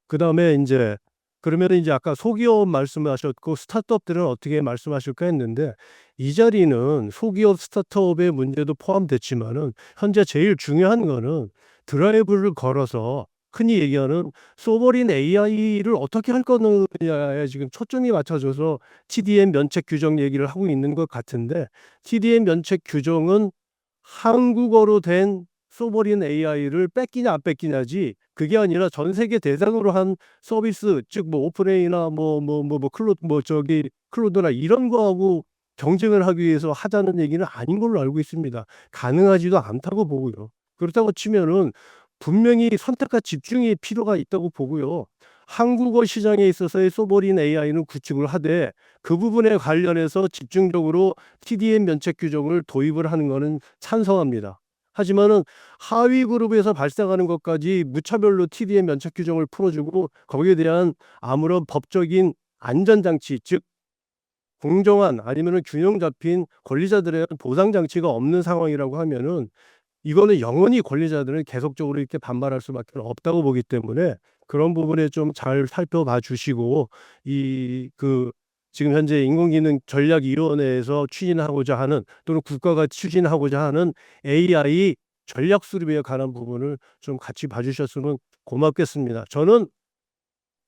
그다음에 이제 그러면은 이제 아까 소기업 말씀하셨고 스타트업들은 어떻게 말씀하실까 했는데 이 자리는 소기업 스타트업의 문제도 포함됐지만은 현재 제일 중요한 거는 드라이브를 걸어서 흔히 얘기하는 소버린 AI를 어떻게 할 거느냐에 지금 초점이 맞춰져서 TDM 면책 규정 얘기를 하고 있는 것 같은데 TDM 면책 규정은 한국어로 된 소버린 AI를 뺏기냐 안 뺏기냐지 그게 아니라 전 세계 대상으로 한 서비스 즉 뭐 오픈AI나 클로드나 이런 거하고 경쟁을 하기 위해서 하자는 얘기는 아닌 걸로 알고 있습니다. 가능하지도 않다고 보고요. 그렇다고 치면은 분명히 선택과 집중이 필요가 있다고 보고요. 한국어 시장에 있어서의 소버린 AI는 구축을 하되 그 부분에 관련해서 집중적으로 TDM 면책 규정을 도입을 하는 것은 찬성합니다. 하지만은 하위 그룹에서 발생하는 것까지 무차별로 TDM 면책 규정을 풀어주고 거기에 대한 아무런 법적인 안전장치 즉 공정한 아니면은 균형 잡힌 권리자들의 보상 장치가 없는 상황이라고 하면은 이거는 영원히 권리자들은 계속적으로 이렇게 반발할 수밖에 없다고 보기 때문에 그런 부분에 좀 잘 살펴봐 주시고 지금 현재 인공지능 전략위원회에서 추진하고자 하는 또는 국가가 추진하고자 하는 AI 전략 수립에 관한 부분을 좀 같이 봐주셨으면 고맙겠습니다. 저는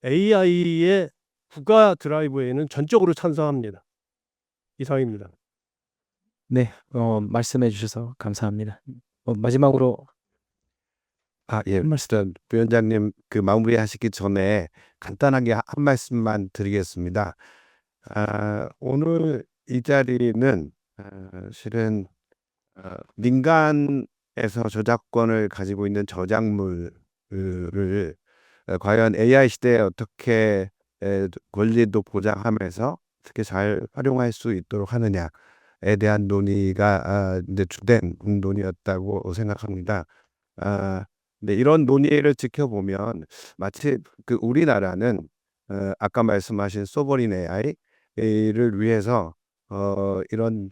AI의 국가 드라이브에는 전적으로 찬성합니다. 이상입니다. 네, 말씀해 주셔서 감사합니다. 마지막으로 예. 일단 위원장님 그 마무리하시기 전에 간단하게 한 말씀만 드리겠습니다. 오늘 이 자리는 실은 민간에서 저작권을 가지고 있는 저작물을 과연 AI 시대에 어떻게 권리도 보장하면서 어떻게 잘 활용할 수 있도록 하느냐에 대한 논의가 이제 주된 논의였다고 생각합니다. 근데 이런 논의를 지켜보면 마치 그 우리나라는 아까 말씀하신 소버린 AI를 위해서 이런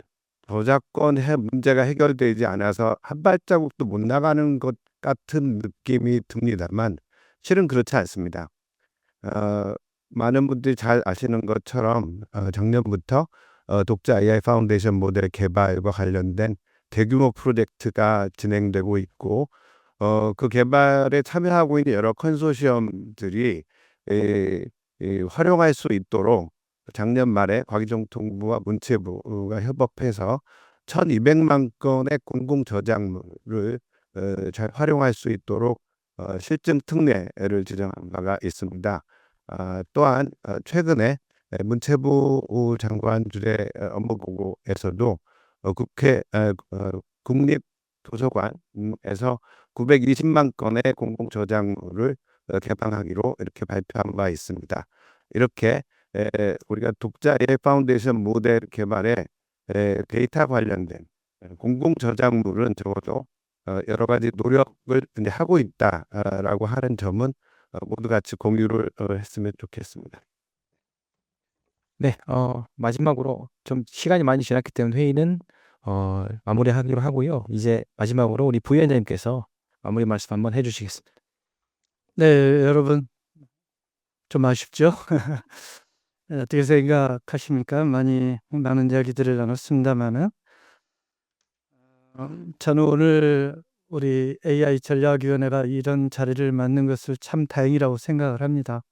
저작권 문제가 해결되지 않아서 한 발자국도 못 나가는 것 같은 느낌이 듭니다만 실은 그렇지 않습니다. 많은 분들이 잘 아시는 것처럼 작년부터 독자 AI 파운데이션 모델 개발과 관련된 대규모 프로젝트가 진행되고 있고 그 개발에 참여하고 있는 여러 컨소시엄들이 활용할 수 있도록 작년 말에 과기정통부와 문체부가 협업해서 1200만 건의 공공 저작물을 잘 활용할 수 있도록 실증 특례를 지정한 바가 있습니다. 또한 최근에 문체부 장관들의 업무 보고에서도 국회 국립도서관에서 920만 건의 공공 저작물을 개방하기로 이렇게 발표한 바 있습니다. 이렇게 우리가 독자 AI 파운데이션 모델 개발에 데이터 관련된 공공 저작물은 적어도 여러 가지 노력을 이제 하고 있다라고 하는 점은 모두 같이 공유를 했으면 좋겠습니다. 네, 마지막으로 좀 시간이 많이 지났기 때문에 회의는 마무리하기로 하고요. 이제 마지막으로 우리 부위원장님께서 마무리 말씀 한번 해주시겠습니다. 네, 여러분 좀 아쉽죠? 어떻게 생각하십니까? 많은 이야기들을 나눴습니다만은 저는 오늘 우리 AI 전략위원회가 이런 자리를 맡는 것을 참 다행이라고 생각을 합니다.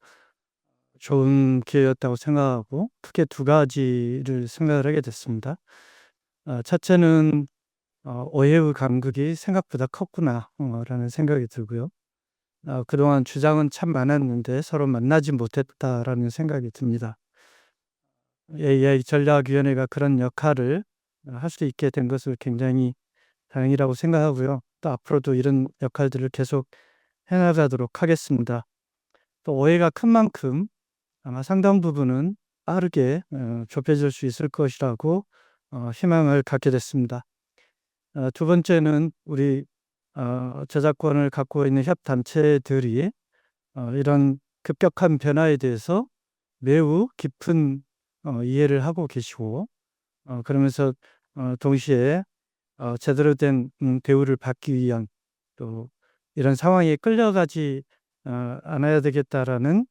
좋은 기회였다고 생각하고 크게 두 가지를 생각을 하게 됐습니다. 첫째는 오해의 간극이 생각보다 컸구나 라는 생각이 들고요. 그동안 주장은 참 많았는데 서로 만나지 못했다라는 생각이 듭니다. AI 전략위원회가 그런 역할을 할 수 있게 된 것을 굉장히 다행이라고 생각하고요. 또 앞으로도 이런 역할들을 계속 해나가도록 하겠습니다. 또 오해가 큰 만큼 아마 상당 부분은 빠르게 좁혀질 수 있을 것이라고 희망을 갖게 됐습니다. 두 번째는 우리 저작권을 갖고 있는 협단체들이 이런 급격한 변화에 대해서 매우 깊은 이해를 하고 계시고 그러면서 동시에 제대로 된 대우를 받기 위한 또 이런 상황에 끌려가지 않아야 되겠다라는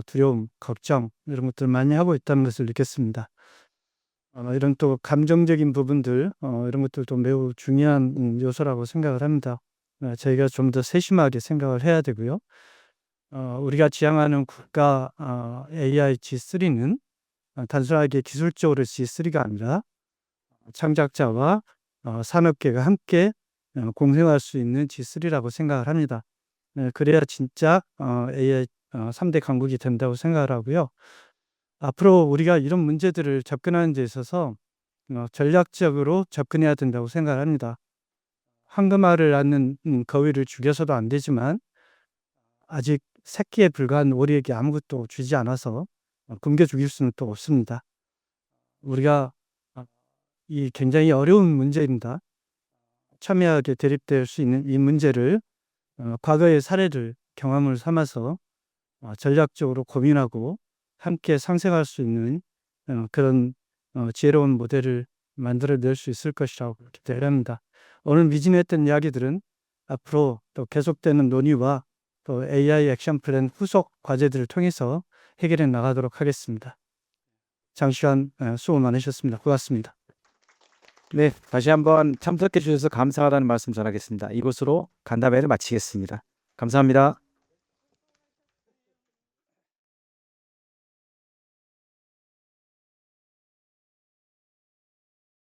두려움, 걱정 이런 것들 많이 하고 있다는 것을 느꼈습니다. 이런 또 감정적인 부분들 이런 것들도 매우 중요한 요소라고 생각을 합니다. 저희가 좀 더 세심하게 생각을 해야 되고요. 우리가 지향하는 국가 AI G3는 단순하게 기술적으로 G3가 아니라 창작자와 산업계가 함께 공생할 수 있는 G3라고 생각을 합니다. 그래야 진짜 AI 3대 강국이 된다고 생각을 하고요. 앞으로 우리가 이런 문제들을 접근하는 데 있어서 전략적으로 접근해야 된다고 생각을 합니다. 황금알을 낳는 거위를 죽여서도 안 되지만 아직 새끼에 불과한 오리에게 아무것도 주지 않아서 굶겨 죽일 수는 또 없습니다. 우리가 이 굉장히 어려운 문제입니다. 첨예하게 대립될 수 있는 이 문제를 과거의 사례를 경험을 삼아서 전략적으로 고민하고 함께 상생할 수 있는 그런 지혜로운 모델을 만들어낼 수 있을 것이라고 기대합니다. 오늘 미진했던 이야기들은 앞으로 또 계속되는 논의와 또 AI 액션 플랜 후속 과제들을 통해서 해결해 나가도록 하겠습니다. 장시간 수고 많으셨습니다. 고맙습니다. 네, 다시 한번 참석해 주셔서 감사하다는 말씀 전하겠습니다. 이것으로 간담회를 마치겠습니다. 감사합니다.